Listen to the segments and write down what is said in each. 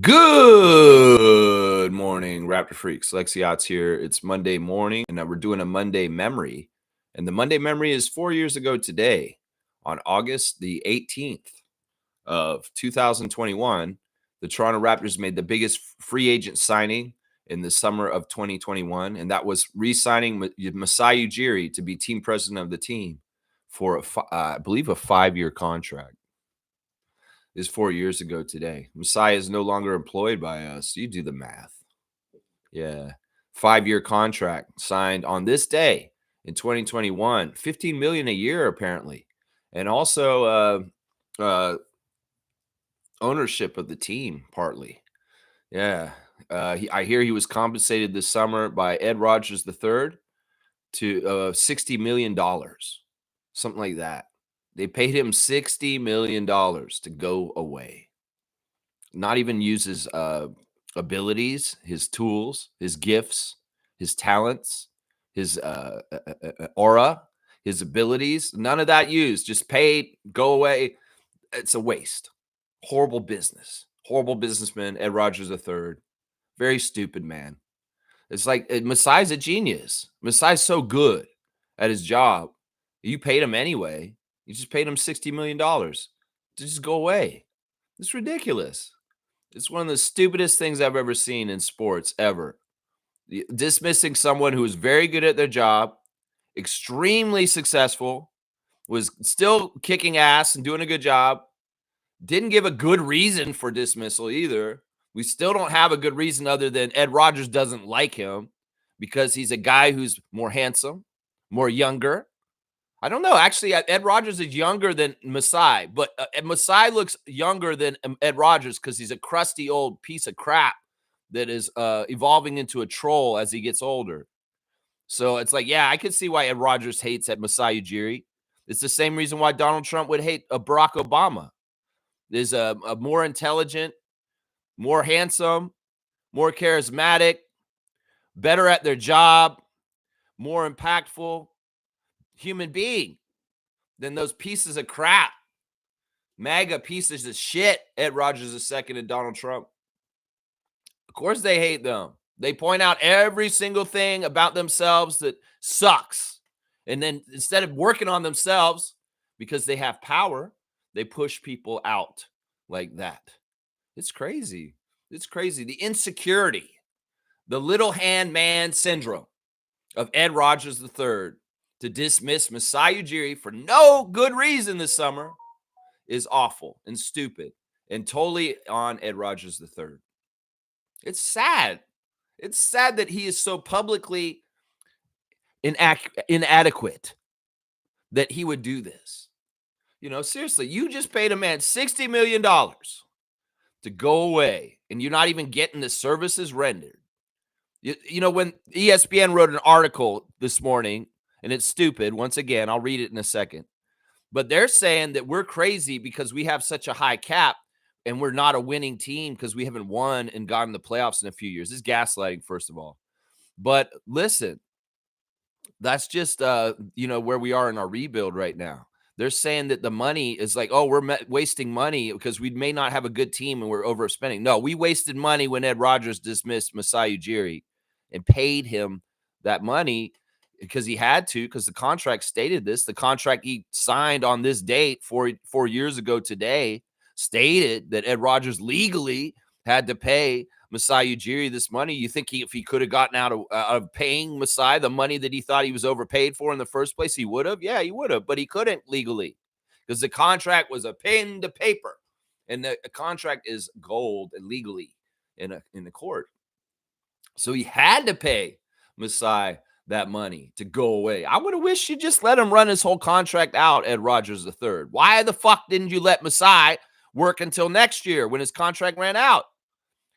Good morning, Raptor Freaks. Lexiot's here. It's Monday morning, and we're doing a Monday memory. And the Monday memory is 4 years ago today, on August the 18th of 2021. The Toronto Raptors made the biggest free agent signing in the summer of 2021, and that was re-signing Masai Ujiri to be team president of the team for, I believe, a 5-year contract. Is 4 years ago today. Masai is no longer employed by us. You do the math. Yeah. 5-year contract signed on this day in 2021. 15 million a year, apparently. And also ownership of the team, partly. Yeah. I hear he was compensated this summer by Ed Rogers III to $60 million. Something like that. They paid him $60 million to go away. Not even use his abilities, his tools, his gifts, his talents, his aura, his abilities. None of that used. Just paid, go away. It's a waste. Horrible business. Horrible businessman, Ed Rogers III. Very stupid man. It's like Masai's a genius. Masai's so good at his job. You paid him anyway. You just paid him $60 million to just go away. It's ridiculous. It's one of the stupidest things I've ever seen in sports, ever. Dismissing someone who was very good at their job, extremely successful, was still kicking ass and doing a good job, didn't give a good reason for dismissal either. We still don't have a good reason other than Ed Rogers doesn't like him because he's a guy who's more handsome, more younger. I don't know. Actually, Ed Rogers is younger than Masai, but Masai looks younger than Ed Rogers because he's a crusty old piece of crap that is evolving into a troll as he gets older. So it's like, yeah, I can see why Ed Rogers hates at Masai Ujiri. It's the same reason why Donald Trump would hate Barack Obama. There's a more intelligent, more handsome, more charismatic, better at their job, more impactful human being than those pieces of crap, MAGA pieces of shit, Ed Rogers II and Donald Trump. Of course they hate them. They point out every single thing about themselves that sucks. And then instead of working on themselves, because they have power, they push people out like that. It's crazy. It's crazy. The insecurity, the little hand man syndrome of Ed Rogers III to dismiss Masai Ujiri for no good reason this summer is awful and stupid and totally on Ed Rogers III. It's sad. It's sad that he is so publicly inadequate that he would do this. You know, seriously, you just paid a man $60 million to go away, and you're not even getting the services rendered. You know, when ESPN wrote an article this morning, and it's stupid, once again, I'll read it in a second, but they're saying that we're crazy because we have such a high cap and we're not a winning team because we haven't won and gotten the playoffs in a few years. This is gaslighting, first of all. But listen, that's just, where we are in our rebuild right now. They're saying that the money is like, oh, we're wasting money because we may not have a good team and we're overspending. No, we wasted money when Ed Rogers dismissed Masai Ujiri and paid him that money because he had to, because the contract stated this. The contract he signed on this date 4 years ago today stated that Ed Rogers legally had to pay Masai Ujiri this money. You think if he could have gotten out of paying Masai the money that he thought he was overpaid for in the first place, he would have? Yeah, he would have, but he couldn't legally because the contract was a pen to paper, and the contract is gold legally in the court. So he had to pay Masai that money to go away. I would have wished you just let him run his whole contract out, Ed Rogers III. Why the fuck didn't you let Masai work until next year when his contract ran out?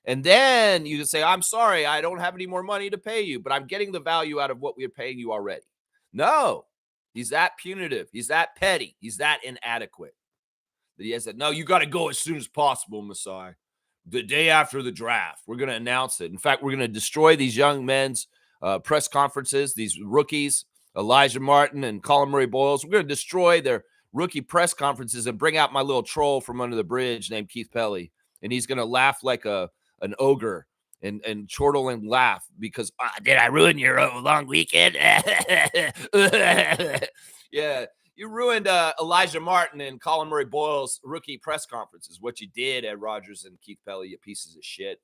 And then you can say, I'm sorry, I don't have any more money to pay you, but I'm getting the value out of what we're paying you already. No, he's that punitive. He's that petty. He's that inadequate. That he has said, no, you got to go as soon as possible, Masai. The day after the draft, we're going to announce it. In fact, we're going to destroy these young men's press conferences, these rookies, Elijah Martin and Colin Murray Boyles. We're going to destroy their rookie press conferences and bring out my little troll from under the bridge named Keith Pelly and he's going to laugh like an ogre and chortle and laugh because did I ruin your long weekend? Yeah, you ruined Elijah Martin and Colin Murray Boyle's rookie press conferences. What you did, Ed Rogers and Keith Pelley, you pieces of shit.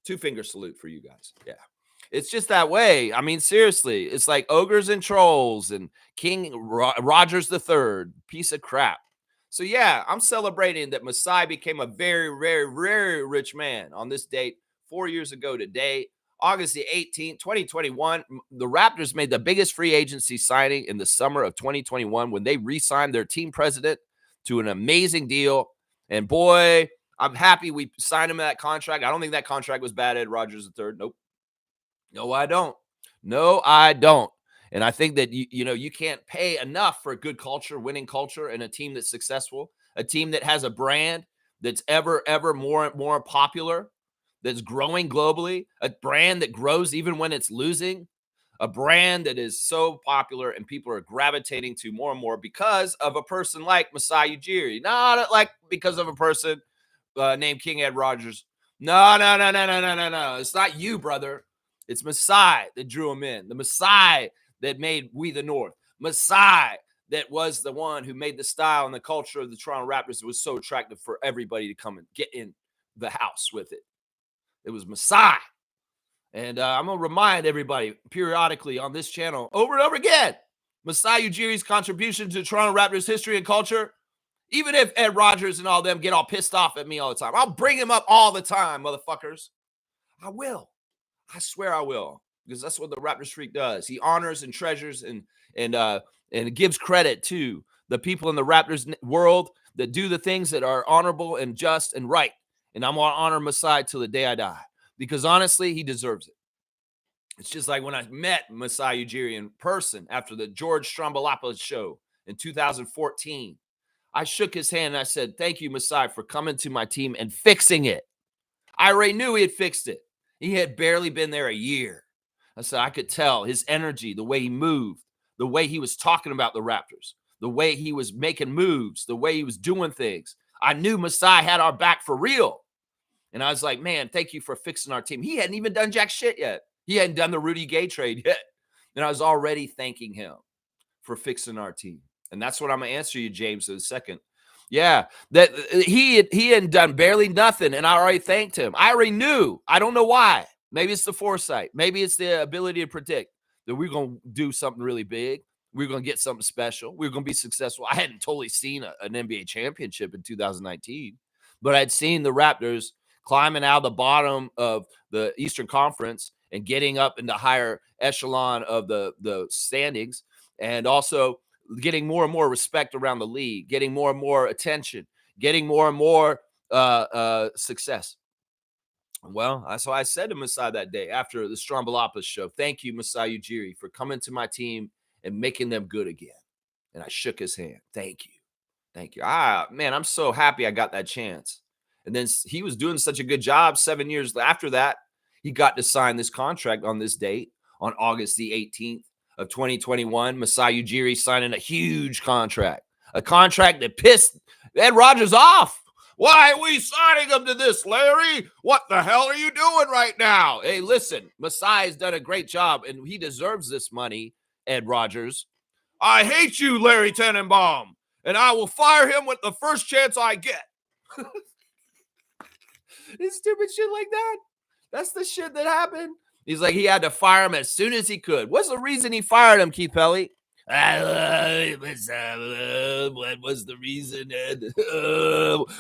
2-finger salute for you guys. Yeah. It's just that way. I mean, seriously, it's like ogres and trolls and King Rogers III, piece of crap. So, yeah, I'm celebrating that Masai became a very, very, very rich man on this date 4 years ago today, August the 18th, 2021. The Raptors made the biggest free agency signing in the summer of 2021 when they re-signed their team president to an amazing deal. And, boy, I'm happy we signed him that contract. I don't think that contract was bad, Ed Rogers III. Nope. No, I don't. No, I don't. And I think that, you can't pay enough for a good culture, winning culture, and a team that's successful, a team that has a brand that's ever more and more popular, that's growing globally, a brand that grows even when it's losing, a brand that is so popular and people are gravitating to more and more because of a person like Masai Ujiri, not like because of a person named King Ed Rogers. No. It's not you, brother. It's Masai that drew him in. The Masai that made We the North. Masai that was the one who made the style and the culture of the Toronto Raptors that was so attractive for everybody to come and get in the house with it. It was Masai. And I'm going to remind everybody periodically on this channel over and over again, Masai Ujiri's contribution to Toronto Raptors history and culture. Even if Ed Rogers and all them get all pissed off at me all the time, I'll bring him up all the time, motherfuckers. I will. I swear I will, because that's what the Raptors freak does. He honors and treasures and gives credit to the people in the Raptors world that do the things that are honorable and just and right. And I'm going to honor Masai till the day I die, because honestly, he deserves it. It's just like when I met Masai Ujiri in person after the George Strombolopoulos show in 2014. I shook his hand and I said, thank you, Masai, for coming to my team and fixing it. I already knew he had fixed it. He had barely been there a year. I said, I could tell his energy, the way he moved, the way he was talking about the Raptors, the way he was making moves, the way he was doing things. I knew Masai had our back for real. And I was like, man, thank you for fixing our team. He hadn't even done jack shit yet. He hadn't done the Rudy Gay trade yet. And I was already thanking him for fixing our team. And that's what I'm going to answer you, James, in a second. Yeah, that he hadn't done barely nothing, and I already thanked him. I already knew. I don't know why. Maybe it's the foresight. Maybe it's the ability to predict that we're going to do something really big. We're going to get something special. We're going to be successful. I hadn't totally seen an NBA championship in 2019, but I'd seen the Raptors climbing out of the bottom of the Eastern Conference and getting up into higher echelon of the standings, and also getting more and more respect around the league, getting more and more attention, getting more and more success. Well, that's why I said to Masai that day after the Strombolopoulos show, thank you, Masai Ujiri, for coming to my team and making them good again. And I shook his hand. Thank you. Thank you. Man, I'm so happy I got that chance. And then he was doing such a good job 7 years after that. He got to sign this contract on this date on August the 18th. Of 2021, Masai Ujiri signing a huge contract, a contract that pissed Ed Rogers off. Why are we signing him to this, Larry? What the hell are you doing right now? Hey, listen, Masai has done a great job, and he deserves this money, Ed Rogers. I hate you, Larry Tenenbaum, and I will fire him with the first chance I get. It's stupid shit like that. That's the shit that happened. He's like, he had to fire him as soon as he could. What's the reason he fired him, Keith Pelley? What was the reason, Ed?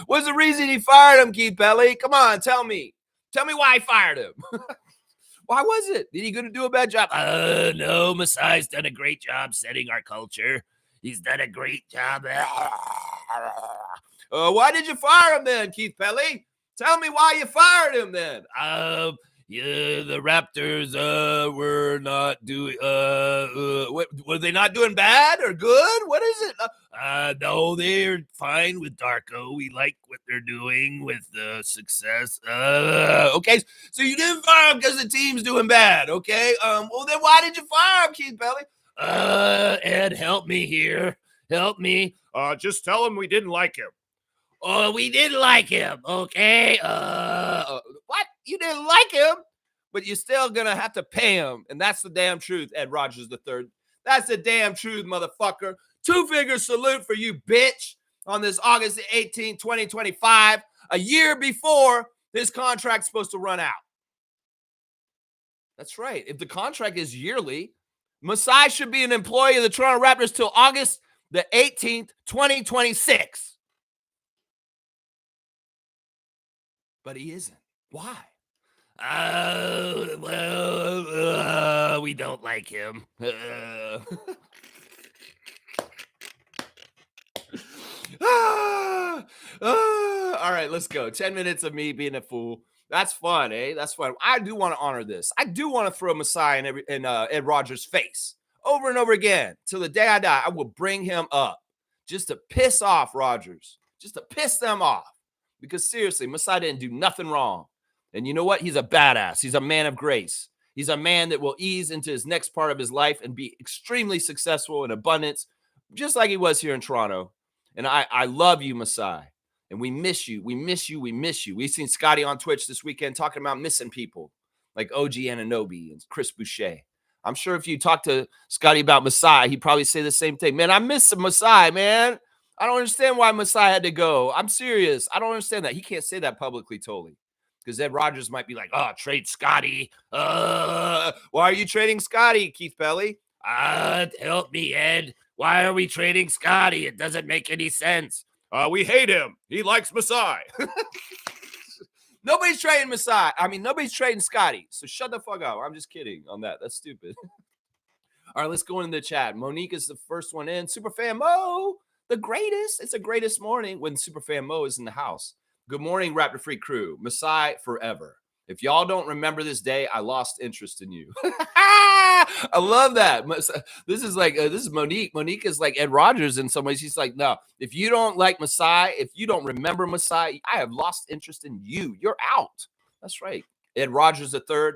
What's the reason he fired him, Keith Pelley? Come on, tell me. Tell me why he fired him. Why was it? Did he going to do a bad job? No, Masai's done a great job setting our culture. He's done a great job. Why did you fire him then, Keith Pelley? Tell me why you fired him then. Yeah, the Raptors were not doing were they not doing bad or good? What is it? No, they're fine with Darko. We like what they're doing with the success. Okay, so you didn't fire him because the team's doing bad, okay? Well then why did you fire him, Keith Pelley? Ed, help me here. Help me. Just tell him we didn't like him. Oh, we didn't like him. Okay. What? You didn't like him, but you're still gonna have to pay him, and that's the damn truth, Ed Rogers III. That's the damn truth, motherfucker. Two-finger salute for you, bitch, on this August 18, 2025, a year before his contract's supposed to run out. That's right. If the contract is yearly, Masai should be an employee of the Toronto Raptors till August the 18th, 2026. But he isn't. Why? We don't like him. All right, let's go. 10 minutes of me being a fool. That's fun, eh? That's fun. I do want to honor this. I do want to throw Masai in Ed Rogers' face over and over again till the day I die. I will bring him up just to piss off Rogers, just to piss them off. Because seriously, Masai didn't do nothing wrong. And you know what? He's a badass. He's a man of grace. He's a man that will ease into his next part of his life and be extremely successful in abundance, just like he was here in Toronto. And I love you, Masai. And we miss you. We miss you. We miss you. We've seen Scotty on Twitch this weekend talking about missing people like OG Anunoby and Chris Boucher. I'm sure if you talk to Scotty about Masai, he'd probably say the same thing. Man, I miss Masai, man. I don't understand why Masai had to go. I'm serious. I don't understand that. He can't say that publicly totally. Because Ed Rogers might be like, oh, trade Scotty. Why are you trading Scotty, Keith Pelly? Help me, Ed. Why are we trading Scotty? It doesn't make any sense. We hate him. He likes Masai. Nobody's trading Masai. I mean, nobody's trading Scotty. So shut the fuck up. I'm just kidding on that. That's stupid. All right, let's go into the chat. Monique is the first one in. Superfan Mo, the greatest. It's the greatest morning when Superfan Mo is in the house. Good morning, Raptor Freak crew. Masai forever. If y'all don't remember this day, I lost interest in you. I love that. This is Monique. Monique is like Ed Rogers in some ways. She's like, no, if you don't like Masai, if you don't remember Masai, I have lost interest in you. You're out. That's right. Ed Rogers III.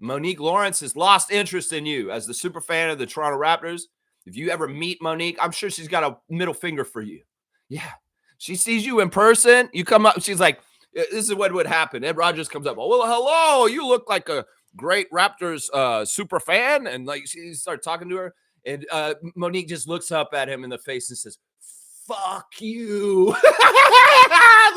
Monique Lawrence has lost interest in you as the super fan of the Toronto Raptors. If you ever meet Monique, I'm sure she's got a middle finger for you. Yeah. She sees you in person. You come up. She's like, this is what would happen. Ed Rogers comes up. Oh, well, hello. You look like a great Raptors super fan. And like she started talking to her. And Monique just looks up at him in the face and says, fuck you.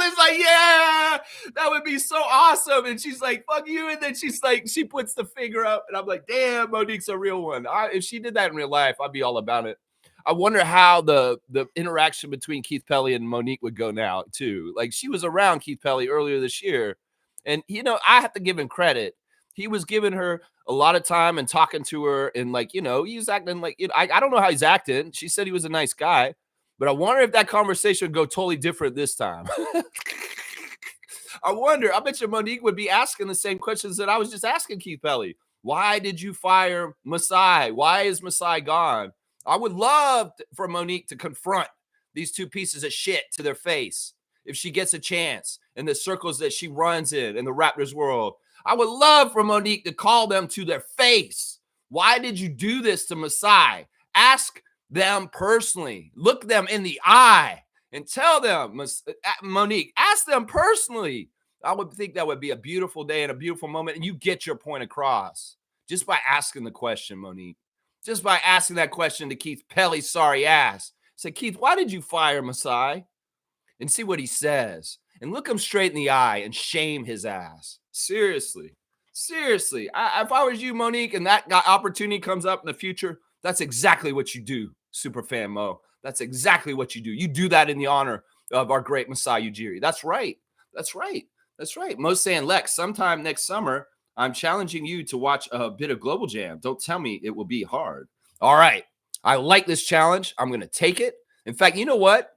It's like, yeah, that would be so awesome. And she's like, fuck you. And then she's like, she puts the finger up. And I'm like, damn, Monique's a real one. If she did that in real life, I'd be all about it. I wonder how the interaction between Keith Pelly and Monique would go now, too. Like, she was around Keith Pelly earlier this year. And, you know, I have to give him credit. He was giving her a lot of time and talking to her. And, like, you know, he's acting like, you know, I don't know how he's acting. She said he was a nice guy. But I wonder if that conversation would go totally different this time. I wonder. I bet you Monique would be asking the same questions that I was just asking Keith Pelly. Why did you fire Masai? Why is Masai gone? I would love for Monique to confront these two pieces of shit to their face if she gets a chance in the circles that she runs in the Raptors world. I would love for Monique to call them to their face. Why did you do this to Masai? Ask them personally. Look them in the eye and tell them, Monique, ask them personally. I would think that would be a beautiful day and a beautiful moment, and you get your point across just by asking the question, Monique. Just by asking that question to Keith Pelly's sorry ass. Say, Keith, why did you fire Masai? And see what he says. And look him straight in the eye and shame his ass. Seriously. Seriously. If I was you, Monique, and that opportunity comes up in the future, that's exactly what you do, Superfan Mo. That's exactly what you do. You do that in the honor of our great Masai Ujiri. That's right. That's right. That's right. Mo's saying, Lex, sometime next summer, I'm challenging you to watch a bit of Global Jam. Don't tell me it will be hard. All right. I like this challenge. I'm going to take it. In fact, you know what?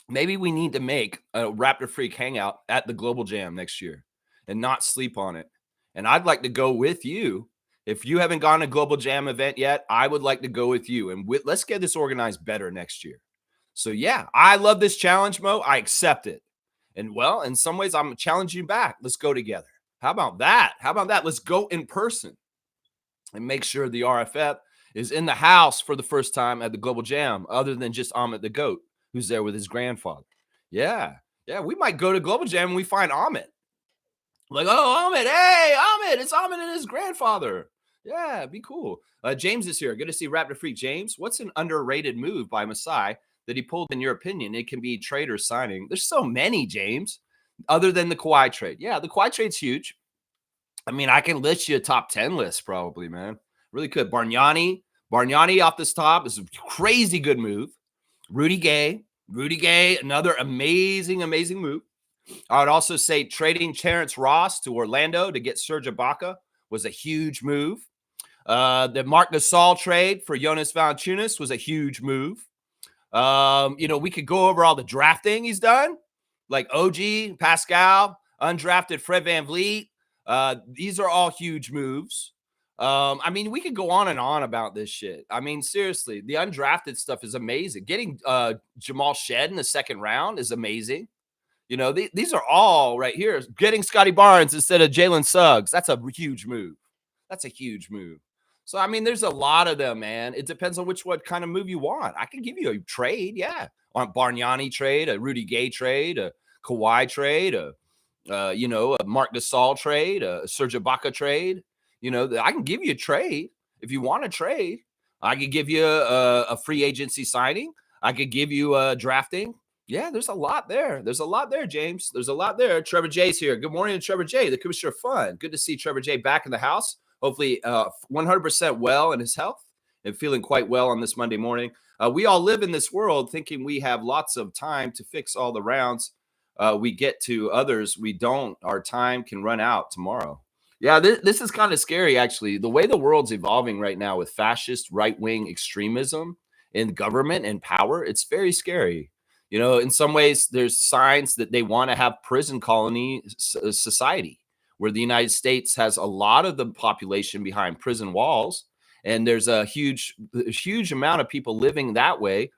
Maybe we need to make a Raptor Freak hangout at the Global Jam next year and not sleep on it. And I'd like to go with you. If you haven't gone to a Global Jam event yet, I would like to go with you. And let's get this organized better next year. So, yeah, I love this challenge, Mo. I accept it. And, well, in some ways, I'm challenging you back. Let's go together. How about that? How about that? Let's go in person and make sure the RFF is in the house for the first time at the Global Jam, other than just Ahmet the Goat, who's there with his grandfather. Yeah. Yeah, we might go to Global Jam and we find Ahmed. Like, oh, Ahmed, hey, Ahmed, it's Ahmed and his grandfather. Yeah, be cool. James is here. Good to see Raptor Freak James. What's an underrated move by Masai that he pulled, in your opinion? It can be trade or signing. There's so many, James, other than the Kawhi trade. Yeah, the Kawhi trade's huge. I mean, I can list you a top 10 list probably, man. Really could. Bargnani off this top is a crazy good move. Rudy Gay, another amazing, amazing move. I would also say trading Terrence Ross to Orlando to get Serge Ibaka was a huge move. The Marc Gasol trade for Jonas Valanciunas was a huge move. We could go over all the drafting he's done, like OG, Pascal, undrafted Fred VanVleet. These are all huge moves. I mean, we could go on and on about this shit. I mean, seriously, the undrafted stuff is amazing. Getting Jamal Shed in the second round is amazing. These are all right here. Getting Scotty Barnes instead of Jalen Suggs, that's a huge move. That's a huge move. So, I mean, there's a lot of them, man. It depends on what kind of move you want. I can give you a trade, yeah. On Bargnani trade, a Rudy Gay trade, a Kawhi trade, a Marc Gasol trade, a Serge Ibaka trade. I can give you a trade if you want a trade. I could give you a free agency signing. I could give you a drafting. Yeah, there's a lot there. There's a lot there, James. There's a lot there. Trevor J's here. Good morning, Trevor J, the Commissioner of Fun. Good to see Trevor J back in the house. Hopefully 100% well in his health and feeling quite well on this Monday morning. We all live in this world thinking we have lots of time to fix all the rounds. We get to others. We don't. Our time can run out tomorrow. Yeah, this is kind of scary, actually. The way the world's evolving right now with fascist right-wing extremism in government and power, it's very scary. In some ways, there's signs that they want to have prison colony society where the United States has a lot of the population behind prison walls. And there's a huge amount of people living that way.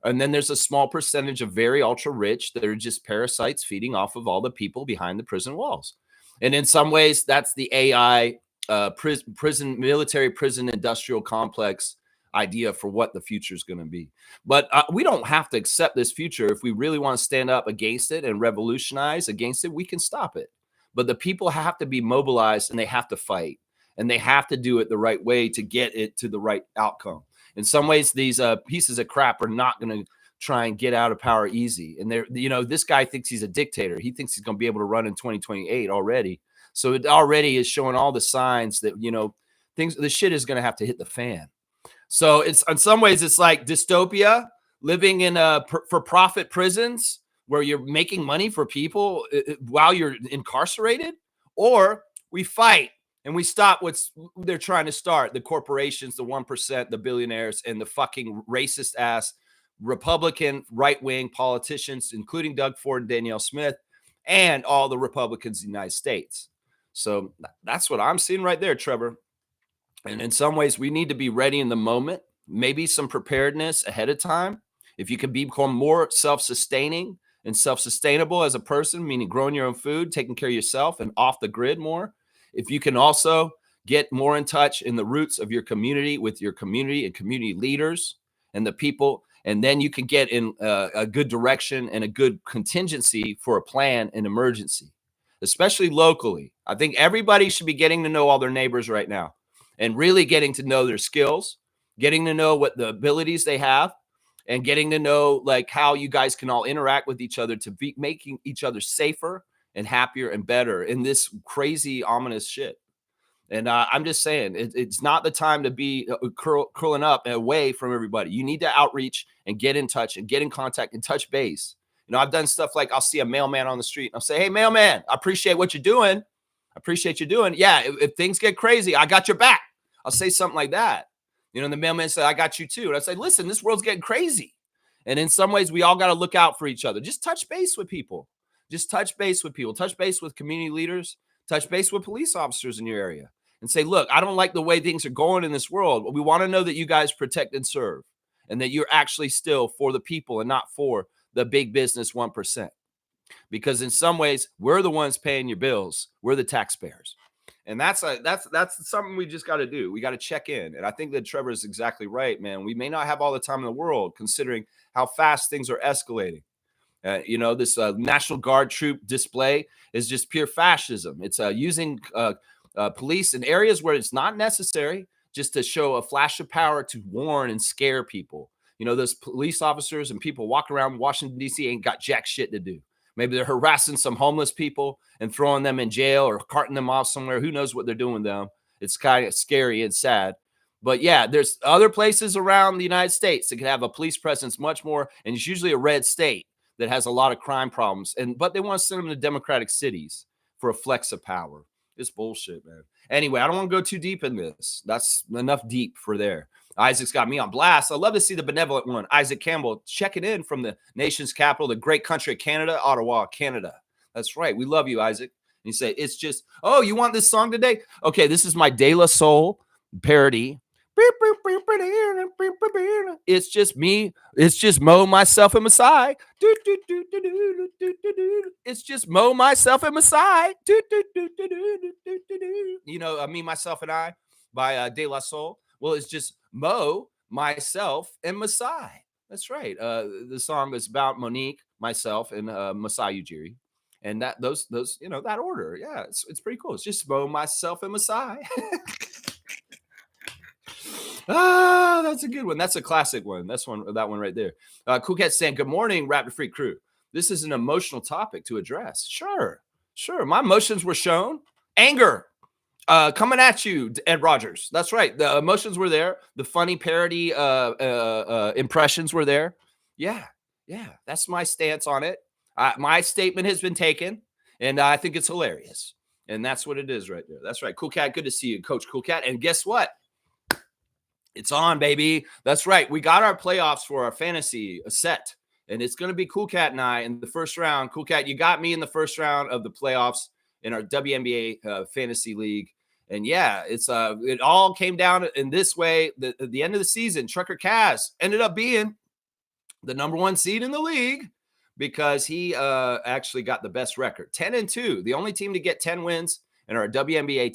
And then there's a small percentage of very ultra rich that are just parasites feeding off of all the people behind the prison walls. And in some ways, that's the AI military prison industrial complex idea for what the future is going to be. But we don't have to accept this future. If we really want to stand up against it and revolutionize against it, we can stop it. But the people have to be mobilized and they have to fight and they have to do it the right way to get it to the right outcome. In some ways, these pieces of crap are not going to try and get out of power easy. And this guy thinks he's a dictator. He thinks he's going to be able to run in 2028 already. So it already is showing all the signs that, the shit is going to have to hit the fan. So it's in some ways it's like dystopia, living in for-profit prisons where you're making money for people while you're incarcerated, or we fight and we stop what they're trying to start, the corporations, the 1%, the billionaires, and the fucking racist ass Republican right-wing politicians, including Doug Ford and Danielle Smith, and all the Republicans in the United States. So that's what I'm seeing right there, Trevor. And in some ways, we need to be ready in the moment, maybe some preparedness ahead of time. If you can become more self-sustaining and self-sustainable as a person, meaning growing your own food, taking care of yourself and off the grid more. If you can also get more in touch in the roots of your community with your community and community leaders and the people, and then you can get in a good direction and a good contingency for a plan in emergency, especially locally. I think everybody should be getting to know all their neighbors right now and really getting to know their skills, getting to know what the abilities they have, and getting to know like how you guys can all interact with each other to be making each other safer and happier and better in this crazy, ominous shit. And I'm just saying, it's not the time to be curling up and away from everybody. You need to outreach and get in touch and get in contact and touch base. I've done stuff like I'll see a mailman on the street and I'll say, hey, mailman, I appreciate what you're doing. I appreciate you doing. Yeah, if things get crazy, I got your back. I'll say something like that. The mailman said, I got you too. And I say, listen, this world's getting crazy. And in some ways, we all got to look out for each other. Just touch base with people. Just touch base with people. Touch base with community leaders. Touch base with police officers in your area. And say, look, I don't like the way things are going in this world. But we want to know that you guys protect and serve. And that you're actually still for the people and not for the big business 1%. Because in some ways, we're the ones paying your bills. We're the taxpayers. And that's something we just got to do. We got to check in. And I think that Trevor is exactly right, man. We may not have all the time in the world considering how fast things are escalating. This National Guard troop display is just pure fascism. It's using police in areas where it's not necessary, just to show a flash of power to warn and scare people. Those police officers and people walk around Washington, D.C. ain't got jack shit to do. Maybe they're harassing some homeless people and throwing them in jail or carting them off somewhere. Who knows what they're doing with them? It's kind of scary and sad. But yeah, there's other places around the United States that can have a police presence much more, and it's usually a red state that has a lot of crime problems. But they want to send them to democratic cities for a flex of power. It's bullshit, man. Anyway, I don't want to go too deep in this. That's enough deep for there. Isaac's got me on blast. I love to see the benevolent one. Isaac Campbell checking in from the nation's capital, the great country of Canada, Ottawa, Canada. That's right. We love you, Isaac. And you say, it's just, oh, you want this song today? Okay, this is my De La Soul parody. It's just me. It's just Mo, myself, and Masai. It's just Mo, myself, and Masai. Me, myself, and I by De La Soul. Well, it's just Mo, myself, and Masai. That's right. The song is about Monique, myself, and Masai Ujiri. And those that order. Yeah, it's pretty cool. It's just Mo, myself, and Masai. That's a good one. That's a classic one. That one right there. Cool Cat saying, good morning, Raptor Freak crew. This is an emotional topic to address. Sure. My emotions were shown. Anger coming at you, Ed Rogers. That's right. The emotions were there. The funny parody impressions were there. Yeah. That's my stance on it. My statement has been taken, and I think it's hilarious. And that's what it is right there. That's right. Cool Cat, good to see you, Coach Cool Cat. And guess what? It's on, baby. That's right. We got our playoffs for our fantasy set, and it's going to be Cool Cat and I in the first round. Cool Cat, you got me in the first round of the playoffs in our WNBA fantasy league. And yeah, it all came down in this way. At the end of the season, Trucker Cass ended up being the number one seed in the league because he actually got the best record, 10-2. The only team to get 10 wins in our WNBA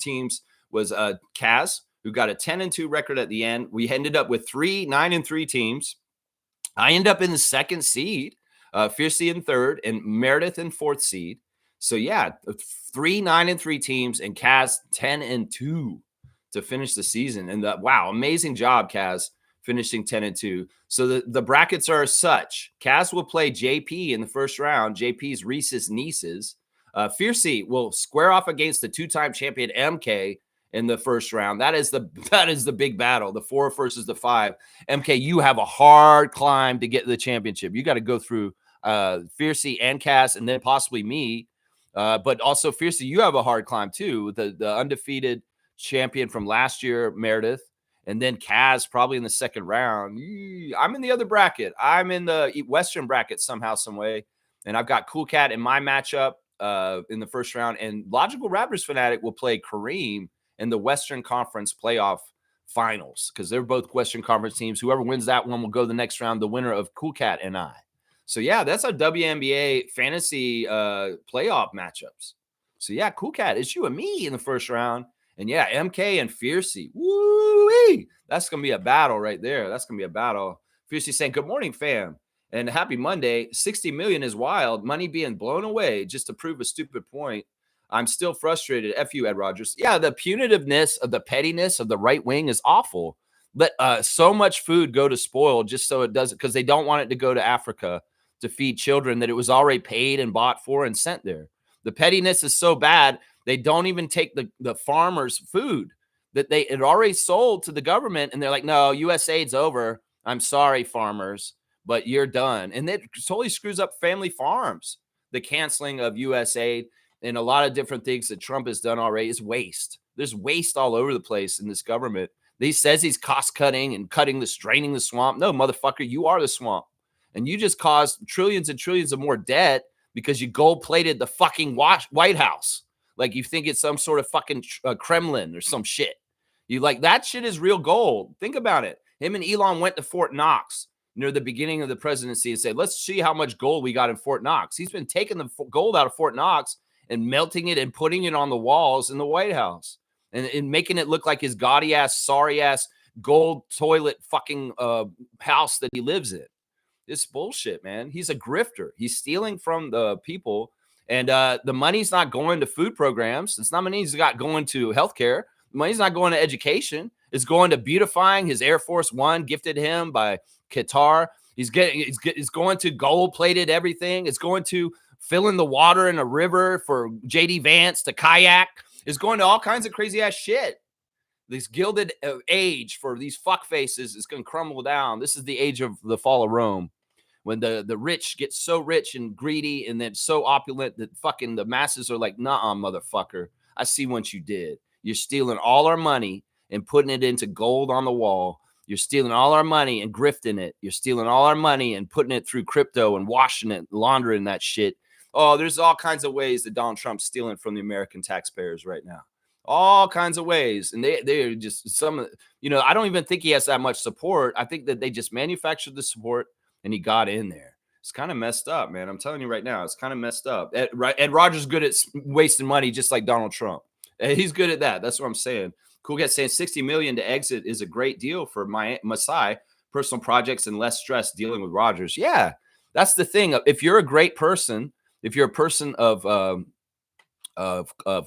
teams was Cass, who got a 10-2 record at the end. We ended up with 3 9-3 teams. I ended up in the second seed, Fiercey in third, and Meredith in fourth seed. So yeah, 3 9-3 teams, and Kaz 10-2 to finish the season. And wow, amazing job, Kaz, finishing 10-2. So the brackets are such: Kaz will play JP in the first round. JP's Reese's nieces. Fiercey will square off against the two-time champion MK in the first round. That is the big battle, the 4 versus the 5. MK, you have a hard climb to get to the championship. You got to go through Fiercey and Cass, and then possibly me. But also Fiercey, you have a hard climb too, with the undefeated champion from last year, Meredith, and then Cass probably in the second round. I'm in the other bracket. I'm in the Western bracket somehow, some way, and I've got Cool Cat in my matchup in the first round, and Logical Raptors Fanatic will play Kareem in the Western Conference playoff finals, because they're both Western Conference teams. Whoever wins that one will go the next round, the winner of Cool Cat and I. So, yeah, that's our WNBA fantasy playoff matchups. So, yeah, Cool Cat, it's you and me in the first round. And, yeah, MK and Fiercey. Woo-wee! That's going to be a battle right there. That's going to be a battle. Fiercey saying, good morning, fam. And happy Monday. 60 million is wild. Money being blown away just to prove a stupid point. I'm still frustrated. F you, Ed Rogers. Yeah, the punitiveness of the pettiness of the right wing is awful. Let so much food go to spoil just so it doesn't, because they don't want it to go to Africa to feed children that it was already paid and bought for and sent there. The pettiness is so bad, they don't even take the farmers' food that they had already sold to the government, and they're like, no, USAID's over. I'm sorry, farmers, but you're done. And it totally screws up family farms. The canceling of USAID and a lot of different things that Trump has done already is waste. There's waste all over the place in this government. He says he's cost cutting and draining the swamp. No, motherfucker, you are the swamp. And you just caused trillions and trillions of more debt because you gold-plated the fucking White House. Like you think it's some sort of fucking Kremlin or some shit. You like, that shit is real gold. Think about it. Him and Elon went to Fort Knox near the beginning of the presidency and said, let's see how much gold we got in Fort Knox. He's been taking the gold out of Fort Knox and melting it and putting it on the walls in the White House and making it look like his gaudy-ass, sorry-ass gold toilet fucking house that he lives in. It's bullshit, man. He's a grifter. He's stealing from the people, and the money's not going to food programs. It's not money he's got going to healthcare. The money's not going to education. It's going to beautifying his Air Force One gifted him by Qatar. It's going to gold plated everything. It's going to filling the water in a river for JD Vance to kayak. It's going to all kinds of crazy ass shit. This gilded age for these fuck faces is going to crumble down. This is the age of the fall of Rome, when the rich get so rich and greedy and then so opulent that fucking the masses are like, nah, motherfucker, I see what you did. You're stealing all our money and putting it into gold on the wall. You're stealing all our money and grifting it. You're stealing all our money and putting it through crypto and washing it, laundering that shit. Oh, there's all kinds of ways that Donald Trump's stealing from the American taxpayers right now. All kinds of ways. And they're just some, I don't even think he has that much support. I think that they just manufactured the support and he got in there. It's kind of messed up, man. I'm telling you right now, it's kind of messed up. Ed Rogers is good at wasting money, just like Donald Trump. He's good at that. That's what I'm saying. Cool Guy saying $60 million to exit is a great deal for Masai, personal projects and less stress dealing with Rogers. Yeah, that's the thing. If you're a great person, if you're a person of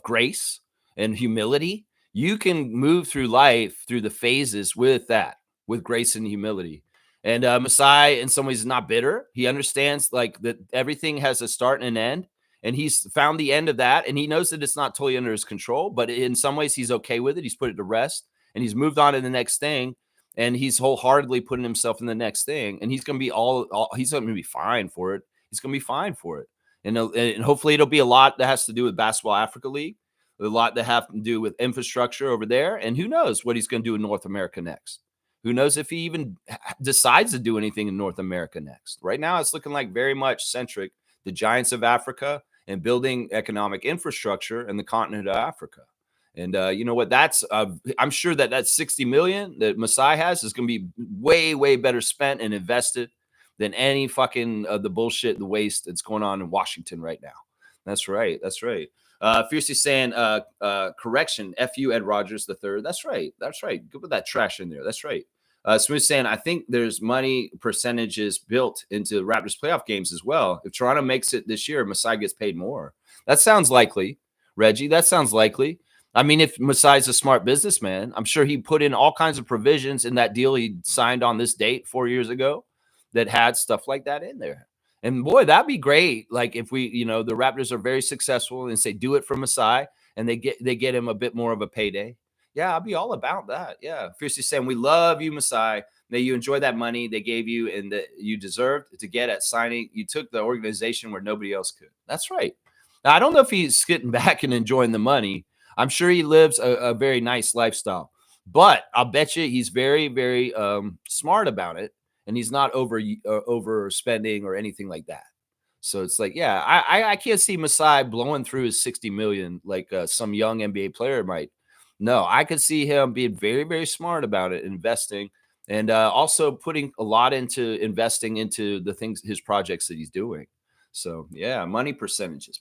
grace and humility, you can move through life through the phases with grace and humility. And Masai, in some ways, is not bitter. He understands like that everything has a start and an end, and he's found the end of that. And he knows that it's not totally under his control, but in some ways, he's okay with it. He's put it to rest, and he's moved on to the next thing. And he's wholeheartedly putting himself in the next thing. And he's going to be he's going to be fine for it. He's going to be fine for it. And hopefully, it'll be a lot that has to do with Basketball Africa League, a lot that have to do with infrastructure over there. And who knows what he's going to do in North America next. Who knows if he even decides to do anything in North America next. Right now, it's looking like very much centric, the giants of Africa and building economic infrastructure in the continent of Africa. And you know what? That's I'm sure that 60 million that Masai has is going to be way, way better spent and invested than any fucking the bullshit, the waste that's going on in Washington right now. That's right. That's right. Fiercely saying, correction, F you, Ed Rogers III. That's right. That's right. Go put that trash in there. That's right. Smooth saying, I think there's money percentages built into Raptors playoff games as well. If Toronto makes it this year, Masai gets paid more. That sounds likely, Reggie. That sounds likely. I mean, if Masai's a smart businessman, I'm sure he put in all kinds of provisions in that deal he signed on this date 4 years ago that had stuff like that in there. And boy, that'd be great. Like if we, the Raptors are very successful and say do it for Masai and they get him a bit more of a payday. Yeah, I'll be all about that. Yeah. Fiercely saying, we love you, Masai. May you enjoy that money they gave you and that you deserved to get at signing. You took the organization where nobody else could. That's right. Now, I don't know if he's getting back and enjoying the money. I'm sure he lives a very nice lifestyle, but I'll bet you he's very, very smart about it. And he's not overspending or anything like that. So it's like, yeah, I can't see Masai blowing through his 60 million like some young NBA player might. No, I could see him being very, very smart about it, investing, and also putting a lot into investing into the things, his projects that he's doing. So yeah, money percentages.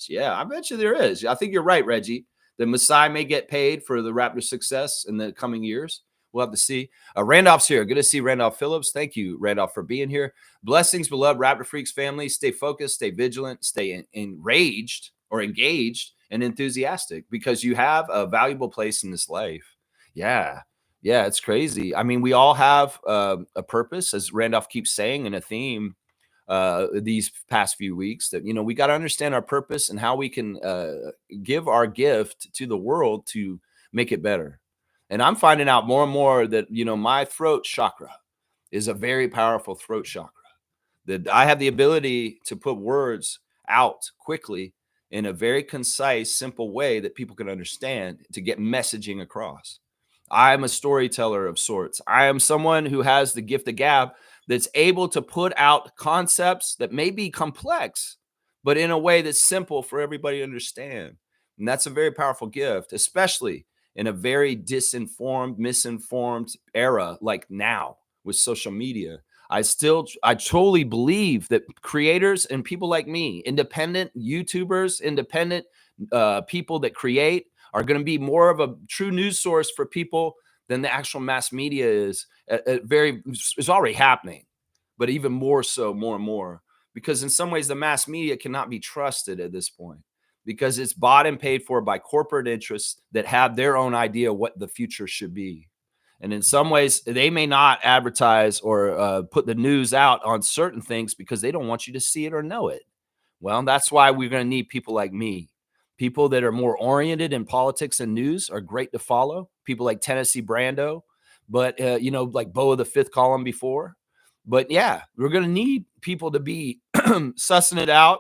Yeah, I bet you there is. I think you're right, Reggie. The Masai may get paid for the Raptors' success in the coming years. We'll have to see. Randolph's here. Good to see Randolph Phillips. Thank you, Randolph, for being here. Blessings, beloved Raptor Freaks family. Stay focused, stay vigilant, stay enraged or engaged and enthusiastic because you have a valuable place in this life. Yeah. Yeah, it's crazy. I mean, we all have a purpose, as Randolph keeps saying, and a theme these past few weeks that, we got to understand our purpose and how we can give our gift to the world to make it better. And I'm finding out more and more that, my throat chakra is a very powerful throat chakra, that I have the ability to put words out quickly in a very concise, simple way that people can understand to get messaging across. I'm a storyteller of sorts. I am someone who has the gift of gab that's able to put out concepts that may be complex, but in a way that's simple for everybody to understand. And that's a very powerful gift, especially in a very misinformed era like now with social media. I totally believe that creators and people like me, independent YouTubers, independent people that create are going to be more of a true news source for people than the actual mass media is. It's already happening, but even more so, more and more, because in some ways the mass media cannot be trusted at this point because it's bought and paid for by corporate interests that have their own idea what the future should be. And in some ways, they may not advertise or put the news out on certain things because they don't want you to see it or know it. Well, that's why we're going to need people like me. People that are more oriented in politics and news are great to follow. People like Tennessee Brando, but like Bo of the Fifth Column before. But yeah, we're going to need people to be sussing it out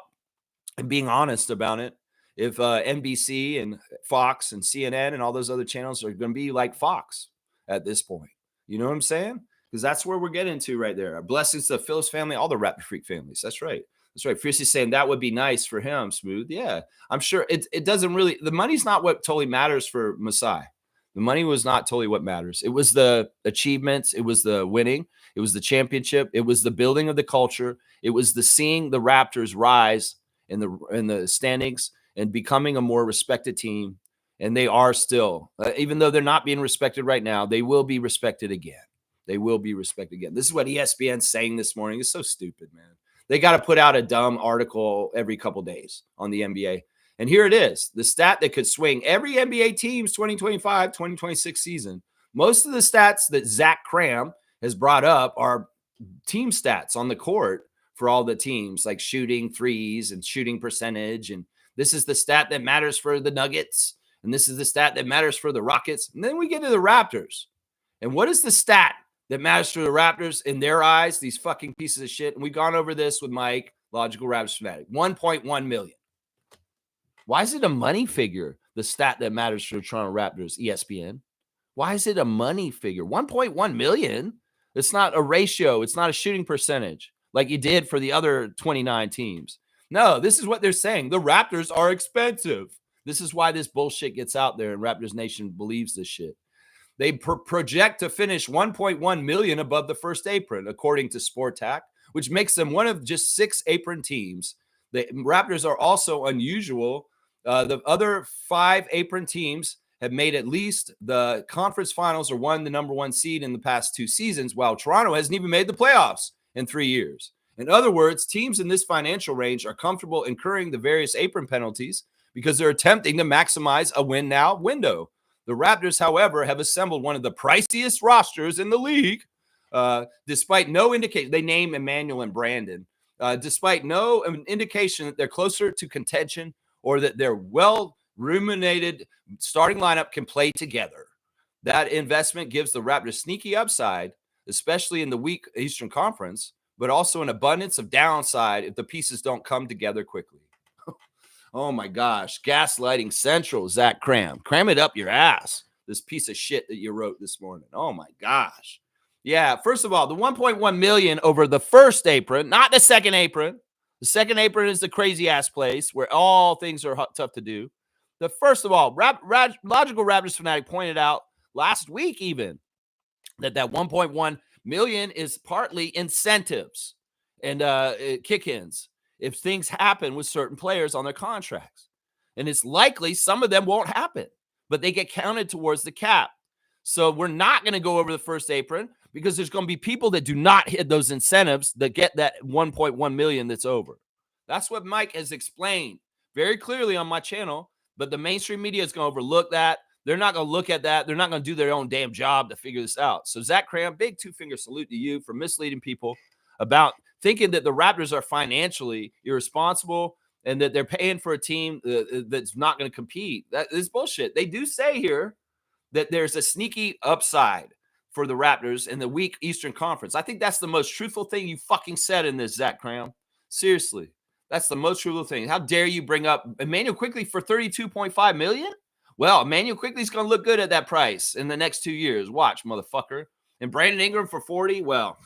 and being honest about it. If NBC and Fox and CNN and all those other channels are going to be like Fox at this point, you know what I'm saying? Because that's where we're getting to right there. Blessings to the Phillips family, all the Raptor Freak families. That's right. That's right. Fiercely saying that would be nice for him, Smooth. Yeah, I'm sure it doesn't really. The money's not what totally matters for Masai. The money was not totally what matters. It was the achievements. It was the winning. It was the championship. It was the building of the culture. It was the seeing the Raptors rise in the standings and becoming a more respected team. And they are still, even though they're not being respected right now, they will be respected again. They will be respected again. This is what ESPN's saying this morning. It's so stupid, man. They got to put out a dumb article every couple days on the NBA. And here it is, the stat that could swing every NBA team's 2025, 2026 season. Most of the stats that Zach Cram has brought up are team stats on the court for all the teams, like shooting threes and shooting percentage. And this is the stat that matters for the Nuggets. And this is the stat that matters for the Rockets. And then we get to the Raptors. And what is the stat that matters for the Raptors in their eyes, these fucking pieces of shit? And we've gone over this with Mike, Logical Raptors Fanatic. 1.1 million. Why is it a money figure, the stat that matters for the Toronto Raptors, ESPN? Why is it a money figure? 1.1 million? It's not a ratio. It's not a shooting percentage like you did for the other 29 teams. No, this is what they're saying. The Raptors are expensive. This is why this bullshit gets out there and Raptors Nation believes this shit. They project to finish 1.1 million above the first apron, according to SportTac, which makes them one of just 6 apron teams. The Raptors are also unusual. The other 5 apron teams have made at least the conference finals or won the number 1 seed in the past 2 seasons, while Toronto hasn't even made the playoffs in 3 years. In other words, teams in this financial range are comfortable incurring the various apron penalties because they're attempting to maximize a win now window. The Raptors, however, have assembled one of the priciest rosters in the league, despite no indication. They name Emmanuel and Brandon, despite no indication that they're closer to contention or that their well-ruminated starting lineup can play together. That investment gives the Raptors sneaky upside, especially in the weak Eastern Conference, but also an abundance of downside if the pieces don't come together quickly. Oh my gosh. Gaslighting Central, Zach Cram. Cram it up your ass. This piece of shit that you wrote this morning. Oh my gosh. Yeah. First of all, the 1.1 million over the first apron, not the second apron. The second apron is the crazy ass place where all things are tough to do. The first of all, Logical Raptors Fanatic pointed out last week even that 1.1 million is partly incentives and kick-ins if things happen with certain players on their contracts. And it's likely some of them won't happen, but they get counted towards the cap. So we're not going to go over the first apron because there's going to be people that do not hit those incentives that get that 1.1 million that's over. That's what Mike has explained very clearly on my channel, but the mainstream media is going to overlook that. They're not going to look at that. They're not going to do their own damn job to figure this out. So Zach Cram, big 2-finger salute to you for misleading people about thinking that the Raptors are financially irresponsible and that they're paying for a team that's not going to compete. That is bullshit. They do say here that there's a sneaky upside for the Raptors in the weak Eastern Conference. I think that's the most truthful thing you fucking said in this, Zach Cram. Seriously. That's the most truthful thing. How dare you bring up Emmanuel Quickley for $32.5 million? Well, Emmanuel Quickley's going to look good at that price in the next 2 years. Watch, motherfucker. And Brandon Ingram for 40? Well,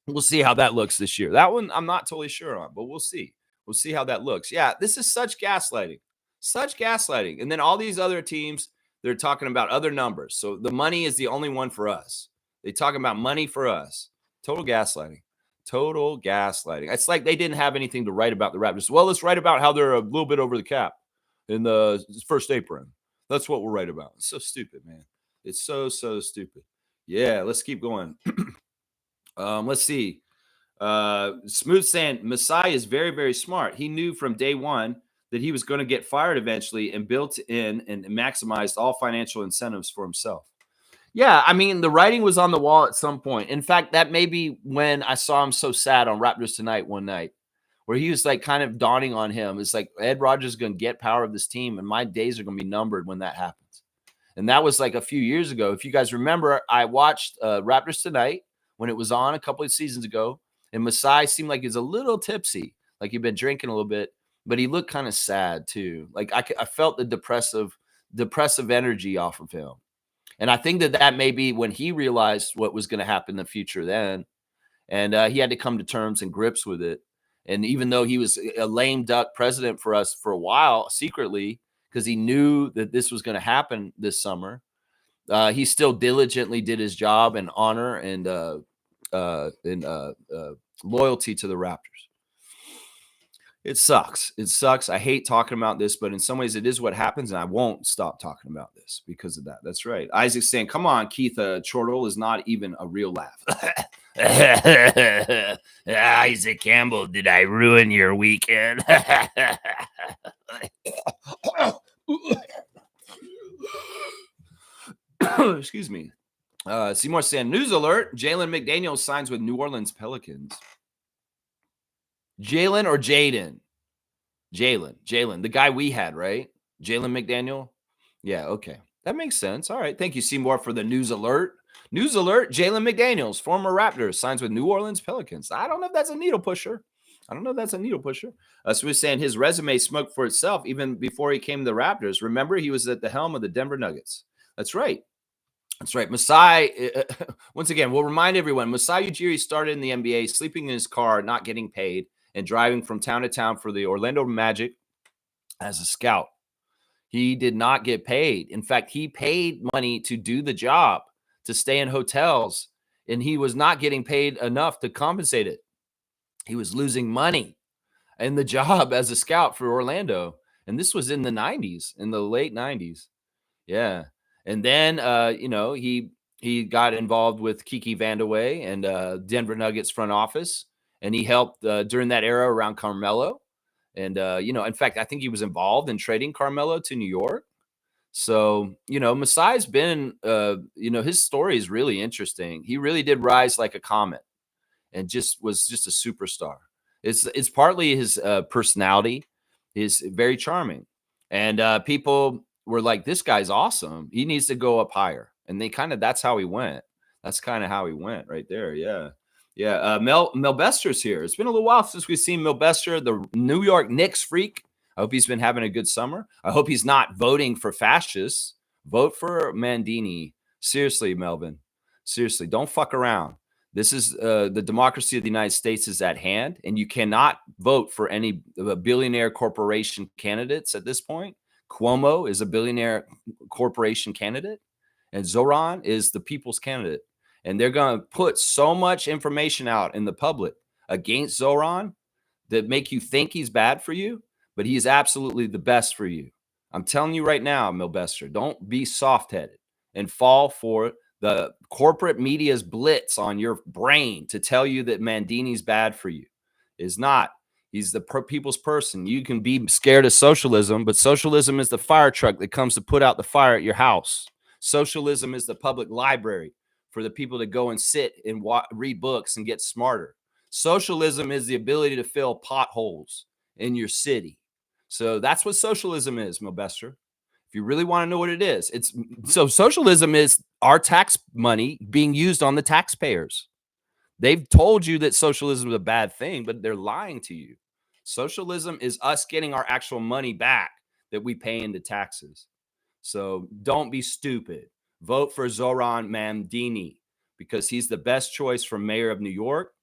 we'll see how that looks this year. That one I'm not totally sure on, but we'll see. We'll see how that looks. Yeah, this is such gaslighting. Such gaslighting. And then all these other teams, they're talking about other numbers. So the money is the only one for us. They talking about money for us. Total gaslighting. Total gaslighting. It's like they didn't have anything to write about the Raptors. Well, let's write about how they're a little bit over the cap in the first apron. That's what we'll write about. It's so stupid, man. It's so stupid. Yeah, let's keep going. Let's see. Smooth saying Masai is very, very smart. He knew from day one that he was going to get fired eventually and built in and maximized all financial incentives for himself. Yeah, I mean, the writing was on the wall at some point. In fact, that may be when I saw him so sad on Raptors Tonight one night, where he was like kind of dawning on him. It's like Ed Rodgers is going to get power of this team, and my days are going to be numbered when that happens. And that was like a few years ago. If you guys remember, I watched Raptors Tonight when it was on a couple of seasons ago, and Masai seemed like he's a little tipsy, like he'd been drinking a little bit, but he looked kind of sad too. Like I felt the depressive energy off of him. And I think that may be when he realized what was going to happen in the future then. And he had to come to terms and grips with it. And even though he was a lame duck president for us for a while secretly, because he knew that this was going to happen this summer, he still diligently did his job and honor and loyalty to the Raptors. It sucks. It sucks. I hate talking about this, but in some ways it is what happens, and I won't stop talking about this because of that. That's right. Isaac's saying, come on, Keith, chortle is not even a real laugh. Isaac Campbell, did I ruin your weekend? Excuse me. Seymour saying, news alert, Jalen McDaniels signs with New Orleans Pelicans. Jalen or Jaden? Jalen, the guy we had, right? Jalen McDaniel? Yeah, okay. That makes sense. All right. Thank you, Seymour, for the news alert. News alert, Jalen McDaniels, former Raptors, signs with New Orleans Pelicans. I don't know if that's a needle pusher. So we're saying his resume smoked for itself even before he came to the Raptors. Remember, he was at the helm of the Denver Nuggets. That's right. Masai, once again, we'll remind everyone, Masai Ujiri started in the NBA, sleeping in his car, not getting paid, and driving from town to town for the Orlando Magic as a scout. He did not get paid. In fact, he paid money to do the job, to stay in hotels, and he was not getting paid enough to compensate it. He was losing money in the job as a scout for Orlando. And this was in the 90s, in the late 90s. Yeah. And then, he got involved with Kiki Vandeweghe and Denver Nuggets front office. And he helped during that era around Carmelo. And, in fact, I think he was involved in trading Carmelo to New York. So, Masai's been, his story is really interesting. He really did rise like a comet and was just a superstar. It's partly his personality. He's very charming. And people were like, this guy's awesome. He needs to go up higher. And that's how he went. That's kind of how he went right there. Yeah. Yeah. Mel Bester's here. It's been a little while since we've seen Mel Bester, the New York Knicks freak. I hope he's been having a good summer. I hope he's not voting for fascists. Vote for Mandini. Seriously, Melvin. Seriously, don't fuck around. This is the democracy of the United States is at hand, and you cannot vote for any billionaire corporation candidates at this point. Cuomo is a billionaire corporation candidate, and Zoran is the people's candidate. And they're going to put so much information out in the public against Zoran that make you think he's bad for you, but he is absolutely the best for you. I'm telling you right now, Milbester, don't be soft-headed and fall for the corporate media's blitz on your brain to tell you that Mandini's bad for you. Is not. He's the people's person. You can be scared of socialism, but socialism is the fire truck that comes to put out the fire at your house. Socialism is the public library for the people to go and sit and read books and get smarter. Socialism is the ability to fill potholes in your city. So that's what socialism is, Milbester. If you really want to know what it is, socialism is our tax money being used on the taxpayers. They've told you that socialism is a bad thing, but they're lying to you. Socialism is us getting our actual money back that we pay into taxes. So don't be stupid. Vote for Zoran Mandini because he's the best choice for mayor of New York.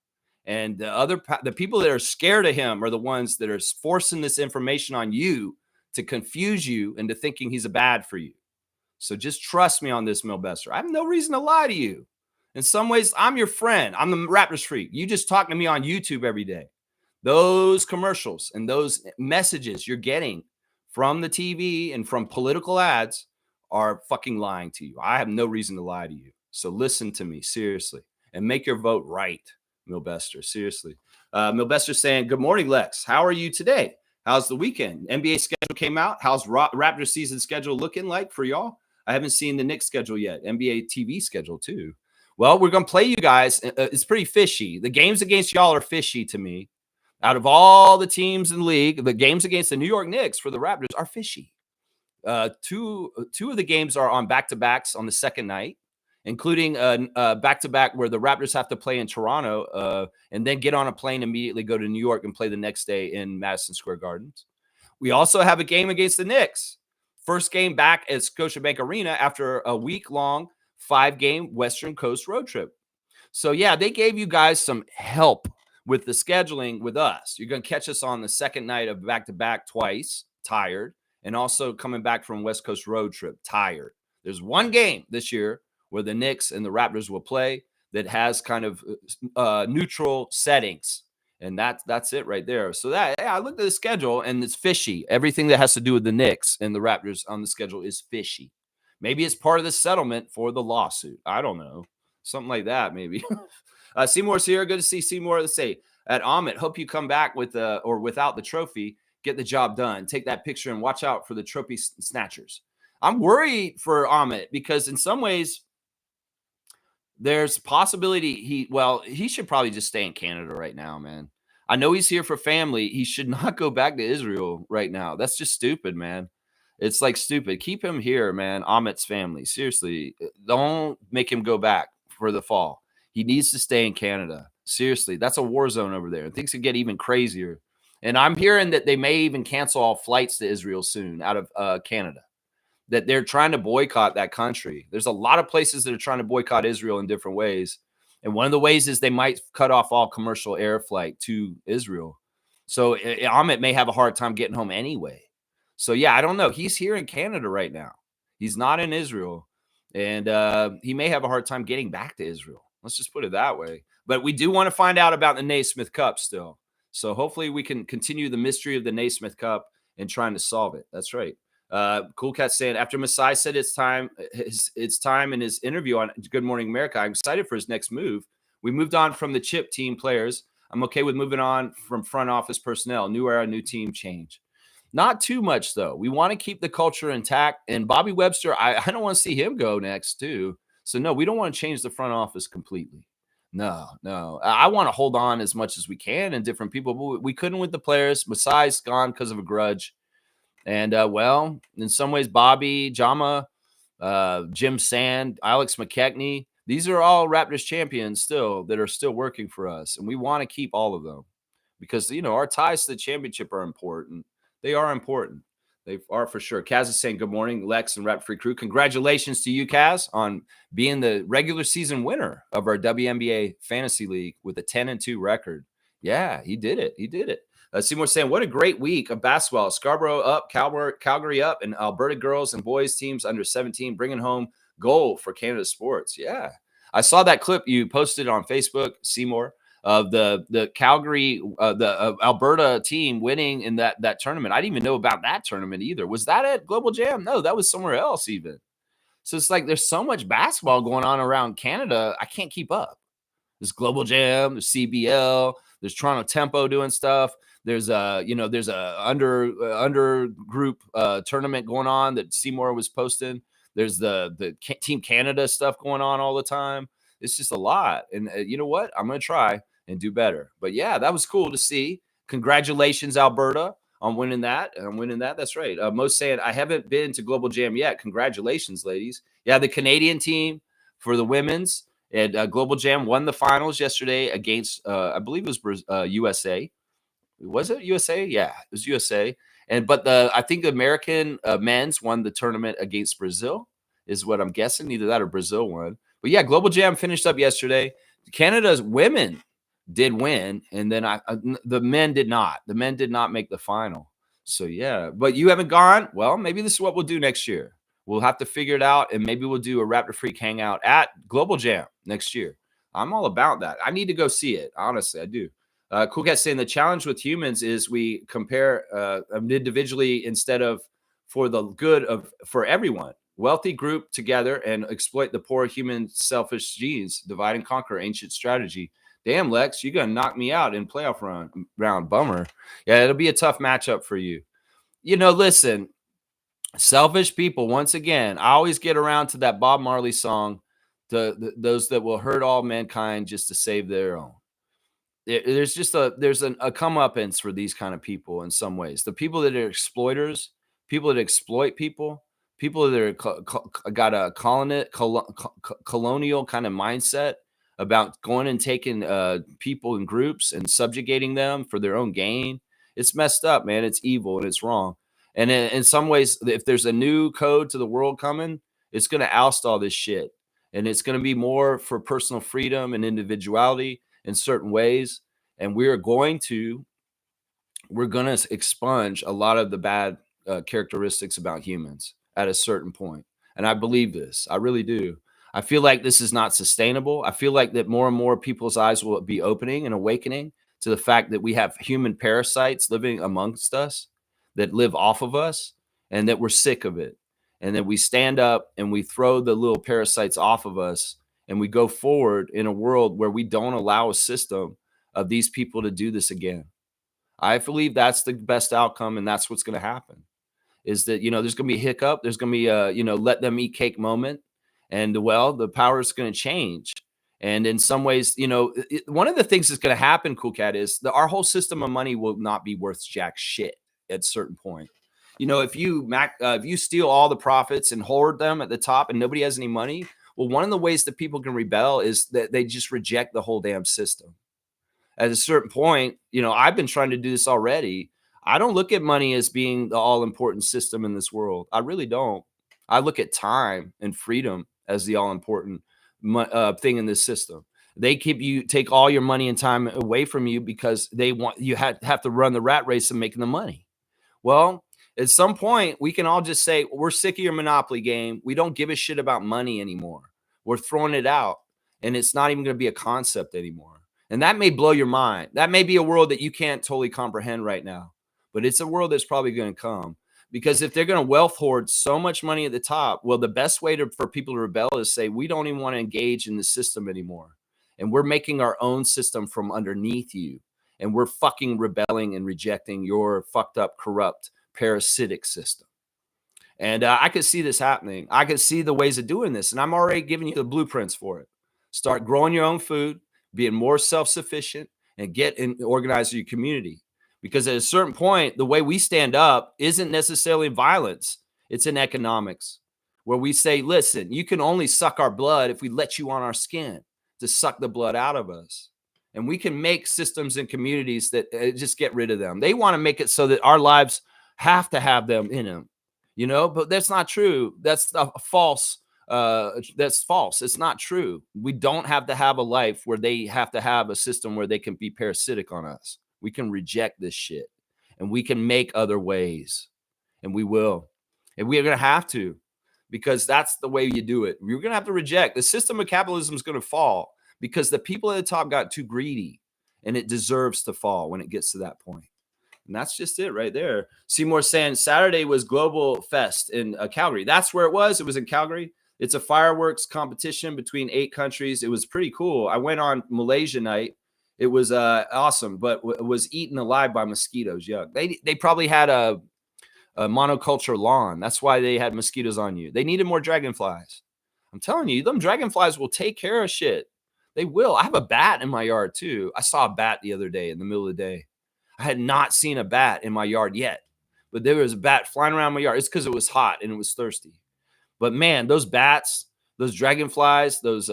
And the people that are scared of him are the ones that are forcing this information on you to confuse you into thinking he's a bad for you. So just trust me on this, Milbester. I have no reason to lie to you. In some ways, I'm your friend. I'm the Raptors freak. You just talk to me on YouTube every day. Those commercials and those messages you're getting from the TV and from political ads are fucking lying to you. I have no reason to lie to you. So listen to me seriously and make your vote right. Milbester, seriously. Milbester saying, good morning, Lex. How are you today? How's the weekend? NBA schedule came out. How's Raptors season schedule looking like for y'all? I haven't seen the Knicks schedule yet. NBA TV schedule too. Well, we're going to play you guys. It's pretty fishy. The games against y'all are fishy to me. Out of all the teams in the league, the games against the New York Knicks for the Raptors are fishy. Two of the games are on back-to-backs on the second night, including back-to-back where the Raptors have to play in Toronto and then get on a plane, immediately go to New York and play the next day in Madison Square Gardens. We also have a game against the Knicks. First game back at Scotiabank Arena after a week-long 5-game Western Coast road trip. So, yeah, they gave you guys some help with the scheduling with us. You're going to catch us on the second night of back-to-back twice, tired, and also coming back from West Coast road trip, tired. There's one game this year where the Knicks and the Raptors will play that has kind of neutral settings. And that's it right there. So that, yeah, I looked at the schedule and it's fishy. Everything that has to do with the Knicks and the Raptors on the schedule is fishy. Maybe it's part of the settlement for the lawsuit. I don't know. Something like that, maybe. Seymour's here. Good to see Seymour. Let's say at Amit, hope you come back with or without the trophy. Get the job done. Take that picture and watch out for the trophy snatchers. I'm worried for Amit because in some ways there's possibility he should probably just stay in Canada right now, man. I know he's here for family. He should not go back to Israel right now. That's just stupid, man. It's like stupid. Keep him here, man. Amit's family. Seriously, don't make him go back for the fall. He needs to stay in Canada. Seriously, that's a war zone over there. Things could get even crazier. And I'm hearing that they may even cancel all flights to Israel soon out of Canada, that they're trying to boycott that country. There's a lot of places that are trying to boycott Israel in different ways. And one of the ways is they might cut off all commercial air flight to Israel. So Amit may have a hard time getting home anyway. So, yeah, I don't know. He's here in Canada right now. He's not in Israel. And he may have a hard time getting back to Israel. Let's just put it that way. But we do want to find out about the Naismith Cup still. So hopefully we can continue the mystery of the Naismith Cup and trying to solve it. That's right. Cool Cat saying, after Masai said it's time in his interview on Good Morning America, I'm excited for his next move. We moved on from the chip team players. I'm okay with moving on from front office personnel. New era, new team, change. Not too much, though. We want to keep the culture intact. And Bobby Webster, I don't want to see him go next, too. So, no, we don't want to change the front office completely. No. I want to hold on as much as we can and different people. But we couldn't with the players. Masai's gone because of a grudge. And, well, in some ways, Bobby, Jama, Jim Sand, Alex McKechnie, these are all Raptors champions still that are still working for us. And we want to keep all of them because, our ties to the championship are important. They are important. They are for sure. Kaz is saying good morning, Lex and Rap Free Crew. Congratulations to you, Kaz, on being the regular season winner of our WNBA Fantasy League with a 10-2 record. Yeah, he did it. Seymour saying, what a great week of basketball. Scarborough up, Calgary up, and Alberta girls and boys teams under 17 bringing home gold for Canada sports. Yeah. I saw that clip you posted on Facebook, Seymour, of the Calgary, the Alberta team winning in that tournament. I didn't even know about that tournament either. Was that at Global Jam? No, that was somewhere else even. So it's like there's so much basketball going on around Canada, I can't keep up. There's Global Jam, there's CBL, there's Toronto Tempo doing stuff. There's there's a under group tournament going on that Seymour was posting. There's the Team Canada stuff going on all the time. It's just a lot. And you know what? I'm going to try and do better. But yeah, that was cool to see. Congratulations, Alberta, on winning that. That's right. Most saying, I haven't been to Global Jam yet. Congratulations, ladies. Yeah, the Canadian team for the women's and Global Jam won the finals yesterday against, I believe it was USA. Was it USA? Yeah, it was USA. But I think the American men's won the tournament against Brazil, is what I'm guessing. Either that or Brazil won. But yeah, Global Jam finished up yesterday. Canada's women did win, and then the men did not. The men did not make the final. So yeah, but you haven't gone. Well, maybe this is what we'll do next year. We'll have to figure it out, and maybe we'll do a Raptor Freak hangout at Global Jam next year. I'm all about that. I need to go see it. Honestly, I do. Cool Cat saying the challenge with humans is we compare individually instead of for the good for everyone. Wealthy group together and exploit the poor human selfish genes, divide and conquer, ancient strategy. Damn, Lex, you're gonna knock me out in playoff round. Bummer. Yeah, it'll be a tough matchup for you. Listen, selfish people. Once again, I always get around to that Bob Marley song, those that will hurt all mankind just to save their own. There's a comeuppance for these kind of people in some ways. The people that are exploiters, people that exploit people that are got a colonial kind of mindset about going and taking people in groups and subjugating them for their own gain. It's messed up, man. It's evil and it's wrong. And in some ways, if there's a new code to the world coming, it's going to oust all this shit, and it's going to be more for personal freedom and individuality in certain ways. And we're going to expunge a lot of the bad characteristics about humans at a certain point. And I believe this. I really do. I feel like this is not sustainable. I feel like that more and more people's eyes will be opening and awakening to the fact that we have human parasites living amongst us that live off of us, and that we're sick of it. And that we stand up and we throw the little parasites off of us, and we go forward in a world where we don't allow a system of these people to do this again. I believe that's the best outcome, and that's what's going to happen. Is that there's going to be a hiccup, there's going to be a let them eat cake moment, and the power is going to change. And in some ways, one of the things that's going to happen, Cool Cat, is that our whole system of money will not be worth jack shit at a certain point. If you steal all the profits and hoard them at the top, and nobody has any money, well, one of the ways that people can rebel is that they just reject the whole damn system. At a certain point, I've been trying to do this already. I don't look at money as being the all important system in this world. I really don't. I look at time and freedom as the all important thing in this system. They take all your money and time away from you because they want you have to run the rat race of making the money. Well, at some point, we can all just say, we're sick of your Monopoly game. We don't give a shit about money anymore. We're throwing it out, and it's not even going to be a concept anymore. And that may blow your mind. That may be a world that you can't totally comprehend right now, but it's a world that's probably going to come. Because if they're going to wealth hoard so much money at the top, well, the best way for people to rebel is say, we don't even want to engage in the system anymore. And we're making our own system from underneath you. And we're fucking rebelling and rejecting your fucked up, corrupt, parasitic system. And I could see this happening. I could see the ways of doing this. And I'm already giving you the blueprints for it. Start growing your own food, being more self-sufficient, and get and organize your community. Because at a certain point, the way we stand up isn't necessarily violence. It's in economics, where we say, listen, you can only suck our blood if we let you on our skin to suck the blood out of us. And we can make systems and communities that just get rid of them. They want to make it so that our lives have to have them in them, but that's not true. That's false. That's false. It's not true. We don't have to have a life where they have to have a system where they can be parasitic on us. We can reject this shit, and we can make other ways, and we will. And we are going to have to, because that's the way you do it. You're going to have to reject. The system of capitalism is going to fall because the people at the top got too greedy, and it deserves to fall when it gets to that point. And that's just it right there. Seymour saying Saturday was Global Fest in Calgary. That's where it was. It was in Calgary. It's a fireworks competition between 8 countries. It was pretty cool. I went on Malaysia night. It was awesome, but was eaten alive by mosquitoes. Yuck. They probably had a monoculture lawn. That's why they had mosquitoes on you. They needed more dragonflies. I'm telling you, them dragonflies will take care of shit. They will. I have a bat in my yard too. I saw a bat the other day in the middle of the day. I had not seen a bat in my yard yet, but there was a bat flying around my yard. It's because it was hot and it was thirsty. But man, those bats, those dragonflies, those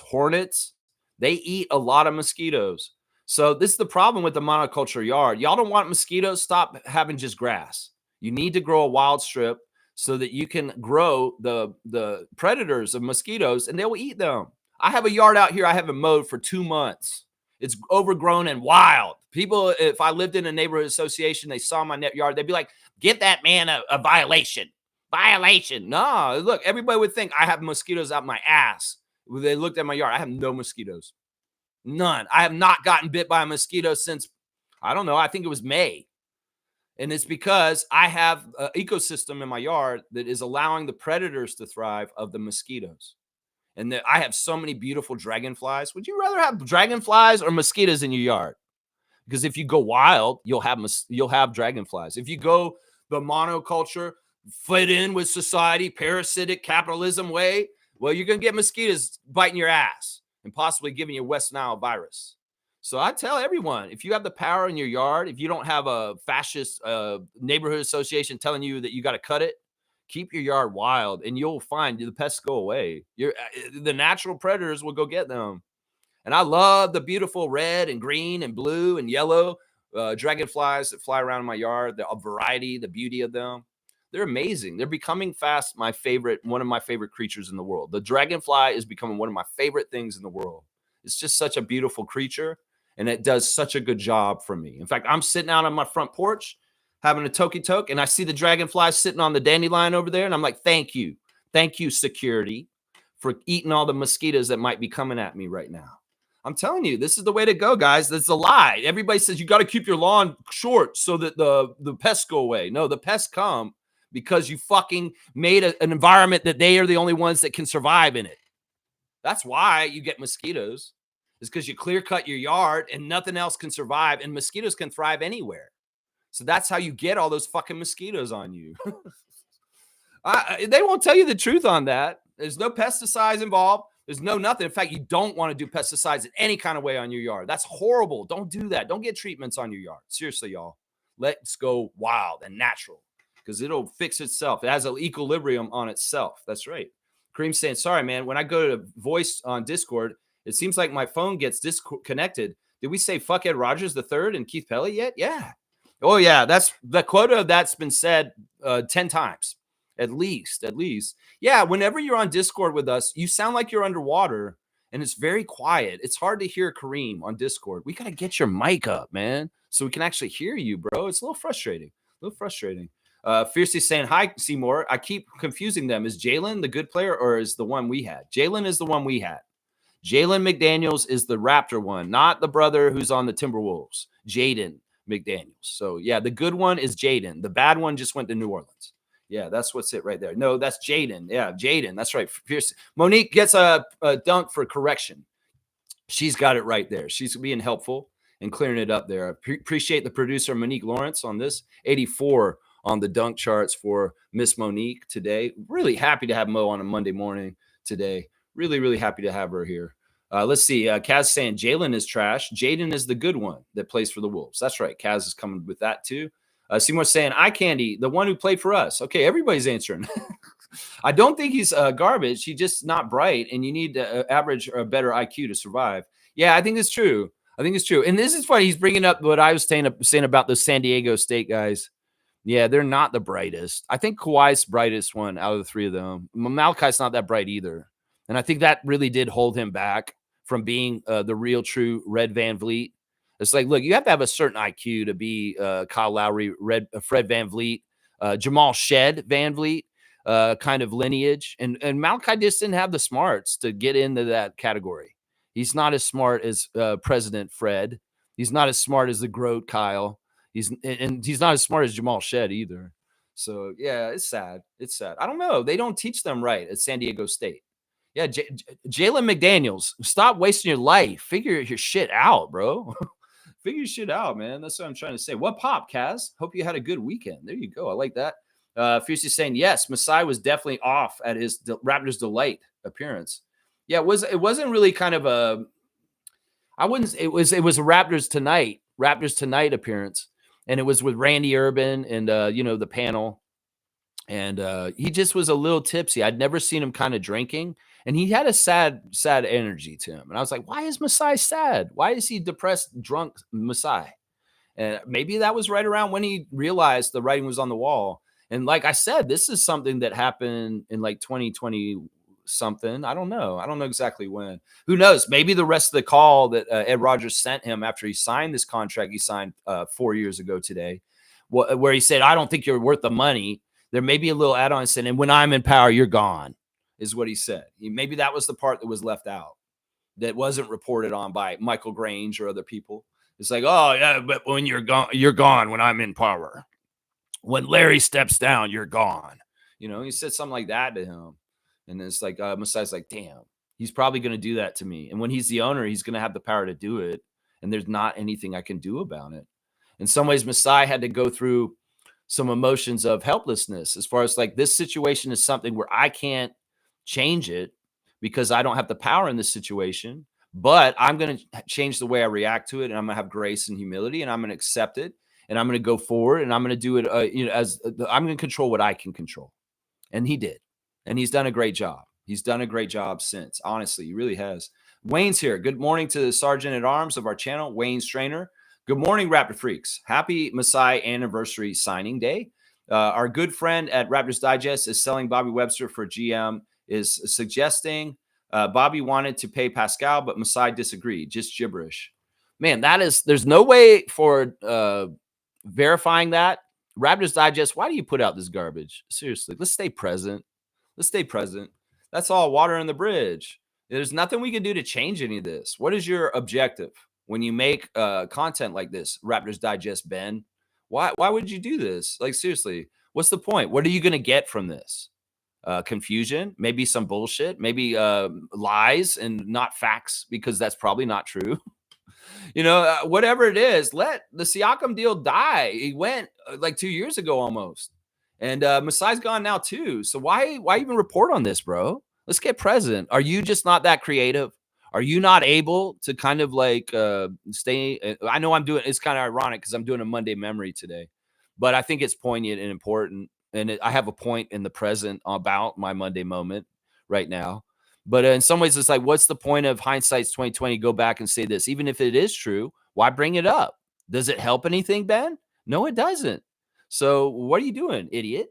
hornets, they eat a lot of mosquitoes. So this is the problem with the monoculture yard. Y'all don't want mosquitoes. Stop having just grass. You need to grow a wild strip so that you can grow the predators of mosquitoes, and they will eat them. I have a yard out here I haven't mowed for 2 months. It's overgrown and wild. People, if I lived in a neighborhood association, they saw my yard, they'd be like, give that man a violation. Violation. No, look, everybody would think I have mosquitoes out my ass. They looked at my yard. I have no mosquitoes. None. I have not gotten bit by a mosquito since, I don't know, I think it was May. And it's because I have an ecosystem in my yard that is allowing the predators to thrive of the mosquitoes. And I have so many beautiful dragonflies. Would you rather have dragonflies or mosquitoes in your yard? Because if you go wild, you'll have dragonflies. If you go the monoculture, fit in with society, parasitic capitalism way, well, you're going to get mosquitoes biting your ass and possibly giving you West Nile virus. So I tell everyone, if you have the power in your yard, if you don't have a fascist neighborhood association telling you that you got to cut it, keep your yard wild and you'll find the pests go away. The natural predators will go get them. And I love the beautiful red and green and blue and yellow dragonflies that fly around in my yard, the variety, the beauty of them. They're amazing. They're becoming fast one of my favorite creatures in the world. The dragonfly is becoming one of my favorite things in the world. It's just such a beautiful creature, and it does such a good job for me. In fact, I'm sitting out on my front porch having a toki toke, and I see the dragonfly sitting on the dandelion over there, and I'm like, thank you, security, for eating all the mosquitoes that might be coming at me right now. I'm telling you, this is the way to go, guys. That's a lie. Everybody says you got to keep your lawn short so that the pests go away. No, the pests come because you fucking made an environment that they are the only ones that can survive in it. That's why you get mosquitoes. It's because you clear cut your yard and nothing else can survive, and mosquitoes can thrive anywhere. So that's how you get all those fucking mosquitoes on you. They won't tell you the truth on that. There's no pesticides involved. There's no nothing. In fact, you don't want to do pesticides in any kind of way on your yard. That's horrible. Don't do that. Don't get treatments on your yard. Seriously, y'all. Let's go wild and natural because it'll fix itself. It has an equilibrium on itself. That's right. Kareem's saying, sorry, man. When I go to voice on Discord, it seems like my phone gets disconnected. Did we say fuck Ed Rogers the third and Keith Pelly yet? Yeah. Oh, yeah. That's the quota that's been said 10 times. At least. Yeah, whenever you're on Discord with us, you sound like you're underwater and it's very quiet. It's hard to hear Kareem on Discord. We got to get your mic up, man, so we can actually hear you, bro. It's a little frustrating. Fiercely saying, hi, Seymour. I keep confusing them. Is Jalen the good player or is the one we had? Jalen is the one we had. Jalen McDaniels is the Raptor one, not the brother who's on the Timberwolves, Jaden McDaniels. So, yeah, the good one is Jaden. The bad one just went to New Orleans. Yeah, that's what's it right there. No, that's Jaden. Yeah, Jaden. That's right. Fierce. Monique gets a dunk for correction. She's got it right there. She's being helpful and clearing it up there. Appreciate the producer, Monique Lawrence, on this. 84 on the dunk charts for Miss Monique today. Really happy to have Mo on a Monday morning today. Really, really happy to have her here. Let's see. Kaz saying Jalen is trash. Jaden is the good one that plays for the Wolves. That's right. Kaz is coming with that too. Seymour saying, eye candy, the one who played for us. Okay, everybody's answering. I don't think he's garbage. He's just not bright, and you need to average or a better IQ to survive. Yeah, I think it's true. And this is funny. He's bringing up what I was saying about the San Diego State guys. Yeah, they're not the brightest. I think Kawhi's brightest one out of the three of them. Malachi's not that bright either. And I think that really did hold him back from being the real true Red Van Vliet. It's like, look, you have to have a certain IQ to be Kyle Lowry, Fred Van Vliet, Jamal Shed Van Vliet kind of lineage. And Malachi just didn't have the smarts to get into that category. He's not as smart as President Fred. He's not as smart as the Groat Kyle. He's not as smart as Jamal Shed either. So, yeah, it's sad. I don't know. They don't teach them right at San Diego State. Yeah, Jalen McDaniels, stop wasting your life. Figure your shit out, bro. Figure your shit out, man. That's what I'm trying to say. What pop, Kaz? Hope you had a good weekend. There you go. I like that. Fiercely saying, yes, Masai was definitely off at his Raptors Delight appearance. Yeah, it wasn't really kind of a – it was a Raptors Tonight appearance. And it was with Randy Urban and, the panel. And he just was a little tipsy. I'd never seen him kind of drinking. And he had a sad energy to him. And I was like, why is Masai sad? Why is he depressed, drunk Masai? And maybe that was right around when he realized the writing was on the wall. And like I said, this is something that happened in like 2020 something. I don't know exactly when. Who knows? Maybe the rest of the call that Ed Rogers sent him after he signed this contract he signed 4 years ago today, where he said, I don't think you're worth the money. There may be a little add-on saying, and when I'm in power, you're gone, is what he said. Maybe that was the part that was left out that wasn't reported on by Michael Grange or other people. It's like, oh, yeah, but when you're gone when I'm in power. When Larry steps down, you're gone. He said something like that to him. And it's like, Masai's like, damn, He's probably going to do that to me. And when he's the owner, he's going to have the power to do it. And there's not anything I can do about it. In some ways, Masai had to go through some emotions of helplessness as far as like this situation is something where I can't change it because I don't have the power in this situation, but I'm going to change the way I react to it. And I'm going to have grace and humility and I'm going to accept it and I'm going to go forward and I'm going to do it, as I'm going to control what I can control. And he did. And he's done a great job. He's done a great job since. Honestly, he really has. Wayne's here. Good morning to the Sergeant at Arms of our channel, Wayne Strainer. Good morning, Raptor Freaks. Happy Masai anniversary signing day. Our good friend at Raptors Digest is selling Bobby Webster for GM, is suggesting Bobby wanted to pay Pascal, but Masai disagreed. Just gibberish. Man, there's no way for verifying that. Raptors Digest, why do you put out this garbage? Seriously, let's stay present. Let's stay present. That's all water in the bridge. There's nothing we can do to change any of this. What is your objective when you make content like this, Raptors Digest, Ben? Why would you do this? Like, seriously, what's the point? What are you going to get from this? Confusion, maybe some bullshit, maybe lies and not facts, because that's probably not true. Whatever it is, let the Siakam deal die. He went like 2 years ago almost. And Masai's gone now too. So why even report on this, bro? Let's get present. Are you just not that creative? Are you not able to kind of like stay? I know it's kind of ironic because I'm doing a Monday memory today, but I think it's poignant and important. And I have a point in the present about my Monday moment right now. But in some ways, it's like, what's the point of hindsight's 2020? Go back and say this, even if it is true. Why bring it up? Does it help anything, Ben? No, it doesn't. So what are you doing, idiot?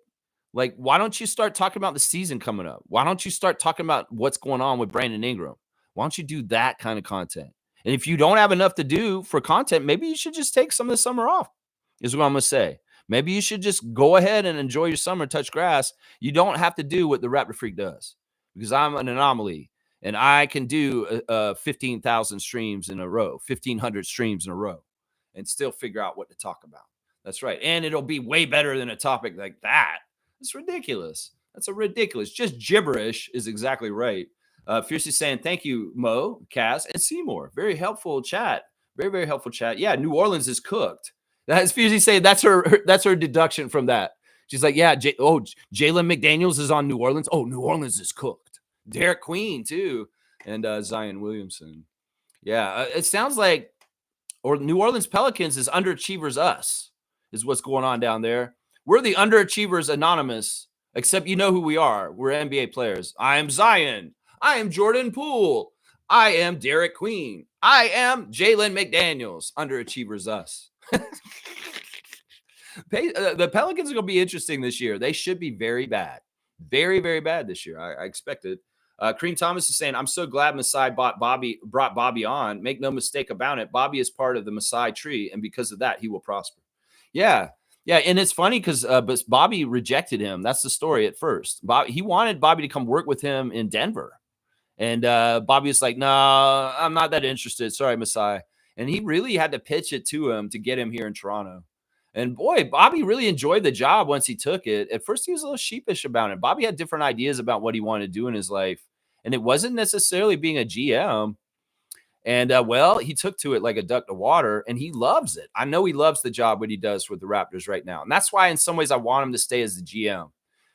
Like, why don't you start talking about the season coming up? Why don't you start talking about what's going on with Brandon Ingram? Why don't you do that kind of content? And if you don't have enough to do for content, maybe you should just take some of the summer off, is what I'm going to say. Maybe you should just go ahead and enjoy your summer, touch grass. You don't have to do what the Raptor Freak does, because I'm an anomaly and I can do 15,000 streams in a row, 1,500 streams in a row, and still figure out what to talk about. That's right. And it'll be way better than a topic like that. It's ridiculous. That's a ridiculous. Just gibberish is exactly right. Fiercely saying, thank you, Mo, Cass, and Seymour. Very helpful chat. Very, very helpful chat. Yeah, New Orleans is cooked. That's Fiercely saying that's her deduction from that. She's like, yeah, Jalen McDaniels is on New Orleans. Oh, New Orleans is cooked. Derek Queen, too. And Zion Williamson. Yeah, it sounds like, or New Orleans Pelicans is underachievers us, is what's going on down there. We're the underachievers anonymous, except you know who we are. We're NBA players. I am Zion. I am Jordan Poole. I am Derek Queen. I am Jalen McDaniels. Underachievers us. The Pelicans are going to be interesting this year. They should be very bad. Very, very bad this year. I expect it. Cream Thomas is saying, I'm so glad Masai brought Bobby on. Make no mistake about it. Bobby is part of the Masai tree, and because of that, he will prosper. Yeah. Yeah. And it's funny because but Bobby rejected him. That's the story at first. He wanted Bobby to come work with him in Denver. And Bobby was like, no, I'm not that interested. Sorry, Masai. And he really had to pitch it to him to get him here in Toronto. And boy, Bobby really enjoyed the job once he took it. At first, he was a little sheepish about it. Bobby had different ideas about what he wanted to do in his life. And it wasn't necessarily being a GM. And, he took to it like a duck to water, and he loves it. I know he loves the job, what he does with the Raptors right now. And that's why, in some ways, I want him to stay as the GM.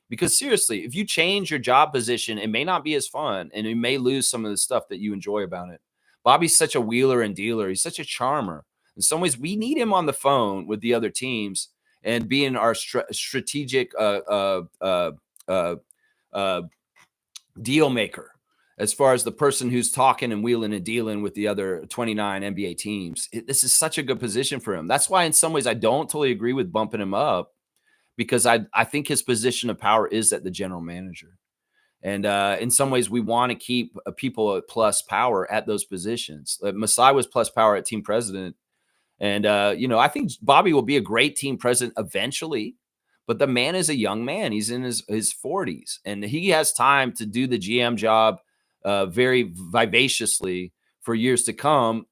Because seriously, if you change your job position, it may not be as fun, and you may lose some of the stuff that you enjoy about it. Bobby's such a wheeler and dealer. He's such a charmer. In some ways, we need him on the phone with the other teams and being our strategic deal maker, as far as the person who's talking and wheeling and dealing with the other 29 NBA teams. This is such a good position for him. That's why, in some ways, I don't totally agree with bumping him up, because I think his position of power is at the general manager. And in some ways, we want to keep people at plus power at those positions. Masai was plus power at team president. And, I think Bobby will be a great team president eventually. But the man is a young man. He's in his 40s. And he has time to do the GM job very vivaciously for years to come.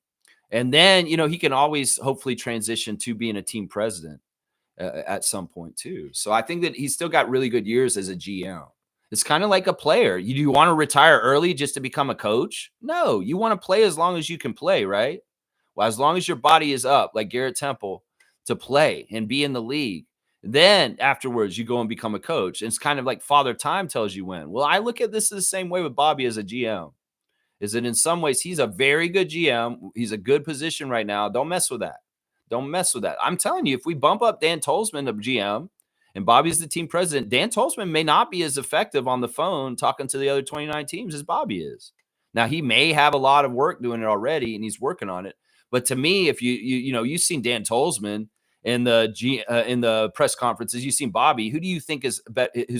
And then, he can always hopefully transition to being a team president at some point too. So I think that he's still got really good years as a GM. It's kind of like a player. Do you want to retire early just to become a coach? No, you want to play as long as you can play, right? Well, as long as your body is up, like Garrett Temple, to play and be in the league. Then afterwards, you go and become a coach. And it's kind of like Father Time tells you when. Well, I look at this the same way with Bobby as a GM. Is that in some ways he's a very good GM. He's a good position right now. Don't mess with that. Don't mess with that. I'm telling you, if we bump up Dan Tolzman to GM and Bobby's the team president, Dan Tolzman may not be as effective on the phone talking to the other 29 teams as Bobby is. Now, he may have a lot of work doing it already, and he's working on it. But to me, if you've seen Dan Tolzman in the press conferences, you've seen Bobby. Who do you think who's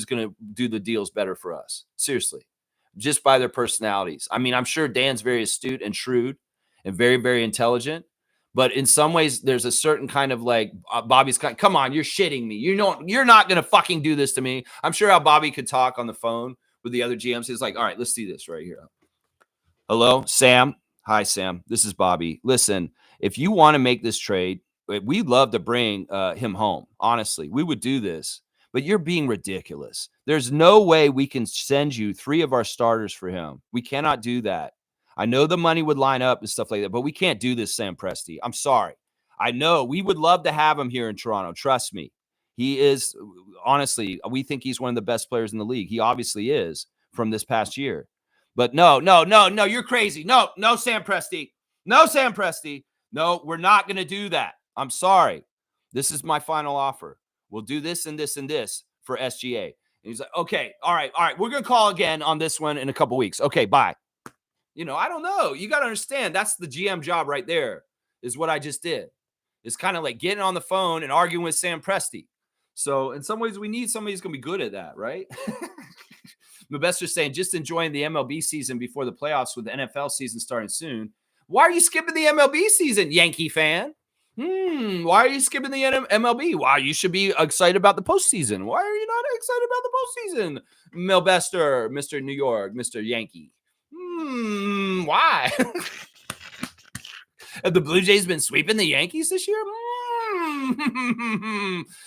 going to do the deals better for us? Seriously, just by their personalities. I mean, I'm sure Dan's very astute and shrewd and very, very intelligent. But in some ways, there's a certain kind of like Bobby's kind. Come on, you're shitting me. You're not gonna fucking do this to me. I'm sure how Bobby could talk on the phone with the other GMs. He's like, all right, let's do this right here. Hello, Sam. Hi, Sam. This is Bobby. Listen, if you want to make this trade, we'd love to bring him home. Honestly, we would do this, but you're being ridiculous. There's no way we can send you 3 of our starters for him. We cannot do that. I know the money would line up and stuff like that, but we can't do this, Sam Presti. I'm sorry. I know we would love to have him here in Toronto. Trust me. He is, honestly, we think he's one of the best players in the league. He obviously is from this past year. But no, you're crazy. No, Sam Presti. No, Sam Presti. No, we're not going to do that. I'm sorry. This is my final offer. We'll do this and this and this for SGA. And he's like, okay, all right. We're going to call again on this one in a couple weeks. Okay, bye. I don't know. You got to understand that's the GM job right there is what I just did. It's kind of like getting on the phone and arguing with Sam Presti. So in some ways, we need somebody who's going to be good at that, right? Mbester's saying, just enjoying the MLB season before the playoffs with the NFL season starting soon. Why are you skipping the MLB season, Yankee fan? Why are you skipping the MLB? Wow, you should be excited about the postseason. Why are you not excited about the postseason? Mbester, Mr. New York, Mr. Yankee. Why? Have the Blue Jays been sweeping the Yankees this year?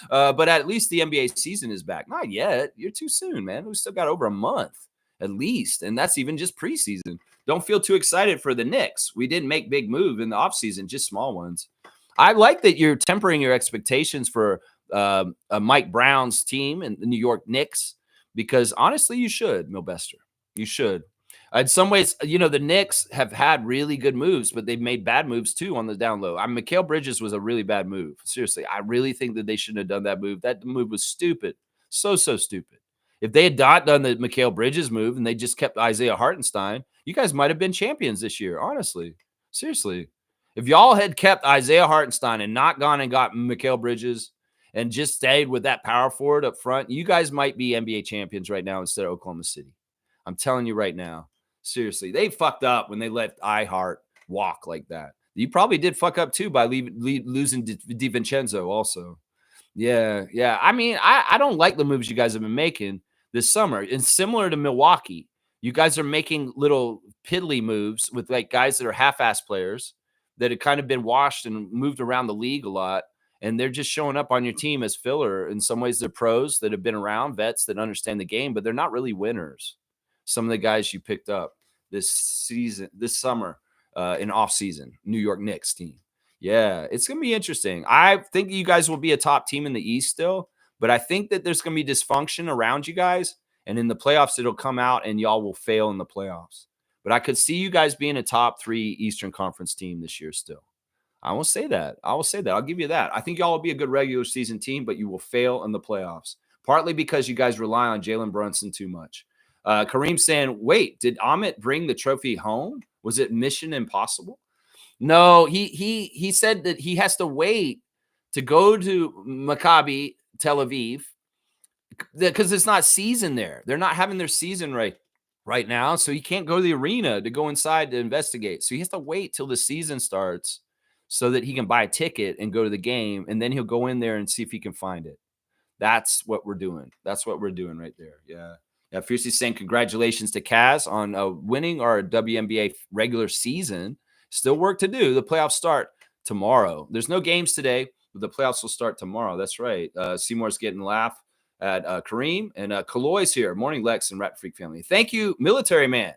But at least the NBA season is back. Not yet. You're too soon, man. We've still got over a month at least. And that's even just preseason. Don't feel too excited for the Knicks. We didn't make big move in the offseason, just small ones. I like that you're tempering your expectations for Mike Brown's team and the New York Knicks because honestly, you should, Mbester. You should. In some ways, the Knicks have had really good moves, but they've made bad moves too on the down low. Mikal Bridges was a really bad move. Seriously, I really think that they shouldn't have done that move. That move was stupid. So stupid. If they had not done the Mikal Bridges move and they just kept Isaiah Hartenstein, you guys might have been champions this year, honestly. Seriously. If y'all had kept Isaiah Hartenstein and not gone and got Mikal Bridges and just stayed with that power forward up front, you guys might be NBA champions right now instead of Oklahoma City. I'm telling you right now. Seriously, they fucked up when they let iHeart walk like that. You probably did fuck up too by losing DiVincenzo also. Yeah. I mean, I don't like the moves you guys have been making this summer. And similar to Milwaukee, you guys are making little piddly moves with like guys that are half-ass players that have kind of been washed and moved around the league a lot. And they're just showing up on your team as filler. In some ways, they're pros that have been around, vets that understand the game, but they're not really winners. Some of the guys you picked up this summer in off season, New York Knicks team. Yeah, it's going to be interesting. I think you guys will be a top team in the East still, but I think that there's going to be dysfunction around you guys. And in the playoffs, it'll come out and y'all will fail in the playoffs. But I could see you guys being a top 3 Eastern Conference team this year still. I will say that. I'll give you that. I think y'all will be a good regular season team, but you will fail in the playoffs. Partly because you guys rely on Jalen Brunson too much. Kareem saying, wait, did Amit bring the trophy home? Was it mission impossible? No, he said that he has to wait to go to Maccabi Tel Aviv because it's not season there. They're not having their season right now. So he can't go to the arena to go inside to investigate. So he has to wait till the season starts so that he can buy a ticket and go to the game. And then he'll go in there and see if he can find it. That's what we're doing. That's what we're doing right there. Yeah. Fiercely saying congratulations to Kaz on winning our WNBA regular season. Still work to do. The playoffs start tomorrow. There's no games today, but the playoffs will start tomorrow. That's right. Seymour's getting laugh at Kareem and Kaloy's here. Morning, Lex and Raptor Freak family. Thank you, Military Man,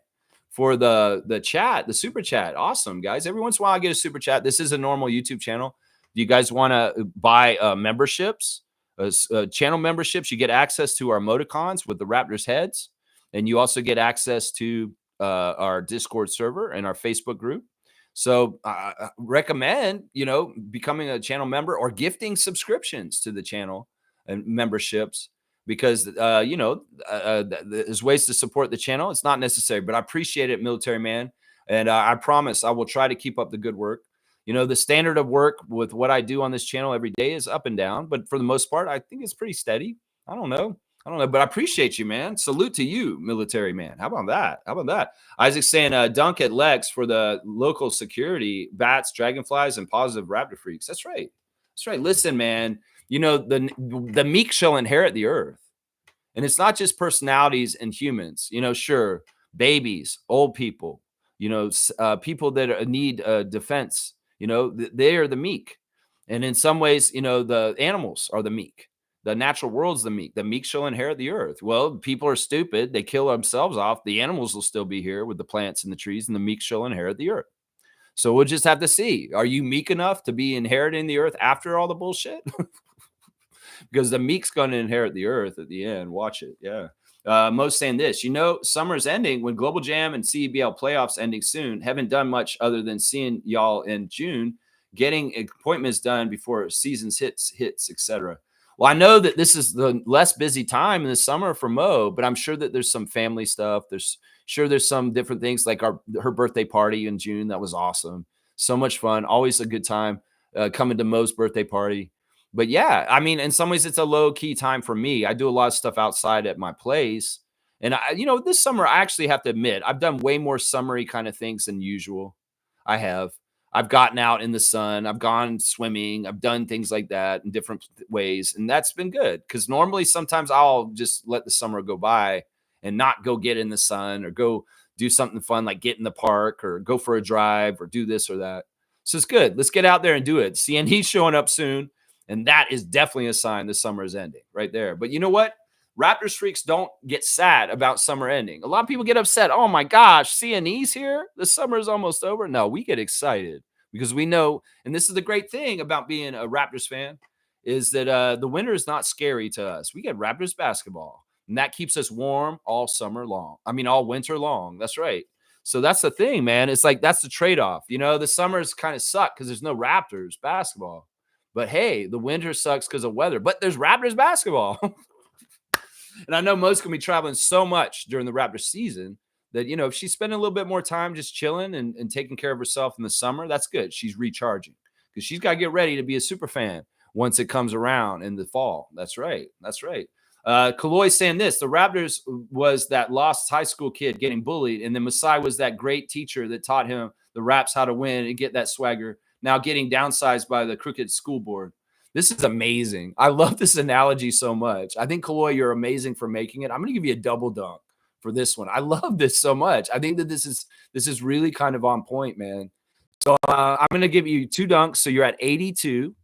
for the chat, the super chat. Awesome, guys. Every once in a while, I get a super chat. This is a normal YouTube channel. Do you guys want to buy memberships, channel memberships? You get access to our emoticons with the Raptors heads, and you also get access to our Discord server and our Facebook group. So I recommend, becoming a channel member or gifting subscriptions to the channel and memberships because, there's ways to support the channel. It's not necessary, but I appreciate it, Military Man. And I promise I will try to keep up the good work. The standard of work with what I do on this channel every day is up and down, but for the most part, I think it's pretty steady. I don't know, but I appreciate you, man. Salute to you, Military Man. How about that? Isaac's saying, dunk at Lex for the local security, bats, dragonflies, and positive Raptor freaks. That's right. Listen, man, the meek shall inherit the earth. And it's not just personalities and humans, sure, babies, old people, people that need defense, they are the meek. And in some ways, the animals are the meek. The natural world's the meek. The meek shall inherit the earth. Well, people are stupid. They kill themselves off. The animals will still be here with the plants and the trees, and the meek shall inherit the earth. So we'll just have to see. Are you meek enough to be inheriting the earth after all the bullshit? Because the meek's going to inherit the earth at the end. Watch it. Yeah. Most saying this, summer's ending when Global Jam and CBL playoffs ending soon. Haven't done much other than seeing y'all in June, getting appointments done before seasons hits, etc. Well, I know that this is the less busy time in the summer for Mo, but I'm sure that there's some family stuff. There's some different things like her birthday party in June. That was awesome. So much fun. Always a good time coming to Mo's birthday party. But yeah, I mean, in some ways, it's a low key time for me. I do a lot of stuff outside at my place. And this summer, I actually have to admit, I've done way more summery kind of things than usual. I've gotten out in the sun. I've gone swimming. I've done things like that in different ways. And that's been good because normally sometimes I'll just let the summer go by and not go get in the sun or go do something fun like get in the park or go for a drive or do this or that. So it's good. Let's get out there and do it. CNE's showing up soon. And that is definitely a sign the summer is ending right there. But you know what? Raptors freaks don't get sad about summer ending. A lot of people get upset. Oh my gosh, CNE's here. The summer is almost over. No, we get excited because we know, and this is the great thing about being a Raptors fan, is that the winter is not scary to us. We get Raptors basketball, and that keeps us warm all summer long. I mean, all winter long. That's right. So that's the thing, man. It's like that's the trade-off. The summers kind of suck because there's no Raptors basketball. But hey, the winter sucks because of weather. But there's Raptors basketball. And I know Mo's going to be traveling so much during the Raptors season that, if she's spending a little bit more time just chilling and taking care of herself in the summer, that's good. She's recharging because she's got to get ready to be a super fan once it comes around in the fall. That's right. Kaloy saying this, the Raptors was that lost high school kid getting bullied. And then Masai was that great teacher that taught him the Raps how to win and get that swagger. Now getting downsized by the crooked school board. This is amazing. I love this analogy so much. I think, Kaloy, you're amazing for making it. I'm going to give you a double dunk for this one. I love this so much. I think that this is really kind of on point, man. So I'm going to give you 2 dunks. So you're at 82.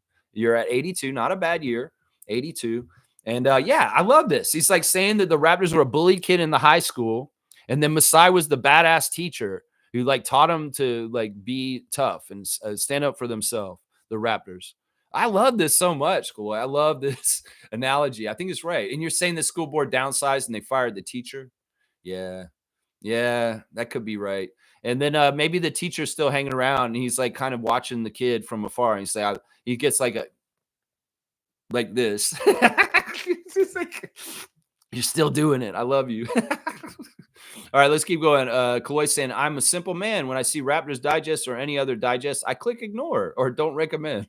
Not a bad year. 82. And yeah, I love this. He's like saying that the Raptors were a bullied kid in the high school. And then Masai was the badass teacher who like taught him to like be tough and stand up for themselves, the Raptors. I love this so much, Kaloy. I love this analogy. I think it's right. And you're saying the school board downsized and they fired the teacher? Yeah, that could be right. And then maybe the teacher's still hanging around and he's like kind of watching the kid from afar. And he gets like this. It's like, you're still doing it. I love you. All right, let's keep going. Kaloy saying, I'm a simple man. When I see Raptors Digest or any other digest, I click ignore or don't recommend.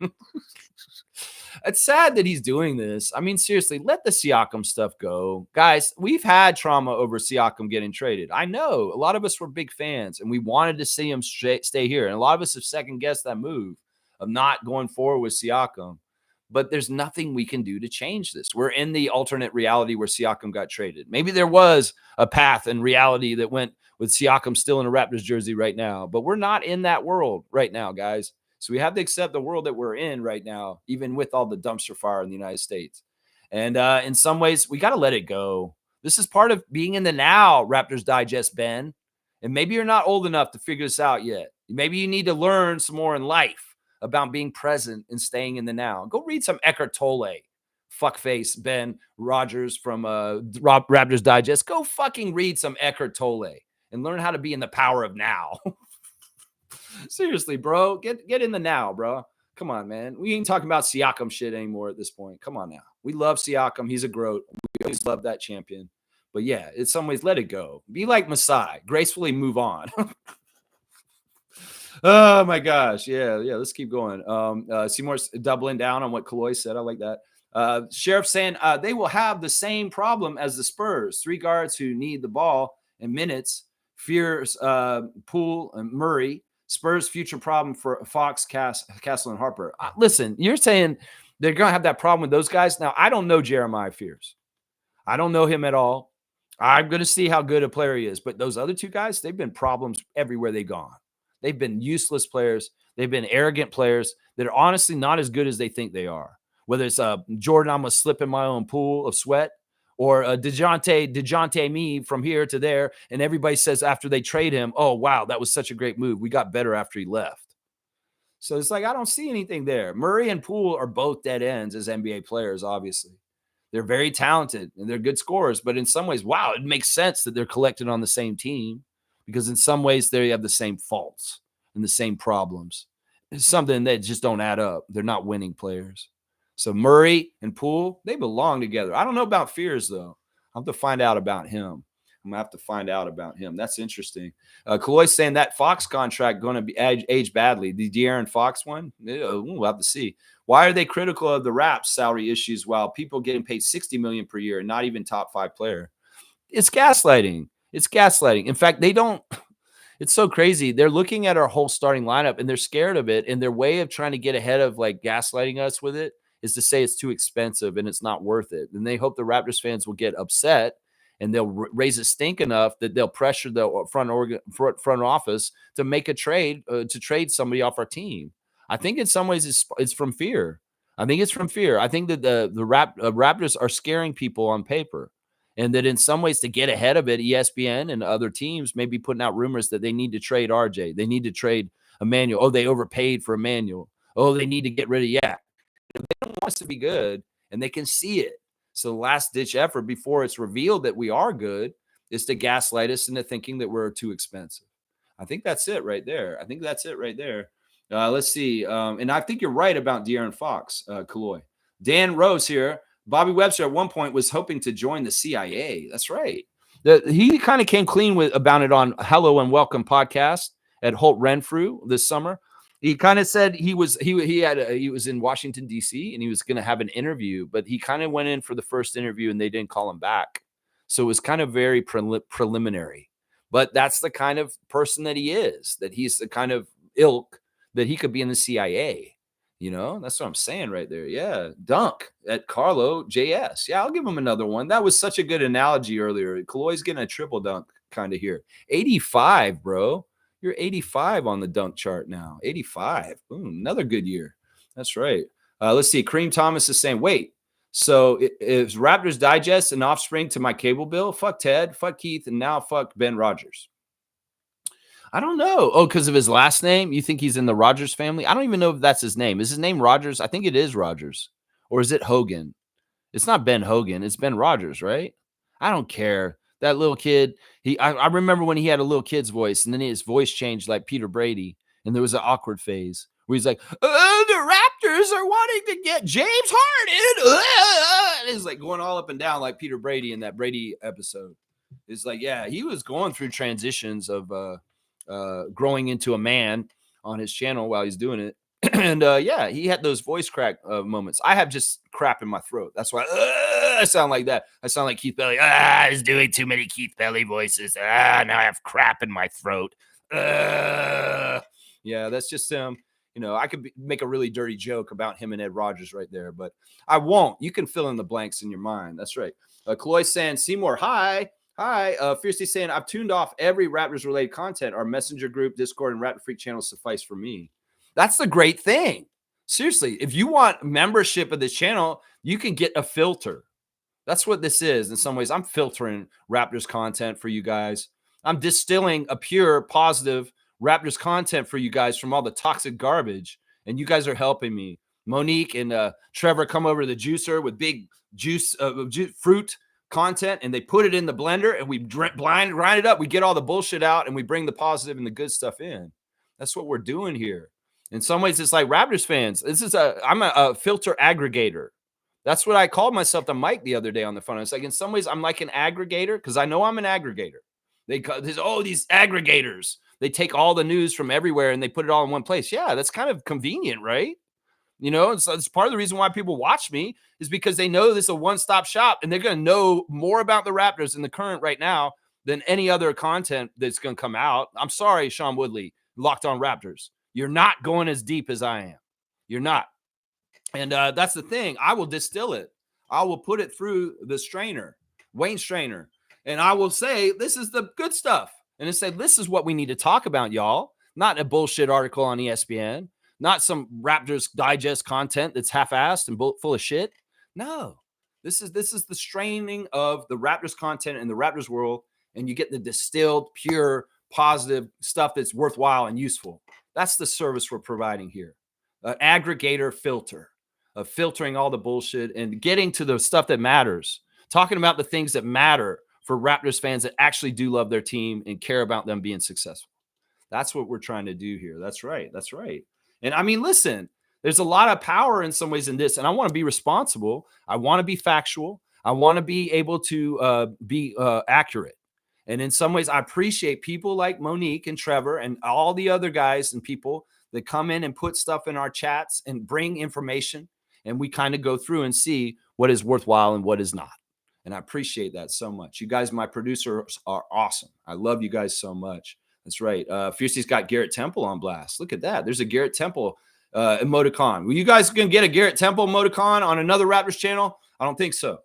It's sad that he's doing this. I mean, seriously, let the Siakam stuff go. Guys, we've had trauma over Siakam getting traded. I know. A lot of us were big fans, and we wanted to see him stay here. And a lot of us have second-guessed that move of not going forward with Siakam. But there's nothing we can do to change this. We're in the alternate reality where Siakam got traded. Maybe there was a path and reality that went with Siakam still in a Raptors jersey right now. But we're not in that world right now, guys. So we have to accept the world that we're in right now, even with all the dumpster fire in the United States. And in some ways, we got to let it go. This is part of being in the now, Raptors Digest, Ben. And maybe you're not old enough to figure this out yet. Maybe you need to learn some more in life about being present and staying in the now. Go read some Eckhart Tolle, fuckface Ben Rogers from Raptors Digest. Go fucking read some Eckhart Tolle and learn how to be in the power of now. Seriously, bro. Get in the now, bro. Come on, man. We ain't talking about Siakam shit anymore at this point. Come on now. We love Siakam. He's a GOAT. We always love that champion. But yeah, in some ways, let it go. Be like Masai. Gracefully move on. Oh my gosh. Yeah. Let's keep going. Seymour's doubling down on what Kaloy said. I like that. Sheriff saying they will have the same problem as the Spurs. 3 guards who need the ball in minutes. Fears Poole and Murray. Spurs future problem for Fox, Castle, and Harper. Listen, you're saying they're going to have that problem with those guys. Now, I don't know Jeremiah Fears. I don't know him at all. I'm going to see how good a player he is. But those other 2 guys, they've been problems everywhere they've gone. They've been useless players. They've been arrogant players that are honestly not as good as they think they are. Whether it's Jordan, I'm going to slip in my own pool of sweat, or DeJounte me from here to there. And everybody says after they trade him, oh, wow, that was such a great move. We got better after he left. So it's like, I don't see anything there. Murray and Poole are both dead ends as NBA players, obviously. They're very talented and they're good scorers. But in some ways, wow, it makes sense that they're collected on the same team because in some ways they have the same faults and the same problems. It's something that just don't add up. They're not winning players. So Murray and Poole, they belong together. I don't know about Fears, though. I'll have to find out about him. I'm going to have to find out about him. That's interesting. Kaloy's saying that Fox contract going to be aged badly. The De'Aaron Fox one? We'll have to see. Why are they critical of the Raps salary issues while people getting paid $60 million per year and not even top 5 player? It's gaslighting. It's gaslighting. In fact, they don't – it's so crazy. They're looking at our whole starting lineup and they're scared of it. And their way of trying to get ahead of like gaslighting us with it is to say it's too expensive and it's not worth it. And they hope the Raptors fans will get upset and they'll raise a stink enough that they'll pressure the front office to make a trade, to trade somebody off our team. I think in some ways it's from fear. I think it's from fear. I think that the Raptors are scaring people on paper. And that in some ways to get ahead of it, ESPN and other teams may be putting out rumors that they need to trade RJ. They need to trade Emmanuel. Oh, they overpaid for Emmanuel. Oh, they need to get rid of Yak. They don't want us to be good, and they can see it. So the last-ditch effort before it's revealed that we are good is to gaslight us into thinking that we're too expensive. I think that's it right there. Let's see. And I think you're right about De'Aaron Fox, Kaloy. Dan Rose here. Bobby Webster at one point was hoping to join the CIA. That's right. He kind of came clean about it on Hello and Welcome podcast at Holt Renfrew this summer. He kind of said he was in Washington, D.C., and he was going to have an interview, but he kind of went in for the first interview and they didn't call him back. So it was kind of very preliminary. But that's the kind of person that he is, that he's the kind of ilk that he could be in the CIA. You know, that's what I'm saying right there. Yeah. Dunk at Carlo JS. Yeah, I'll give him another one. That was such a good analogy earlier. Kaloy's getting a triple dunk kind of here. 85, bro. You're 85 on the dunk chart now. 85. Boom, another good year. That's right. Let's see. Kareem Thomas is saying, wait, so is Raptors Digest an offspring to my cable bill? Fuck Ted, fuck Keith, and now fuck Ben Rogers. I don't know. Oh, because of his last name? You think he's in the Rogers family? I don't even know if that's his name. Is his name Rogers? I think it is Rogers. Or is it Hogan? It's not Ben Hogan. It's Ben Rogers, right? I don't care. That little kid, I remember when he had a little kid's voice, and then his voice changed like Peter Brady, and there was an awkward phase where he's like, the Raptors are wanting to get James Harden. And it's like going all up and down like Peter Brady in that Brady episode. It's like, yeah, he was going through transitions of growing into a man on his channel while he's doing it. And yeah, he had those voice crack moments. I have just crap in my throat. That's why I sound like that. I sound like Keith Belly. He's doing too many Keith Belly voices. Now I have crap in my throat. Yeah, that's just him. You know, I could make a really dirty joke about him and Ed Rogers right there, but I won't. You can fill in the blanks in your mind. That's right. Kaloy saying, Seymour, hi. Fiercely saying, I've tuned off every Raptors-related content. Our messenger group, Discord, and Raptor Freak channels suffice for me. That's the great thing. Seriously, if you want membership of this channel, you can get a filter. That's what this is. In some ways, I'm filtering Raptors content for you guys. I'm distilling a pure, positive Raptors content for you guys from all the toxic garbage, and you guys are helping me. Monique and Trevor come over to the juicer with big fruit content, and they put it in the blender, and we grind it up. We get all the bullshit out, and we bring the positive and the good stuff in. That's what we're doing here. In some ways, it's like Raptors fans. I'm a filter aggregator. That's what I called myself to Mike the other day on the phone. I was like, in some ways, I'm like an aggregator because I know I'm an aggregator. These aggregators. They take all the news from everywhere and they put it all in one place. Yeah, that's kind of convenient, right? It's part of the reason why people watch me is because they know this is a one-stop shop and they're going to know more about the Raptors in the current right now than any other content that's going to come out. I'm sorry, Sean Woodley, Locked On Raptors. You're not going as deep as I am. You're not. And that's the thing. I will distill it. I will put it through the strainer, Wayne strainer. And I will say, this is the good stuff. And I say, this is what we need to talk about, y'all. Not a bullshit article on ESPN. Not some Raptors Digest content that's half-assed and full of shit. No. This is the straining of the Raptors content in the Raptors world. And you get the distilled, pure, positive stuff that's worthwhile and useful. That's the service we're providing here. An aggregator filter of filtering all the bullshit and getting to the stuff that matters, talking about the things that matter for Raptors fans that actually do love their team and care about them being successful. That's what we're trying to do here. That's right. That's right. And I mean, listen, there's a lot of power in some ways in this, and I want to be responsible. I want to be factual. I want to be able to be accurate. And in some ways, I appreciate people like Monique and Trevor and all the other guys and people that come in and put stuff in our chats and bring information. And we kind of go through and see what is worthwhile and what is not. And I appreciate that so much. You guys, my producers, are awesome. I love you guys so much. That's right. Fiercey's got Garrett Temple on blast. Look at that. There's a Garrett Temple emoticon. Well, you guys going to get a Garrett Temple emoticon on another Raptors channel? I don't think so.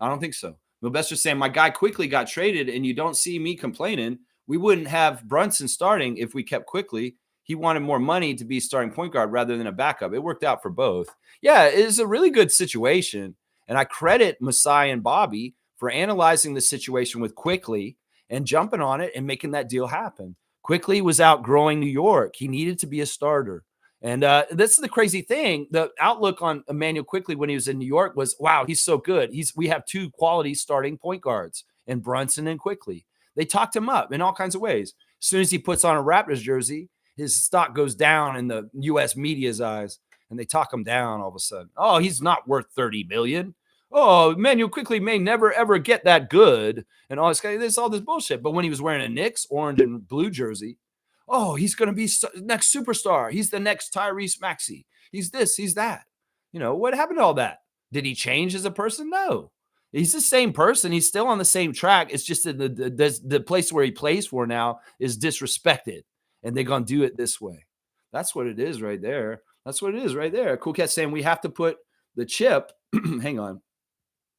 I don't think so. Milbester's saying, my guy quickly got traded and you don't see me complaining. We wouldn't have Brunson starting if we kept Quickly. He wanted more money to be starting point guard rather than a backup. It worked out for both. Yeah, it is a really good situation. And I credit Masai and Bobby for analyzing the situation with Quickly and jumping on it and making that deal happen. Quickly was outgrowing New York. He needed to be a starter. And this is the crazy thing. The outlook on Emmanuel Quickly when he was in New York was, wow, he's so good. We have two quality starting point guards in Brunson and Quickly. They talked him up in all kinds of ways. As soon as he puts on a Raptors jersey, his stock goes down in the U.S. media's eyes, and they talk him down all of a sudden. Oh, he's not worth $30 million. Oh, Emmanuel Quickly may never, ever get that good. And all this bullshit. But when he was wearing a Knicks orange and blue jersey, oh, he's going to be next superstar. He's the next Tyrese Maxey. He's this, he's that. What happened to all that? Did he change as a person? No. He's the same person. He's still on the same track. It's just that the place where he plays for now is disrespected. And they're going to do it this way. That's what it is right there. That's what it is right there. Cool Cat saying we have to put the chip, hang on.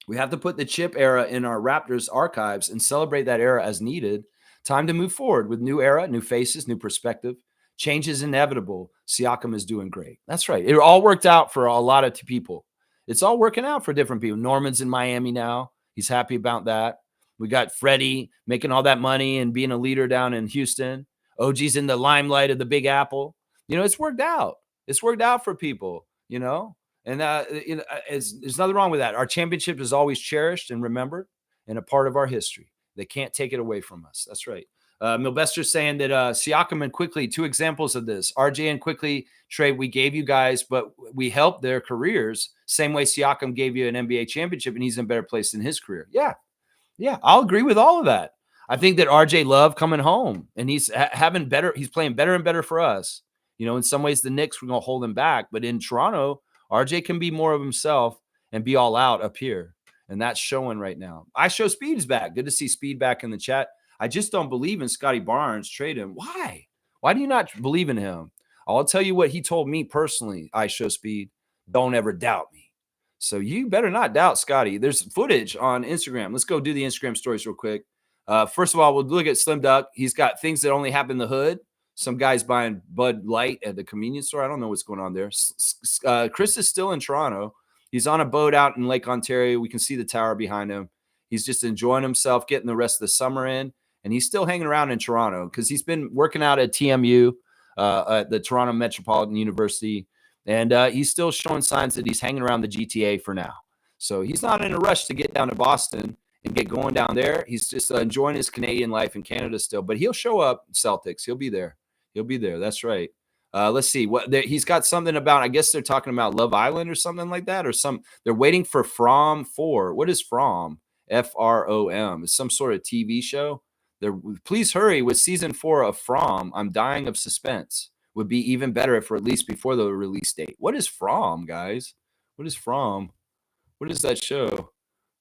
We have to put the chip era in our Raptors archives and celebrate that era as needed. Time to move forward with new era, new faces, new perspective. Change is inevitable. Siakam is doing great. That's right. It all worked out for a lot of people. It's all working out for different people. Norman's in Miami now. He's happy about that. We got Freddie making all that money and being a leader down in Houston. OG's in the limelight of the Big Apple. It's worked out. It's worked out for people, and there's nothing wrong with that. Our championship is always cherished and remembered and a part of our history. They can't take it away from us. That's right. Milbester's saying that Siakam and Quickly, two examples of this. RJ and Quickly trade we gave you guys, but we helped their careers. Same way Siakam gave you an NBA championship and he's in a better place in his career. Yeah, I'll agree with all of that. I think that RJ loved coming home and he's he's playing better and better for us. In some ways the Knicks, we're going to hold him back, but in Toronto, RJ can be more of himself and be all out up here. And that's showing right now. I show Speed is back. Good to see Speed back in the chat. I just don't believe in Scotty Barnes. Trade him. Why? Why do you not believe in him? I'll tell you what he told me personally. I show Speed. Don't ever doubt me. So you better not doubt Scotty. There's footage on Instagram. Let's go do the Instagram stories real quick. First of all, we'll look at Slim Duck. He's got things that only happen in the hood. Some guy's buying Bud Light at the convenience store. I don't know what's going on there. Chris is still in Toronto. He's on a boat out in Lake Ontario. We can see the tower behind him. He's just enjoying himself, getting the rest of the summer in. And he's still hanging around in Toronto because he's been working out at TMU, at the Toronto Metropolitan University. And he's still showing signs that he's hanging around the GTA for now. So he's not in a rush to get down to Boston and get going down there. He's just enjoying his Canadian life in Canada still. But he'll show up, Celtics. He'll be there. He'll be there. That's right. Let's see what he's got something about. I guess they're talking about Love Island or something like that, or some. They're waiting for From 4. What is From? FROM. It's some sort of TV show. Please hurry with season 4 of From. I'm dying of suspense. Would be even better if released before the release date. What is From, guys? What is From? What is that show?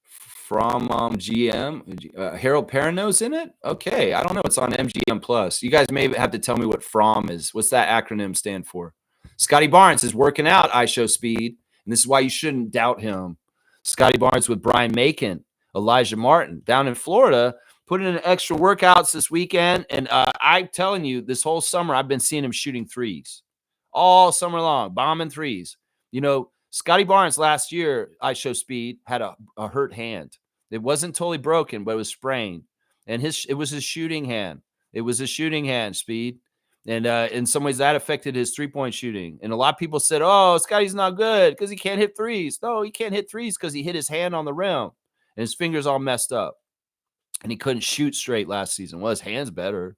From GM, Harold Perrineau's in it. Okay, I don't know. It's on MGM Plus. You guys may have to tell me what From is. What's that acronym stand for? Scotty Barnes is working out. I show speed, and this is why you shouldn't doubt him. Scotty Barnes with Brian Macon, Elijah Martin down in Florida, putting in extra workouts this weekend. And I'm telling you, this whole summer I've been seeing him shooting threes all summer long, bombing threes. You know, Scotty Barnes last year, I show speed, had a hurt hand. It wasn't totally broken, but it was sprained. And it was his shooting hand. It was his shooting hand, speed. And in some ways that affected his three-point shooting. And a lot of people said, oh, Scotty's not good because he can't hit threes. No, he can't hit threes because he hit his hand on the rim and his fingers all messed up. And he couldn't shoot straight last season. Well, his hand's better.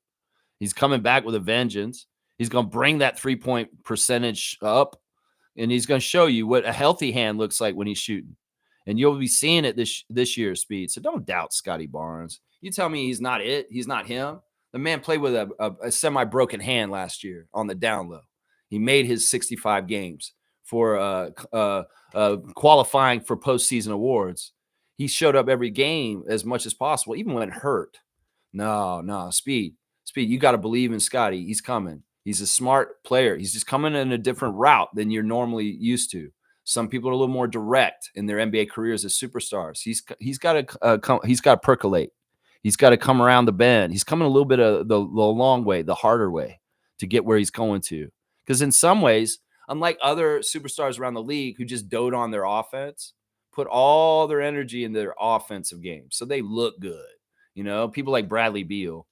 He's coming back with a vengeance. He's going to bring that three-point percentage up. And he's going to show you what a healthy hand looks like when he's shooting. And you'll be seeing it this year, Speed. So don't doubt Scotty Barnes. You tell me he's not it. He's not him. The man played with a semi-broken hand last year on the down low. He made his 65 games for qualifying for postseason awards. He showed up every game as much as possible, even when hurt. No, Speed, you got to believe in Scotty. He's coming. He's a smart player. He's just coming in a different route than you're normally used to. Some people are a little more direct in their NBA careers as superstars. He's got to percolate. He's got to come around the bend. He's coming a little bit of the long way, the harder way to get where he's going to. Because in some ways, unlike other superstars around the league who just dote on their offense, put all their energy in their offensive game so they look good. You know, people like Bradley Beal.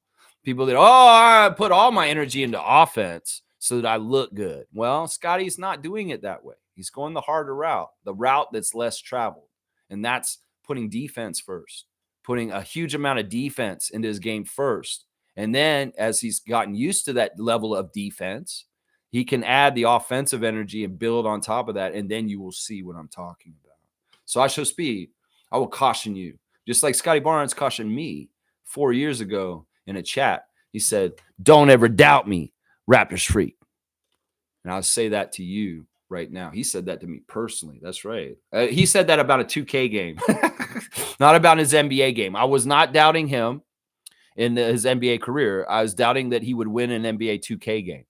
People that, I put all my energy into offense so that I look good. Well, Scotty's not doing it that way. He's going the harder route, the route that's less traveled. And that's putting defense first, putting a huge amount of defense into his game first. And then as he's gotten used to that level of defense, he can add the offensive energy and build on top of that. And then you will see what I'm talking about. So I show speed. I will caution you, just like Scotty Barnes cautioned me 4 years ago in a chat. He said, don't ever doubt me, Raptors freak. And I'll say that to you right now. He said that to me personally. That's right. He said that about a 2K game, not about his NBA game. I was not doubting him in his NBA career. I was doubting that he would win an NBA 2K game.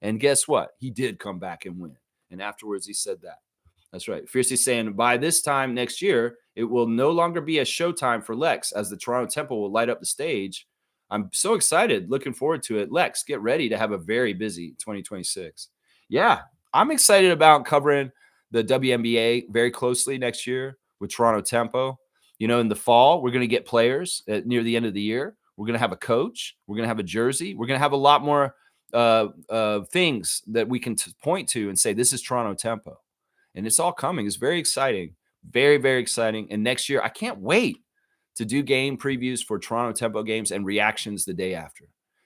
And guess what? He did come back and win. And afterwards, he said that. That's right. Fiercely saying, by this time next year, it will no longer be a showtime for Lex as the Toronto Temple will light up the stage. I'm so excited. Looking forward to it. Lex, get ready to have a very busy 2026. Yeah, I'm excited about covering the WNBA very closely next year with Toronto Tempo. You know, in the fall, we're going to get players near the end of the year. We're going to have a coach. We're going to have a jersey. We're going to have a lot more things that we can point to and say, this is Toronto Tempo. And it's all coming. It's very exciting. Very, very exciting. And next year, I can't wait to do game previews for Toronto Tempo games and reactions the day after.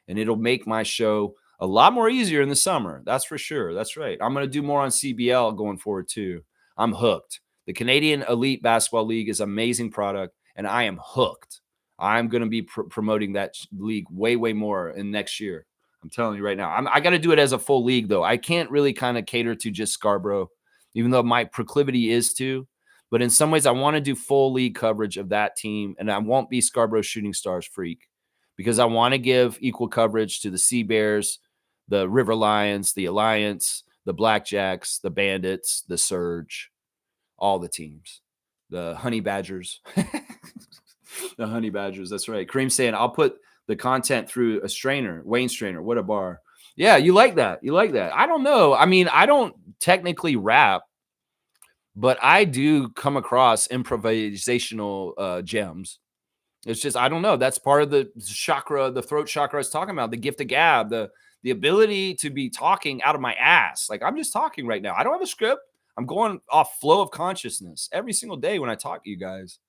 And it'll make my show a lot more easier in the summer. That's for sure. That's right. I'm going to do more on CBL going forward too. I'm hooked. The Canadian Elite Basketball League is an amazing product, and I am hooked. I'm going to be promoting that league way, way more in next year. I'm telling you right now. I got to do it as a full league, though. I can't really kind of cater to just Scarborough, even though my proclivity is to. But in some ways, I want to do full league coverage of that team, and I won't be Scarborough Shooting Stars freak because I want to give equal coverage to the Sea Bears, the River Lions, the Alliance, the Blackjacks, the Bandits, the Surge, all the teams, the Honey Badgers, the Honey Badgers. That's right. Kareem saying, I'll put the content through a strainer, Wayne Strainer. What a bar. Yeah, you like that. You like that. I don't know. I mean, I don't technically rap, but I do come across improvisational gems. It's just I don't know. That's part of the chakra, the throat chakra I was talking about, the gift of gab, the ability to be talking out of my ass. Like I'm just talking right now. I don't have a script. I'm going off flow of consciousness every single day when I talk to you guys.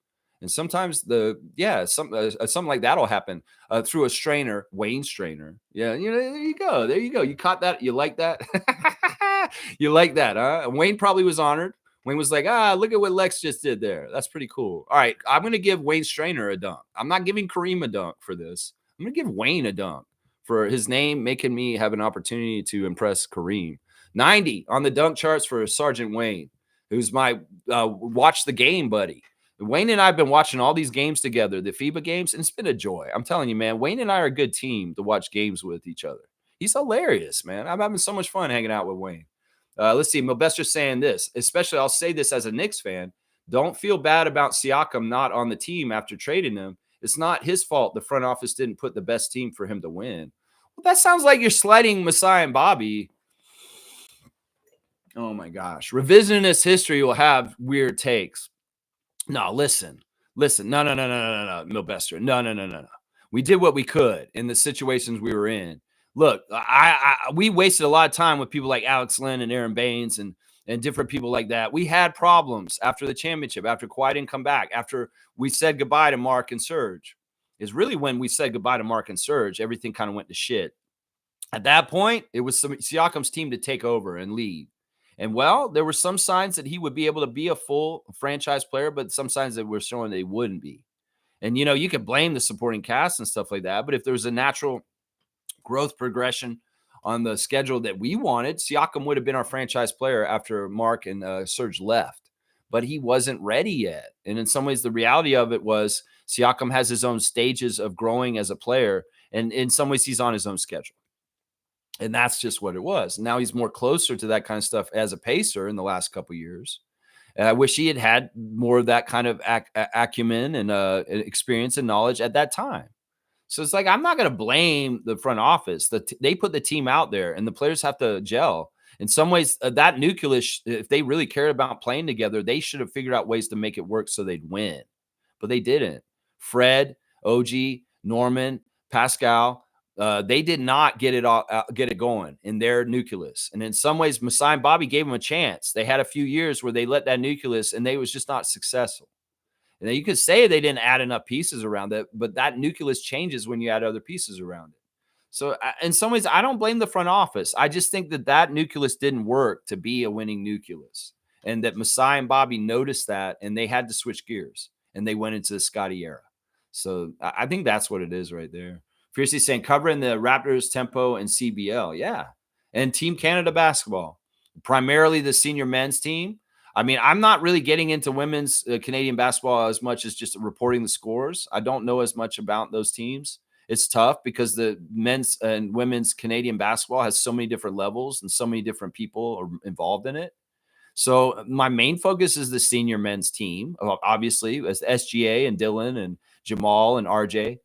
And sometimes something like that'll happen through a strainer, Wayne strainer. Yeah, there you go, there you go. You caught that? You like that? You like that, huh? Wayne probably was honored. Wayne was like, look at what Lex just did there. That's pretty cool. All right, I'm gonna give Wayne Strainer a dunk. I'm not giving Kareem a dunk for this. I'm gonna give Wayne a dunk for his name making me have an opportunity to impress Kareem. 90 on the dunk charts for Sergeant Wayne, who's my watch the game buddy. Wayne and I have been watching all these games together, the FIBA games, and it's been a joy. I'm telling you, man, Wayne and I are a good team to watch games with each other. He's hilarious, man. I'm having so much fun hanging out with Wayne. Let's see. Milbester's saying this, especially I'll say this as a Knicks fan. Don't feel bad about Siakam not on the team after trading him. It's not his fault the front office didn't put the best team for him to win. Well, that sounds like you're slighting Masai and Bobby. Oh my gosh. Revisionist history will have weird takes. No, listen. No, Milbester. No. We did what we could in the situations we were in. Look, we wasted a lot of time with people like Alex Lynn and Aaron Baines and different people like that. We had problems after the championship, after Kawhi didn't come back, after we said goodbye to Mark and Serge. Is really when we said goodbye to Mark and Serge, everything kind of went to shit. At that point, it was Siakam's team to take over and lead. And well, there were some signs that he would be able to be a full franchise player, but some signs that were showing that he wouldn't be. And, you could blame the supporting cast and stuff like that. But if there was a natural growth progression on the schedule that we wanted, Siakam would have been our franchise player after Mark and Serge left. But he wasn't ready yet. And in some ways, the reality of it was Siakam has his own stages of growing as a player. And in some ways, he's on his own schedule. And that's just what it was. Now he's more closer to that kind of stuff as a pacer in the last couple of years. And I wish he had more of that kind of acumen and experience and knowledge at that time. So it's like, I'm not going to blame the front office. They put the team out there and the players have to gel. In some ways, that nucleus, if they really cared about playing together, they should have figured out ways to make it work so they'd win. But they didn't. Fred, OG, Norman, Pascal, they did not get it going in their nucleus. And in some ways, Masai and Bobby gave them a chance. They had a few years where they let that nucleus and they was just not successful. And you could say they didn't add enough pieces around it, but that nucleus changes when you add other pieces around it. So in some ways, I don't blame the front office. I just think that nucleus didn't work to be a winning nucleus, and that Masai and Bobby noticed that, and they had to switch gears, and they went into the Scotty era. So I think that's what it is right there. Fiercely saying covering the Raptors, Tempo, and CBL. Yeah. And Team Canada basketball, primarily the senior men's team. I mean, I'm not really getting into women's Canadian basketball as much as just reporting the scores. I don't know as much about those teams. It's tough because the men's and women's Canadian basketball has so many different levels and so many different people are involved in it. So my main focus is the senior men's team, obviously, as SGA and Dylan and Jamal and RJ.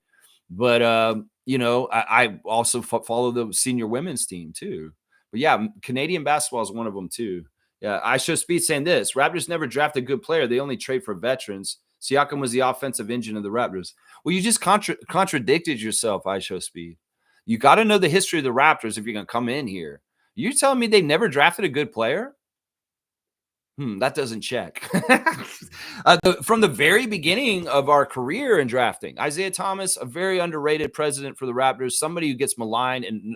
But, I also follow the senior women's team too. But yeah, Canadian basketball is one of them too. Yeah, I show speed saying this. Raptors never draft a good player. They only trade for veterans. Siakam was the offensive engine of the Raptors. Well, you just contradicted yourself, I show speed. You got to know the history of the Raptors if you're going to come in here. You're telling me they've never drafted a good player? That doesn't check. From the very beginning of our career in drafting, Isaiah Thomas, a very underrated president for the Raptors, somebody who gets maligned and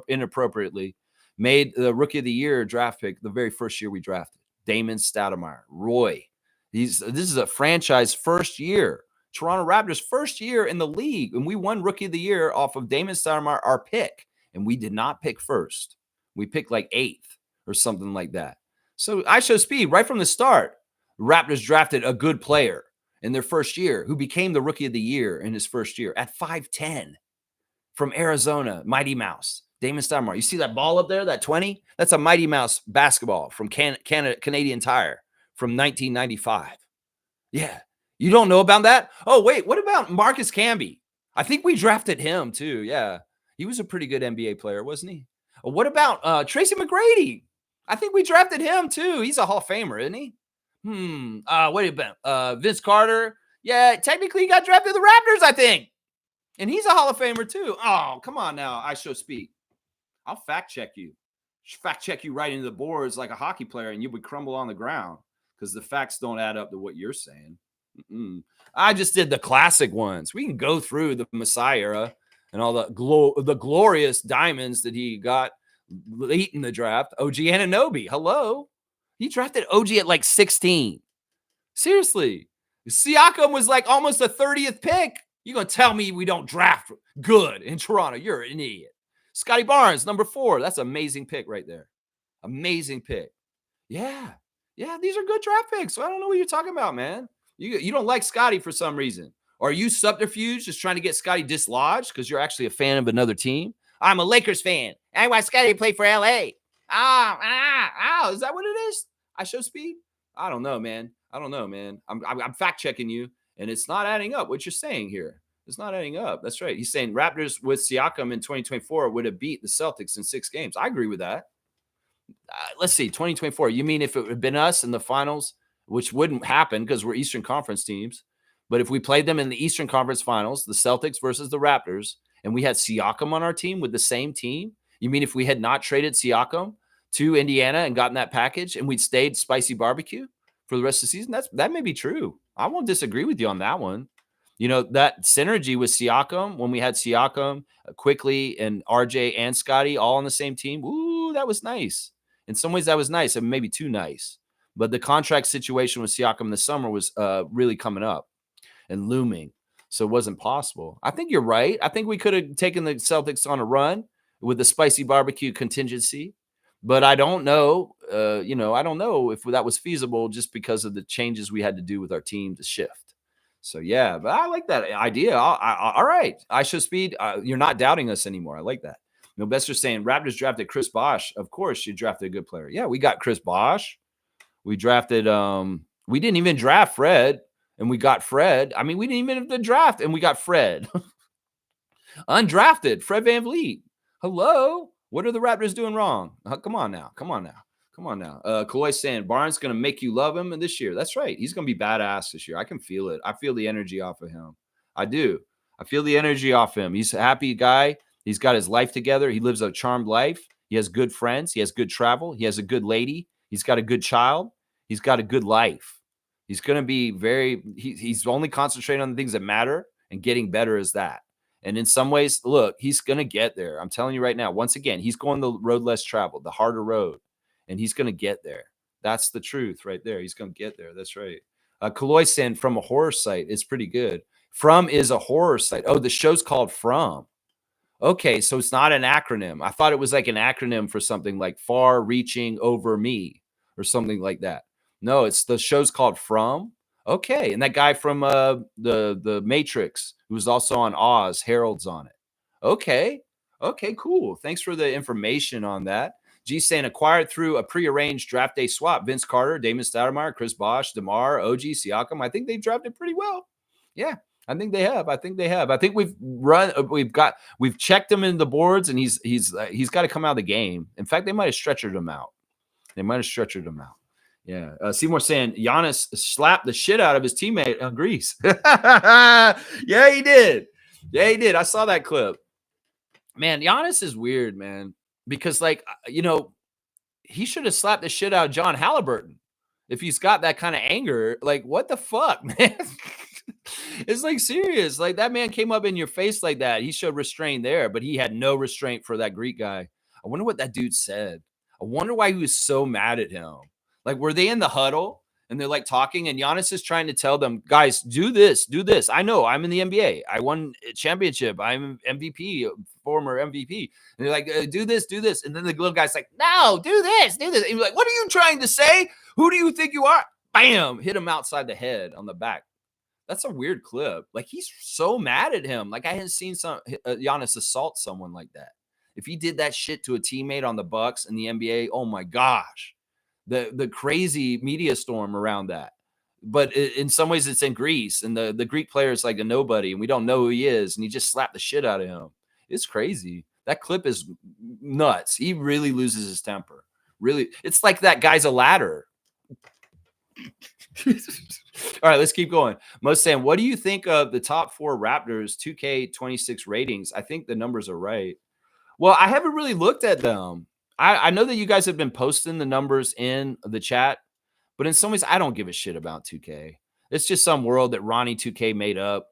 inappropriately, made the Rookie of the Year draft pick the very first year we drafted. Damon Stoudemire, Roy. This is a franchise first year. Toronto Raptors first year in the league, and we won Rookie of the Year off of Damon Stoudemire, our pick, and we did not pick first. We picked like 8th or something like that. So I show speed right from the start. Raptors drafted a good player in their first year who became the Rookie of the Year in his first year at 5'10" from Arizona, Mighty Mouse, Damon Stoudemire. You see that ball up there, that 20? That's a Mighty Mouse basketball from Canadian Tire from 1995. Yeah. You don't know about that? Oh, wait, what about Marcus Camby? I think we drafted him too. Yeah. He was a pretty good NBA player, wasn't he? What about Tracy McGrady? I think we drafted him too. He's a Hall of Famer, isn't he? What about Vince Carter? Yeah, technically he got drafted to the Raptors, I think. And he's a Hall of Famer too. Oh, come on now. I shall speak. I'll fact check you. Fact check you right into the boards like a hockey player, and you would crumble on the ground because the facts don't add up to what you're saying. I just did the classic ones. We can go through the Masai era and all the glorious diamonds that he got late in the draft. OG Anunoby, hello. He drafted OG at like 16. Seriously. Siakam was like almost a 30th pick. You're going to tell me we don't draft good in Toronto. You're an idiot. Scotty Barnes, number 4. That's an amazing pick right there. Amazing pick. Yeah. Yeah, these are good draft picks. So I don't know what you're talking about, man. You don't like Scotty for some reason. Or are you subterfuge just trying to get Scotty dislodged because you're actually a fan of another team? I'm a Lakers fan. I want Scotty to play for LA. Is that what it is? I show speed? I don't know, man. I'm fact checking you, and it's not adding up. What you're saying here, it's not adding up. That's right. He's saying Raptors with Siakam in 2024 would have beat the Celtics in 6 games. I agree with that. Let's see, 2024. You mean if it had been us in the finals, which wouldn't happen because we're Eastern Conference teams, but if we played them in the Eastern Conference finals, the Celtics versus the Raptors, and we had Siakam on our team with the same team, you mean if we had not traded Siakam to Indiana and gotten that package and we'd stayed spicy barbecue for the rest of the season? That may be true. I won't disagree with you on that one. You know, that synergy with Siakam, when we had Siakam, Quickly, and RJ and Scotty all on the same team, ooh, that was nice. In some ways, that was nice, and maybe too nice. But the contract situation with Siakam this summer was really coming up and looming, so it wasn't possible. I think you're right. I think we could have taken the Celtics on a run with the spicy barbecue contingency, but I don't know. I don't know if that was feasible just because of the changes we had to do with our team to shift. So yeah, but I like that idea. All right, I show speed. You're not doubting us anymore. I like that. Milbester's saying Raptors drafted Chris Bosh. Of course, you drafted a good player. Yeah, we got Chris Bosh. We drafted. We didn't even draft Fred, and we got Fred. I mean, we didn't even have the draft, and we got Fred. Undrafted, Fred VanVleet. Hello, what are the Raptors doing wrong? Come on now. Kaloy saying Barnes going to make you love him this year. That's right. He's going to be badass this year. I can feel it. I feel the energy off of him. I do. I feel the energy off him. He's a happy guy. He's got his life together. He lives a charmed life. He has good friends. He has good travel. He has a good lady. He's got a good child. He's got a good life. He's going to be he's only concentrating on the things that matter, and getting better as that. And in some ways, look, he's going to get there. I'm telling you right now, once again, he's going the road less traveled, the harder road, and he's going to get there. That's the truth right there. He's going to get there. That's right. Kaloy saying From a Horror Site is pretty good. From is a horror site. Oh, the show's called From. Okay, so it's not an acronym. I thought it was like an acronym for something like Far Reaching Over Me or something like that. No, it's the show's called From. Okay, and that guy from the Matrix, who was also on Oz, Harold's on it. Okay, cool. Thanks for the information on that. G saying acquired through a prearranged draft day swap. Vince Carter, Damon Stoudemire, Chris Bosh, DeMar, OG, Siakam. I think they've drafted pretty well. Yeah, I think they have. I think we've checked him in the boards, and he's got to come out of the game. In fact, they might have stretchered him out. Yeah. Seymour saying Giannis slapped the shit out of his teammate on Greece. Yeah, he did. I saw that clip. Man, Giannis is weird, man, because he should have slapped the shit out of John Halliburton if he's got that kind of anger. Like, what the fuck, man? It's like serious. Like, that man came up in your face like that. He showed restraint there, but he had no restraint for that Greek guy. I wonder what that dude said. I wonder why he was so mad at him. Like, were they in the huddle and they're like talking, and Giannis is trying to tell them, guys, do this. I know I'm in the NBA. I won a championship. I'm MVP, former MVP. And they're like, do this. And then the little guy's like, no, do this. And he's like, what are you trying to say? Who do you think you are? Bam, hit him outside the head on the back. That's a weird clip. Like, he's so mad at him. Like, I hadn't seen Giannis assault someone like that. If he did that shit to a teammate on the Bucks in the NBA, oh my gosh. The crazy media storm around that. But in some ways it's in Greece, and the Greek player is like a nobody, and we don't know who he is, and he just slapped the shit out of him. It's crazy. That clip is nuts. He really loses his temper. Really, it's like that guy's a ladder. All right, let's keep going. Most saying, what do you think of the top 4 Raptors 2K26 ratings? I think the numbers are right. Well, I haven't really looked at them. I know that you guys have been posting the numbers in the chat, but in some ways, I don't give a shit about 2K. It's just some world that Ronnie 2K made up.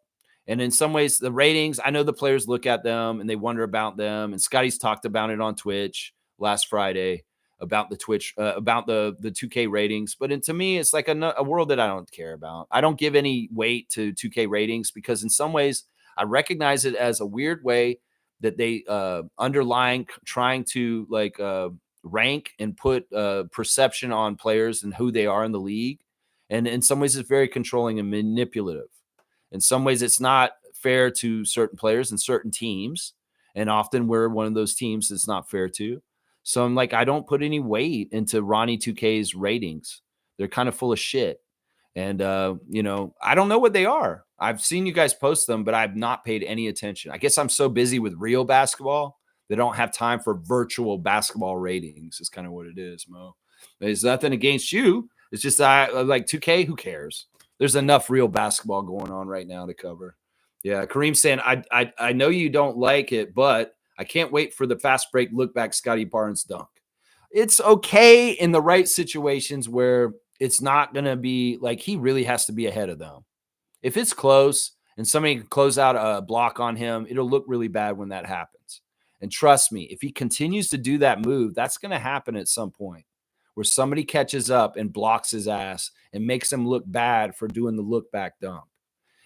And in some ways, the ratings, I know the players look at them and they wonder about them. And Scotty's talked about it on Twitch last Friday about the Twitch, about the 2K ratings. But to me, it's like a world that I don't care about. I don't give any weight to 2K ratings because in some ways, I recognize it as a weird way that they underlying trying to like rank and put perception on players and who they are in the league. And in some ways, it's very controlling and manipulative. In some ways, it's not fair to certain players and certain teams. And often we're one of those teams that's not fair to. So I'm like, I don't put any weight into Ronnie 2K's ratings. They're kind of full of shit. And, I don't know what they are. I've seen you guys post them, but I've not paid any attention. I guess I'm so busy with real basketball that I don't have time for virtual basketball ratings. Is kind of what it is, Mo. There's nothing against you. It's just I like 2K. Who cares? There's enough real basketball going on right now to cover. Yeah, Kareem saying, I know you don't like it, but I can't wait for the fast break look back Scotty Barnes dunk. It's okay in the right situations where it's not going to be like he really has to be ahead of them. If it's close and somebody can close out a block on him, it'll look really bad when that happens. And trust me, if he continues to do that move, that's going to happen at some point where somebody catches up and blocks his ass and makes him look bad for doing the look back dunk.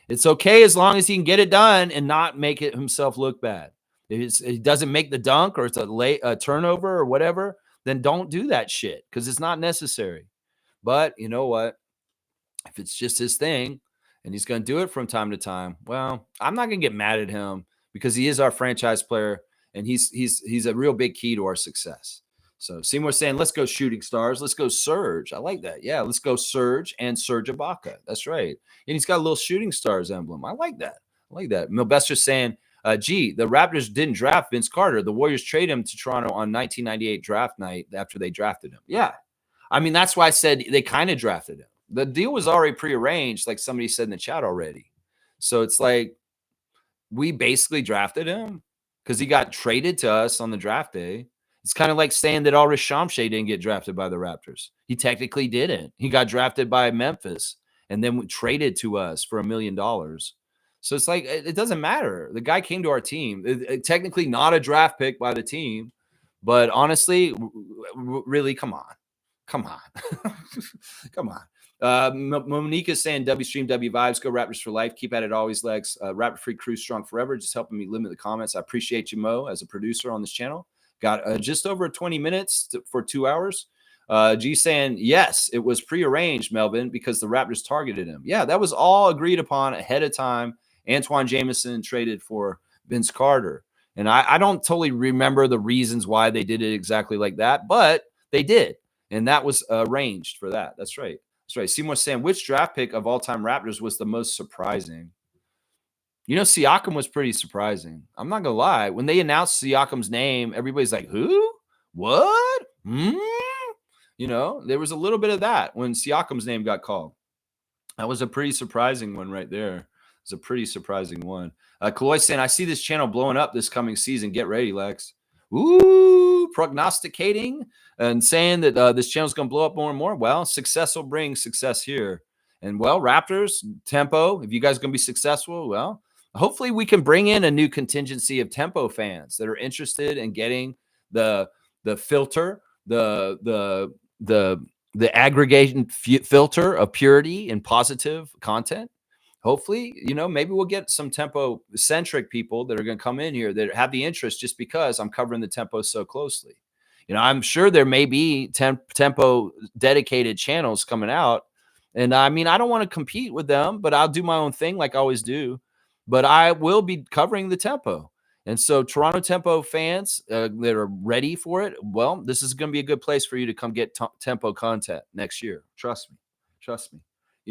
It's okay as long as he can get it done and not make it himself look bad. If he doesn't make the dunk or it's a turnover or whatever, then don't do that shit because it's not necessary. But you know what? If it's just his thing and he's going to do it from time to time, well, I'm not going to get mad at him because he is our franchise player and he's a real big key to our success. So Seymour's saying, let's go shooting stars. Let's go Surge. I like that. Yeah, let's go Surge and Serge Ibaka. That's right. And he's got a little shooting stars emblem. I like that. I like that. Milbester's saying, gee, the Raptors didn't draft Vince Carter. The Warriors traded him to Toronto on 1998 draft night after they drafted him. Yeah. I mean, that's why I said they kind of drafted him. The deal was already prearranged, like somebody said in the chat already. So it's like we basically drafted him because he got traded to us on the draft day. It's kind of like saying that Alrish Shamshay didn't get drafted by the Raptors. He technically didn't. He got drafted by Memphis and then traded to us for $1 million. So it's like it doesn't matter. The guy came to our team. Technically not a draft pick by the team, but honestly, really, come on. Come on. Monique is saying W stream, W vibes, go Raptors for life. Keep at it always, Lex. Raptor Free Crew strong forever. Just helping me limit the comments. I appreciate you, Mo, as a producer on this channel. Got just over 20 minutes for 2 hours. G saying, yes, it was prearranged, Melvin, because the Raptors targeted him. Yeah, that was all agreed upon ahead of time. Antoine Jameson traded for Vince Carter. And I don't totally remember the reasons why they did it exactly like that, but they did. And that was arranged for that. That's right. That's right. Seymour's saying, which draft pick of all-time Raptors was the most surprising? Siakam was pretty surprising. I'm not going to lie. When they announced Siakam's name, everybody's like, who? What? There was a little bit of that when Siakam's name got called. That was a pretty surprising one right there. It's a pretty surprising one. Kaloy saying, I see this channel blowing up this coming season. Get ready, Lex. Ooh, prognosticating and saying that this channel is going to blow up more and more. Well, success will bring success here. And, well, Raptors, Tempo, if you guys are going to be successful, well, hopefully we can bring in a new contingency of Tempo fans that are interested in getting the filter, the aggregation filter of purity and positive content. Hopefully, maybe we'll get some Tempo-centric people that are going to come in here that have the interest just because I'm covering the Tempo so closely. I'm sure there may be Tempo dedicated channels coming out. And I mean, I don't want to compete with them, but I'll do my own thing like I always do. But I will be covering the Tempo. And so Toronto Tempo fans that are ready for it, well, this is going to be a good place for you to come get Tempo content next year. Trust me. Trust me.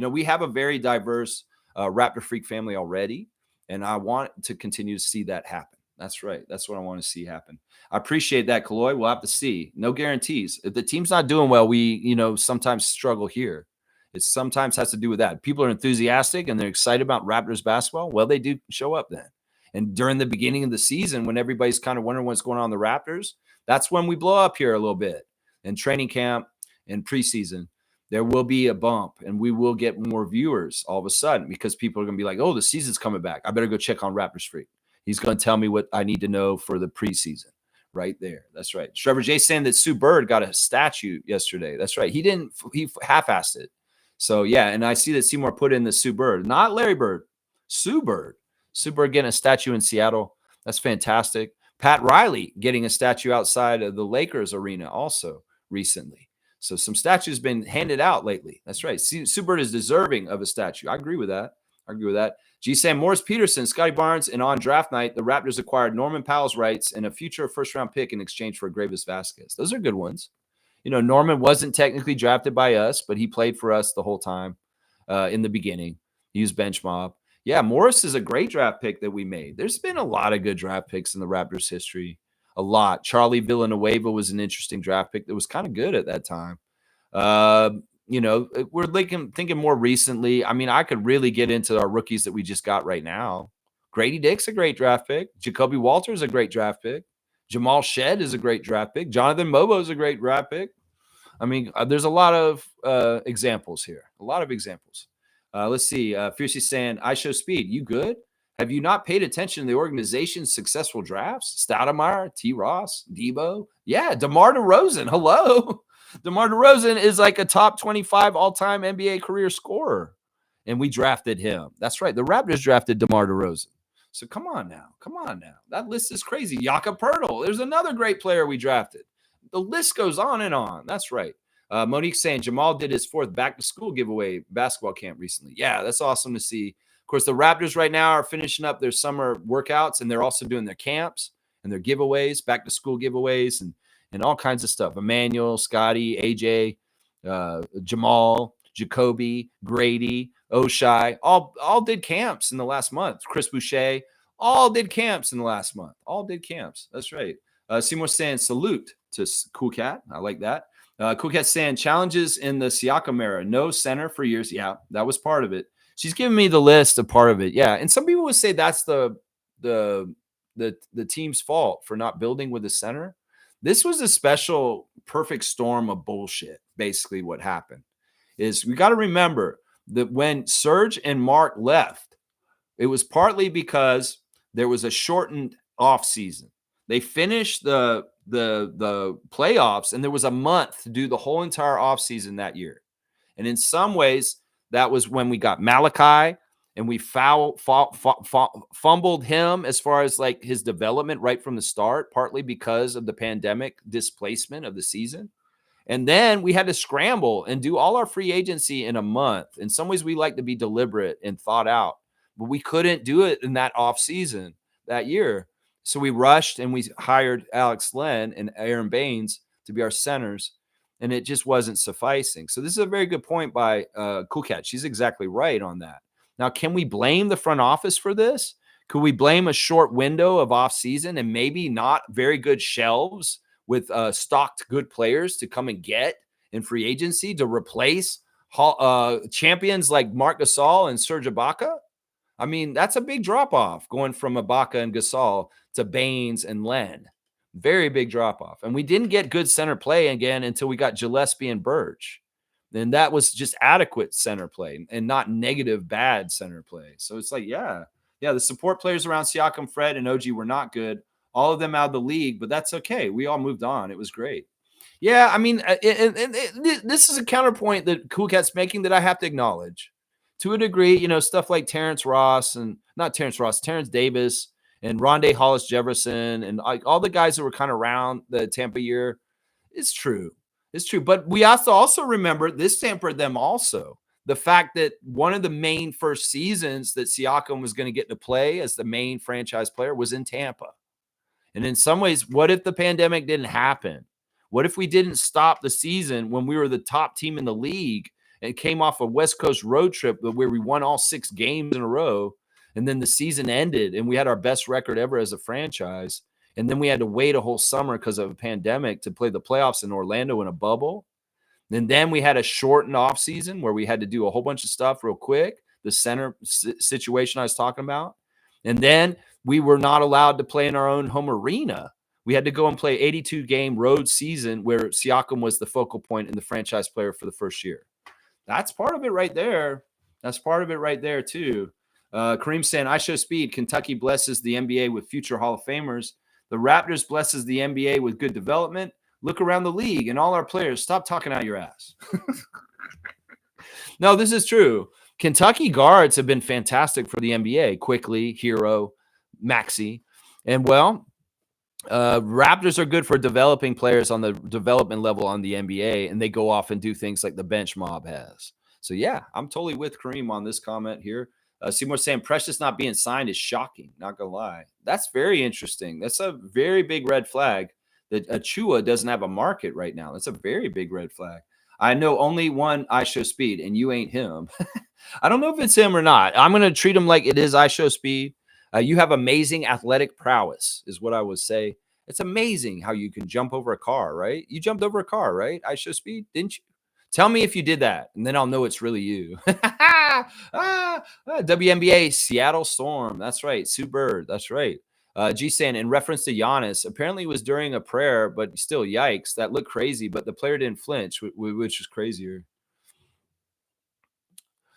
We have a very diverse Raptor Freak family already, and I want to continue to see that happen. That's right. That's what I want to see happen. I appreciate that, Kaloy. We'll have to see. No guarantees. If the team's not doing well, we, sometimes struggle here. It sometimes has to do with that. People are enthusiastic and they're excited about Raptors basketball. Well, they do show up then. And during the beginning of the season, when everybody's kind of wondering what's going on in the Raptors, that's when we blow up here a little bit. In training camp and preseason, there will be a bump and we will get more viewers all of a sudden because people are going to be like, oh, the season's coming back. I better go check on Raptors Freak. He's going to tell me what I need to know for the preseason right there. That's right. Trevor J saying that Sue Bird got a statue yesterday. That's right. He half-assed it. So, yeah, and I see that Seymour put in the Sue Bird, not Larry Bird, Sue Bird. Sue Bird getting a statue in Seattle. That's fantastic. Pat Riley getting a statue outside of the Lakers arena also recently. So some statues been handed out lately. That's right. Sue Bird is deserving of a statue. I agree with that. G. Sam Morris Peterson, Scotty Barnes, and on draft night, the Raptors acquired Norman Powell's rights and a future first-round pick in exchange for Gravis Vasquez. Those are good ones. Norman wasn't technically drafted by us, but he played for us the whole time in the beginning. He was bench mob. Yeah, Morris is a great draft pick that we made. There's been a lot of good draft picks in the Raptors' history. A lot. Charlie Villanueva was an interesting draft pick that was kind of good at that time. We're thinking more recently. I mean, I could really get into our rookies that we just got right now. Grady Dick's a great draft pick. Jacoby Walter is a great draft pick. Jamal Shed is a great draft pick. Jonathan Mobo is a great draft pick. I mean, there's a lot of examples here. A lot of examples. Let's see. Fiercey saying, I show speed. You good? Have you not paid attention to the organization's successful drafts? Stoudemire, T. Ross, Debo. Yeah, DeMar DeRozan. Hello. DeMar DeRozan is like a top 25 all-time NBA career scorer, and we drafted him. That's right. The Raptors drafted DeMar DeRozan. So come on now. That list is crazy. Jakob Poeltl. There's another great player we drafted. The list goes on and on. That's right. Monique saying Jamal did his 4th back-to-school giveaway basketball camp recently. Yeah, that's awesome to see. Of course, the Raptors right now are finishing up their summer workouts, and they're also doing their camps and their giveaways, back-to-school giveaways, and all kinds of stuff. Emmanuel, Scotty, AJ, Jamal, Jacoby, Grady, Oshai, all did camps in the last month. Chris Boucher, all did camps in the last month. All did camps. That's right. Seymour saying salute to Cool Cat. I like that. Cool Cat saying challenges in the Siakam era. No center for years. Yeah, that was part of it. She's giving me the list of part of it. Yeah, and some people would say that's the team's fault for not building with a center. This was a special perfect storm of bullshit. Basically, what happened is we got to remember that when Serge and Mark left, it was partly because there was a shortened off season. They finished the playoffs, and there was a month to do the whole entire off season that year. And in some ways, that was when we got Malachi, and we fumbled him as far as like his development right from the start, partly because of the pandemic displacement of the season. And then we had to scramble and do all our free agency in a month. In some ways, we like to be deliberate and thought out, but we couldn't do it in that off season that year. So we rushed and we hired Alex Len and Aaron Baines to be our centers, and it just wasn't sufficing. So this is a very good point by Cool Cat. She's exactly right on that. Now, can we blame the front office for this? Could we blame a short window of offseason and maybe not very good shelves with stocked good players to come and get in free agency to replace champions like Marc Gasol and Serge Ibaka? I mean, that's a big drop-off going from Ibaka and Gasol to Baines and Len. Very big drop-off. And we didn't get good center play again until we got Gillespie and Birch. And that was just adequate center play and not negative, bad center play. So it's like, yeah, the support players around Siakam, Fred, and OG were not good. All of them out of the league, but that's okay. We all moved on. It was great. Yeah, I mean, this is a counterpoint that Cool Cat's making that I have to acknowledge. To a degree, stuff like Terrence Davis and Rondé Hollis Jefferson and all the guys that were kind of around the Tampa year, it's true. It's true. But we have to also remember this tempered them also. The fact that one of the main first seasons that Siakam was going to get to play as the main franchise player was in Tampa. And in some ways, what if the pandemic didn't happen? What if we didn't stop the season when we were the top team in the league and came off a West Coast road trip where we won all 6 games in a row? And then the season ended and we had our best record ever as a franchise. And then we had to wait a whole summer because of a pandemic to play the playoffs in Orlando in a bubble. And then we had a shortened off season where we had to do a whole bunch of stuff real quick. The center situation I was talking about. And then we were not allowed to play in our own home arena. We had to go and play 82-game road season where Siakam was the focal point and the franchise player for the first year. That's part of it right there. That's part of it right there, too. Kareem saying, I show speed. Kentucky blesses the NBA with future Hall of Famers. The Raptors blesses the NBA with good development. Look around the league and all our players. Stop talking out your ass. No, this is true. Kentucky guards have been fantastic for the NBA. Quickly, Hero, Maxey. And, well, Raptors are good for developing players on the development level on the NBA, and they go off and do things like the bench mob has. So, yeah, I'm totally with Kareem on this comment here. Seymour saying Precious not being signed is shocking. Not going to lie. That's very interesting. That's a very big red flag that Achua doesn't have a market right now. That's a very big red flag. I know only one I Show Speed, and you ain't him. I don't know if it's him or not. I'm going to treat him like it is I Show Speed. You have amazing athletic prowess is what I would say. It's amazing how you can jump over a car, right? You jumped over a car, right? I Show Speed, didn't you? Tell me if you did that, and then I'll know it's really you. WNBA, Seattle Storm. That's right. Sue Bird. That's right. G saying, in reference to Giannis, apparently it was during a prayer, but still, yikes. That looked crazy, but the player didn't flinch, which is crazier.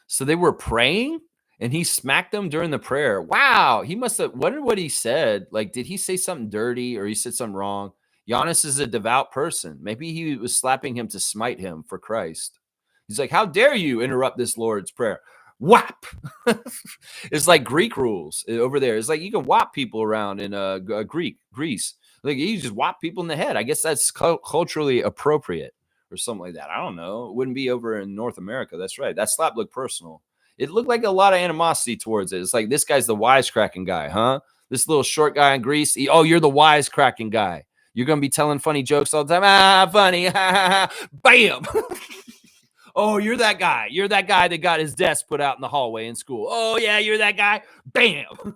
So they were praying, and he smacked them during the prayer. Wow. He must have wondered what he said. Like, did he say something dirty or he said something wrong? Giannis is a devout person. Maybe he was slapping him to smite him for Christ. He's like, how dare you interrupt this Lord's prayer? Whap. It's like Greek rules over there. It's like you can whop people around in Greece. Like you just whop people in the head. I guess that's culturally appropriate or something like that. I don't know. It wouldn't be over in North America. That's right. That slap looked personal. It looked like a lot of animosity towards it. It's like, this guy's the wisecracking guy, huh? This little short guy in Greece. Oh, you're the wisecracking guy. You're going to be telling funny jokes all the time. Ah, funny. Bam. Oh, you're that guy. You're that guy that got his desk put out in the hallway in school. Oh, yeah, you're that guy. Bam.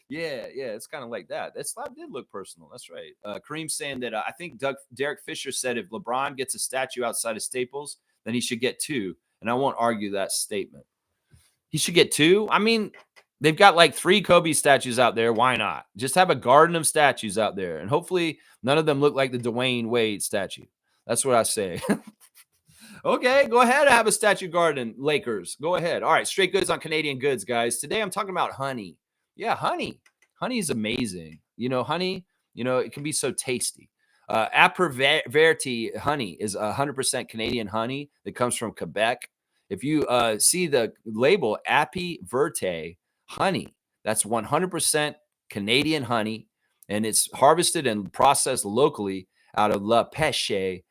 Yeah, it's kind of like that. That slap did look personal. That's right. Kareem saying that I think Derek Fisher said if LeBron gets a statue outside of Staples, then he should get 2. And I won't argue that statement. He should get 2. I mean, they've got like 3 Kobe statues out there. Why not? Just have a garden of statues out there. And hopefully none of them look like the Dwayne Wade statue. That's what I say. Okay, go ahead and have a statue garden, Lakers. Go ahead. All right, straight goods on Canadian goods, guys. Today I'm talking about honey. Yeah, honey. Honey is amazing. Honey, it can be so tasty. Aperverti honey is 100% Canadian honey that comes from Quebec. If you see the label Appy Verte honey, that's 100% Canadian honey, and it's harvested and processed locally out of La Pêche,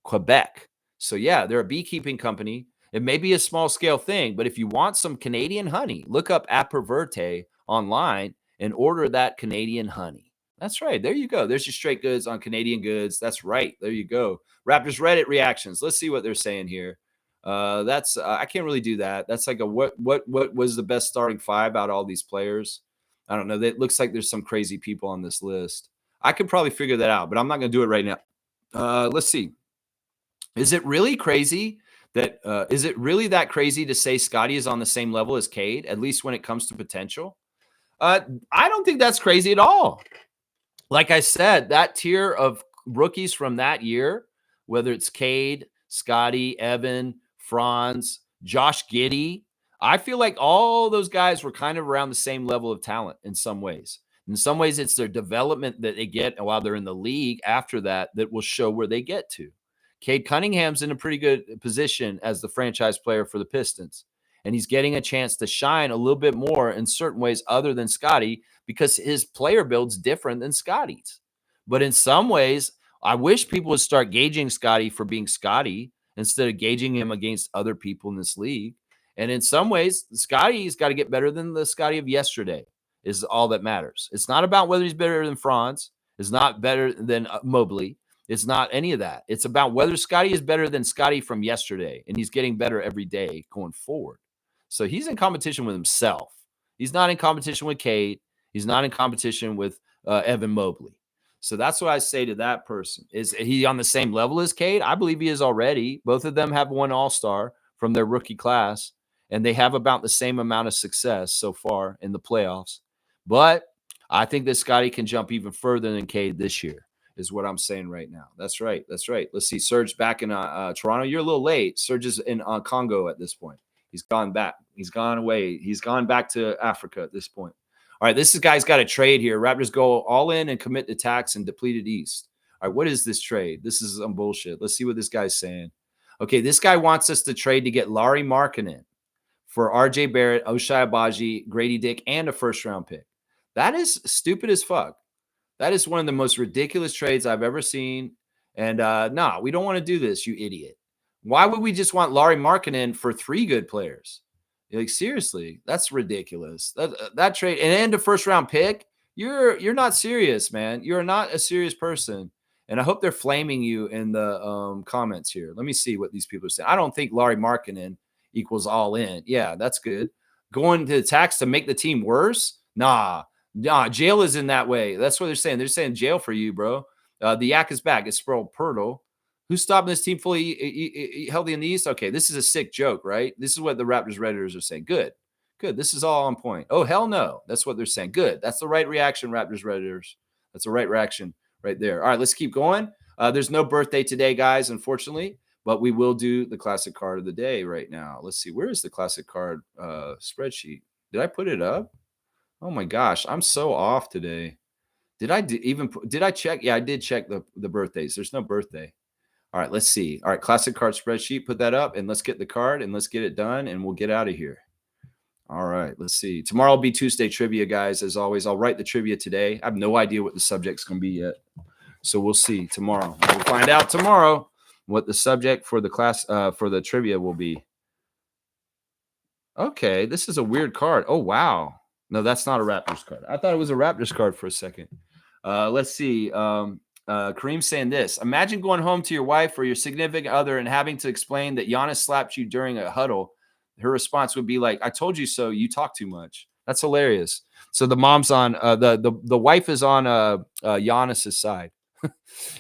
Quebec. So, yeah, they're a beekeeping company. It may be a small scale thing, but if you want some Canadian honey, look up Appy Verte online and order that Canadian honey. That's right. There you go. There's your straight goods on Canadian goods. That's right. There you go. Raptors Reddit reactions. Let's see what they're saying here. That's I can't really do that. That's like a what was the best starting 5 out of all these players? I don't know. It looks like there's some crazy people on this list. I could probably figure that out, but I'm not going to do it right now. Let's see. Is it really crazy that is it really that crazy to say Scotty is on the same level as Cade, at least when it comes to potential? I don't think that's crazy at all. Like I said, that tier of rookies from that year, whether it's Cade, Scotty, Evan, Franz, Josh Giddey, I feel like all those guys were kind of around the same level of talent in some ways. In some ways, it's their development that they get while they're in the league after that will show where they get to. Cade Cunningham's in a pretty good position as the franchise player for the Pistons. And he's getting a chance to shine a little bit more in certain ways other than Scotty because his player build's different than Scotty's. But in some ways, I wish people would start gauging Scotty for being Scotty instead of gauging him against other people in this league. And in some ways, Scotty's got to get better than the Scotty of yesterday is all that matters. It's not about whether he's better than Franz. It's not better than Mobley. It's not any of that. It's about whether Scotty is better than Scotty from yesterday, and he's getting better every day going forward. So he's in competition with himself He's not in competition with Cade. He's not in competition with Evan Mobley. So that's what I say to that person. Is he on the same level as Cade? I believe he is already. Both of them have one All-Star from their rookie class, and they have about the same amount of success so far in the playoffs. But I think that Scotty can jump even further than Cade this year, is what I'm saying right now. That's right. That's right. Let's see. Serge back in Toronto. You're a little late. Serge is in Congo at this point. He's gone back. He's gone away. He's gone back to Africa at this point. All right, this guy's got a trade here. Raptors go all in and commit to tax and depleted East. All right, what is this trade? This is some bullshit. Let's see what this guy's saying. Okay, this guy wants us to trade to get Lauri Markkanen for RJ Barrett, Ochai Agbaji, Grady Dick, and a first-round pick. That is stupid as fuck. That is one of the most ridiculous trades I've ever seen. And nah, we don't want to do this, you idiot. Why would we just want Lauri Markkanen for 3 good players? Like, seriously, that's ridiculous. That trade and a first round pick. You're not serious, man. You're not a serious person. And I hope they're flaming you in the comments here. Let me see what these people are saying. I don't think Lauri Markkanen equals all in. Yeah, that's good. Going to the tax to make the team worse? Nah, jail is in that way. That's what they're saying. They're saying jail for you, bro. The yak is back. It's Sproul Pirtle. Who's stopping this team fully healthy in the East? Okay, this is a sick joke, right? This is what the Raptors Redditors are saying. Good. This is all on point. Oh, hell no. That's what they're saying. Good. That's the right reaction, Raptors Redditors. That's the right reaction right there. All right, let's keep going. There's no birthday today, guys, unfortunately, but we will do the classic card of the day right now. Let's see. Where is the classic card spreadsheet? Did I put it up? Oh, my gosh. I'm so off today. Did I check? Yeah, I did check the birthdays. There's no birthday. All right, let's see. All right, classic card spreadsheet. Put that up, and let's get the card, and let's get it done, and we'll get out of here. All right, let's see. Tomorrow will be Tuesday trivia, guys. As always, I'll write the trivia today. I have no idea what the subject's going to be yet, so we'll see tomorrow. We'll find out tomorrow what the subject for the class for the trivia will be. Okay, this is a weird card. Oh, wow. No, that's not a Raptors card. I thought it was a Raptors card for a second. Let's see. Kareem saying this. Imagine going home to your wife or your significant other and having to explain that Giannis slapped you during a huddle. Her response would be like, I told you so. You talk too much. That's hilarious. So the mom's on the wife is on Giannis's side.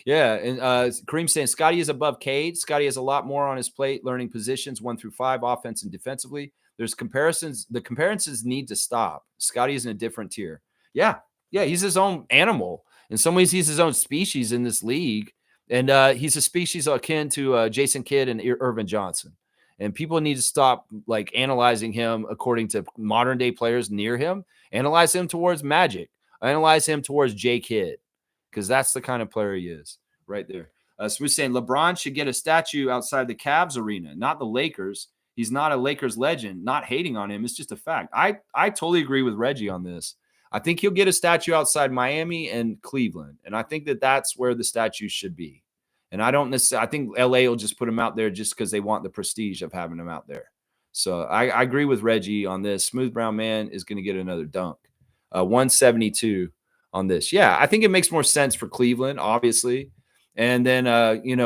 Yeah. And Kareem saying Scotty is above Cade. Scotty has a lot more on his plate, learning positions 1 through 5, offense and defensively. There's comparisons. The comparisons need to stop. Scotty is in a different tier. Yeah. Yeah. He's his own animal. In some ways, he's his own species in this league. And he's a species akin to Jason Kidd and Irvin Johnson. And people need to stop like analyzing him according to modern day players near him. Analyze him towards Magic. Analyze him towards J Kidd, because that's the kind of player he is right there. So we're saying LeBron should get a statue outside the Cavs arena, not the Lakers. He's not a Lakers legend. Not hating on him. It's just a fact. I totally agree with Reggie on this. I think he'll get a statue outside Miami and Cleveland. And I think that that's where the statue should be. And I don't necessarily, I think LA will just put him out there just because they want the prestige of having him out there. So I agree with Reggie on this. Smooth Brown Man is going to get another dunk. 172 on this. Yeah, I think it makes more sense for Cleveland, obviously. And then,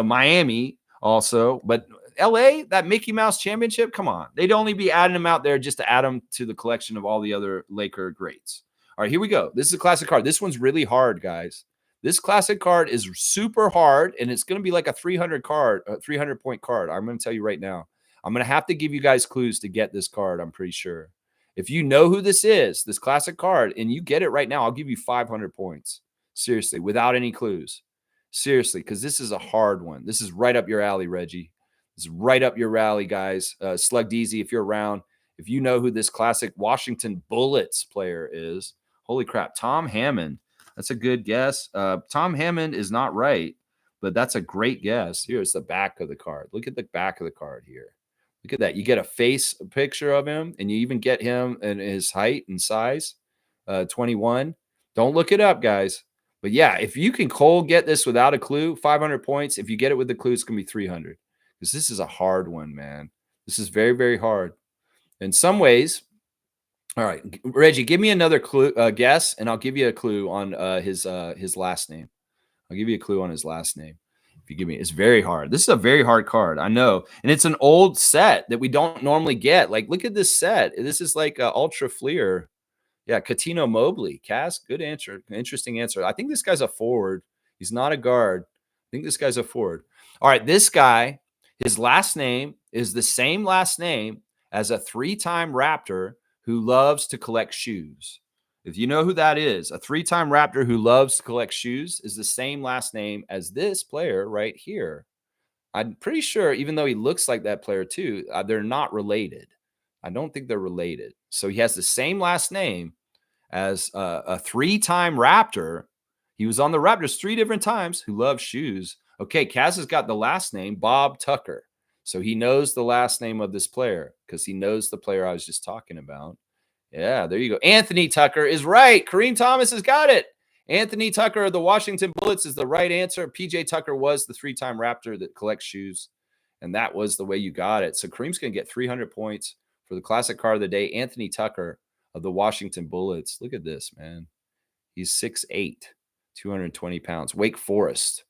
Miami also. But LA, that Mickey Mouse championship, come on. They'd only be adding him out there just to add him to the collection of all the other Laker greats. All right, here we go. This is a classic card. This one's really hard, guys. This classic card is super hard, and it's going to be like a 300-point card. I'm going to tell you right now. I'm going to have to give you guys clues to get this card, I'm pretty sure. If you know who this is, this classic card, and you get it right now, I'll give you 500 points. Seriously, without any clues. Seriously, because this is a hard one. This is right up your alley, Reggie. This is right up your alley, guys. Slug Deezy, if you're around, if you know who this classic Washington Bullets player is, holy crap, Tom Hammond. That's a good guess. Tom Hammond is not right, but that's a great guess. Here's the back of the card. Look at the back of the card here. Look at that. You get a face picture of him, and you even get him and his height and size, 21. Don't look it up, guys. But yeah, if you can get this without a clue, 500 points. If you get it with the clue, it's going to be 300. Because this is a hard one, man. This is very, very hard. In some ways, all right, Reggie, give me another clue, guess, and I'll give you a clue on his last name. I'll give you a clue on his last name. If you give me, it's very hard. This is a very hard card, I know, and it's an old set that we don't normally get. Like, look at this set. This is like Ultra Fleer. Yeah, Katino Mobley. Cass, good answer. Interesting answer. I think this guy's a forward. He's not a guard. I think this guy's a forward. All right, this guy, his last name is the same last name as a 3-time Raptor who loves to collect shoes. If you know who that is, a 3-time Raptor who loves to collect shoes is the same last name as this player right here. I'm pretty sure, even though he looks like that player too, they're not related. I don't think they're related. So he has the same last name as a 3-time Raptor. He was on the Raptors 3 different times who loves shoes. Okay, Kaz has got the last name, Bob Tucker. So he knows the last name of this player because he knows the player I was just talking about. Yeah, there you go. Anthony Tucker is right. Kareem Thomas has got it. Anthony Tucker of the Washington Bullets is the right answer. PJ Tucker was the 3-time Raptor that collects shoes, and that was the way you got it. So Kareem's going to get 300 points for the classic card of the day. Anthony Tucker of the Washington Bullets. Look at this, man. He's 6'8", 220 pounds. Wake Forest.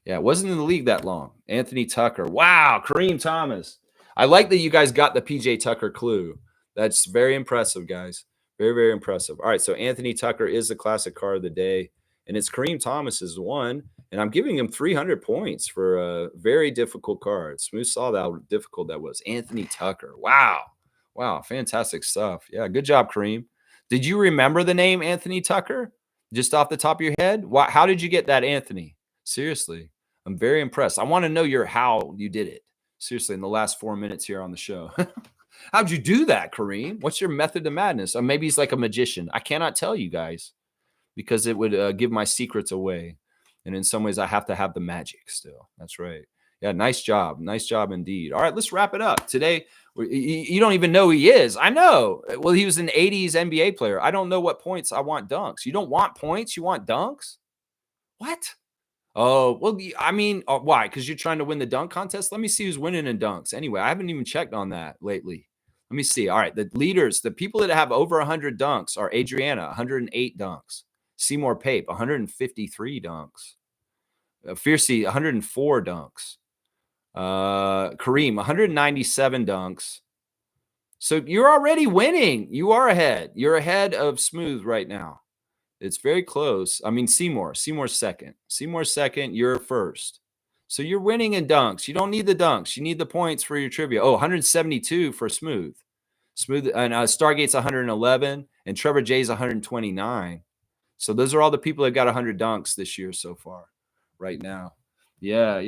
Yeah, wasn't in the league that long. Anthony Tucker. Wow, Kareem Thomas. I like that you guys got the PJ Tucker clue. That's very impressive, guys. Very, very impressive. All right, so Anthony Tucker is the classic card of the day, and it's Kareem Thomas's one, and I'm giving him 300 points for a very difficult card. Smooth saw how difficult that was. Anthony Tucker. Wow. Wow, fantastic stuff. Yeah, good job, Kareem. Did you remember the name Anthony Tucker just off the top of your head? How did you get that, Anthony? Seriously, I'm very impressed. I want to know how you did it. Seriously, in the last 4 minutes here on the show. How'd you do that, Kareem? What's your method to madness? Or maybe he's like a magician. I cannot tell you guys because it would give my secrets away. And in some ways, I have to have the magic still. That's right. Yeah, nice job. Nice job indeed. All right, let's wrap it up. Today, you don't even know who he is. I know. Well, he was an 80s NBA player. I don't know what points. I want dunks. You don't want points? You want dunks? What? Oh, well, I mean, why? Because you're trying to win the dunk contest? Let me see who's winning in dunks. Anyway, I haven't even checked on that lately. Let me see. All right, the leaders, the people that have over 100 dunks are Adriana, 108 dunks. Seymour Pape, 153 dunks. Fiercey, 104 dunks. Kareem, 197 dunks. So you're already winning. You are ahead. You're ahead of Smooth right now. It's very close. I mean, Seymour's second. Seymour's second. You're first. So you're winning in dunks. You don't need the dunks. You need the points for your trivia. Oh, 172 for Smooth. Smooth and Stargate's 111 and Trevor J's 129. So those are all the people that got 100 dunks this year so far, right now. Yeah.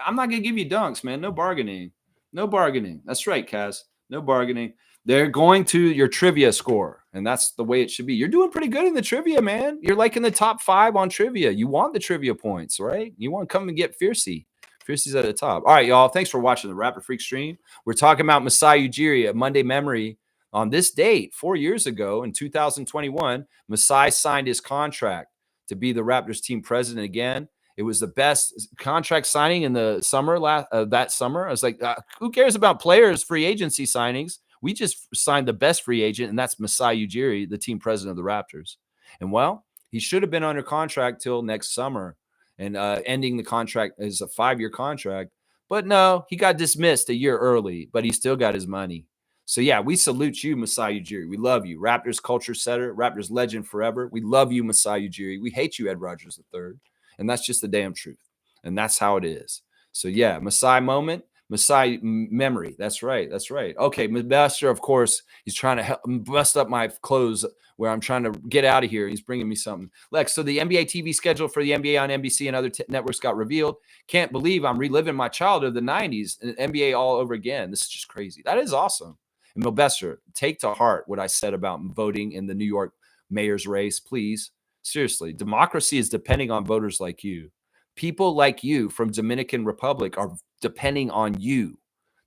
I'm not going to give you dunks, man. No bargaining. No bargaining. That's right, Kaz. No bargaining. They're going to your trivia score, and that's the way it should be. You're doing pretty good in the trivia, man. You're like in the top 5 on trivia. You want the trivia points, right? You want to come and get Fiercey. Fiercey's at the top. All right, y'all. Thanks for watching the Rapper Freak stream. We're talking about Masai Ujiri, a Monday memory. On this date, 4 years ago in 2021, Masai signed his contract to be the Raptors team president again. It was the best contract signing in the summer that summer. I was like, who cares about players' free agency signings? We just signed the best free agent, and that's Masai Ujiri, the team president of the Raptors. And, well, he should have been under contract till next summer and ending the contract as a 5-year contract. But, no, he got dismissed a year early, but he still got his money. So, yeah, we salute you, Masai Ujiri. We love you. Raptors culture setter, Raptors legend forever. We love you, Masai Ujiri. We hate you, Ed Rogers III. And that's just the damn truth. And that's how it is. So, yeah, Masai moment. Masai memory. That's right. That's right. Okay, Master, of course, he's trying to help bust up my clothes where I'm trying to get out of here. He's bringing me something. Lex, so the NBA TV schedule for the NBA on NBC and other networks got revealed. Can't believe I'm reliving my childhood of the 90s and NBA all over again. This is just crazy. That is awesome. And Milbester, take to heart what I said about voting in the New York mayor's race, please. Seriously, democracy is depending on voters like you. People like you from Dominican Republic are depending on you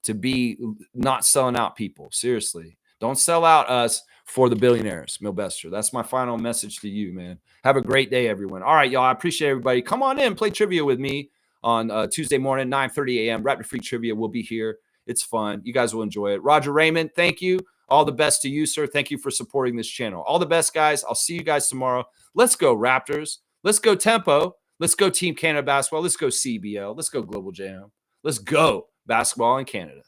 to be not selling out people. Seriously, don't sell out us for the billionaires, Milbester. That's my final message to you, man. Have a great day, everyone. All right, y'all. I appreciate everybody. Come on in, play trivia with me on Tuesday morning, 9:30 a.m. Rapid Freak Trivia will be here. It's fun. You guys will enjoy it. Roger Raymond, thank you. All the best to you, sir. Thank you for supporting this channel. All the best, guys. I'll see you guys tomorrow. Let's go, Raptors. Let's go, Tempo. Let's go, Team Canada Basketball. Let's go, CBL. Let's go, Global Jam. Let's go, basketball in Canada.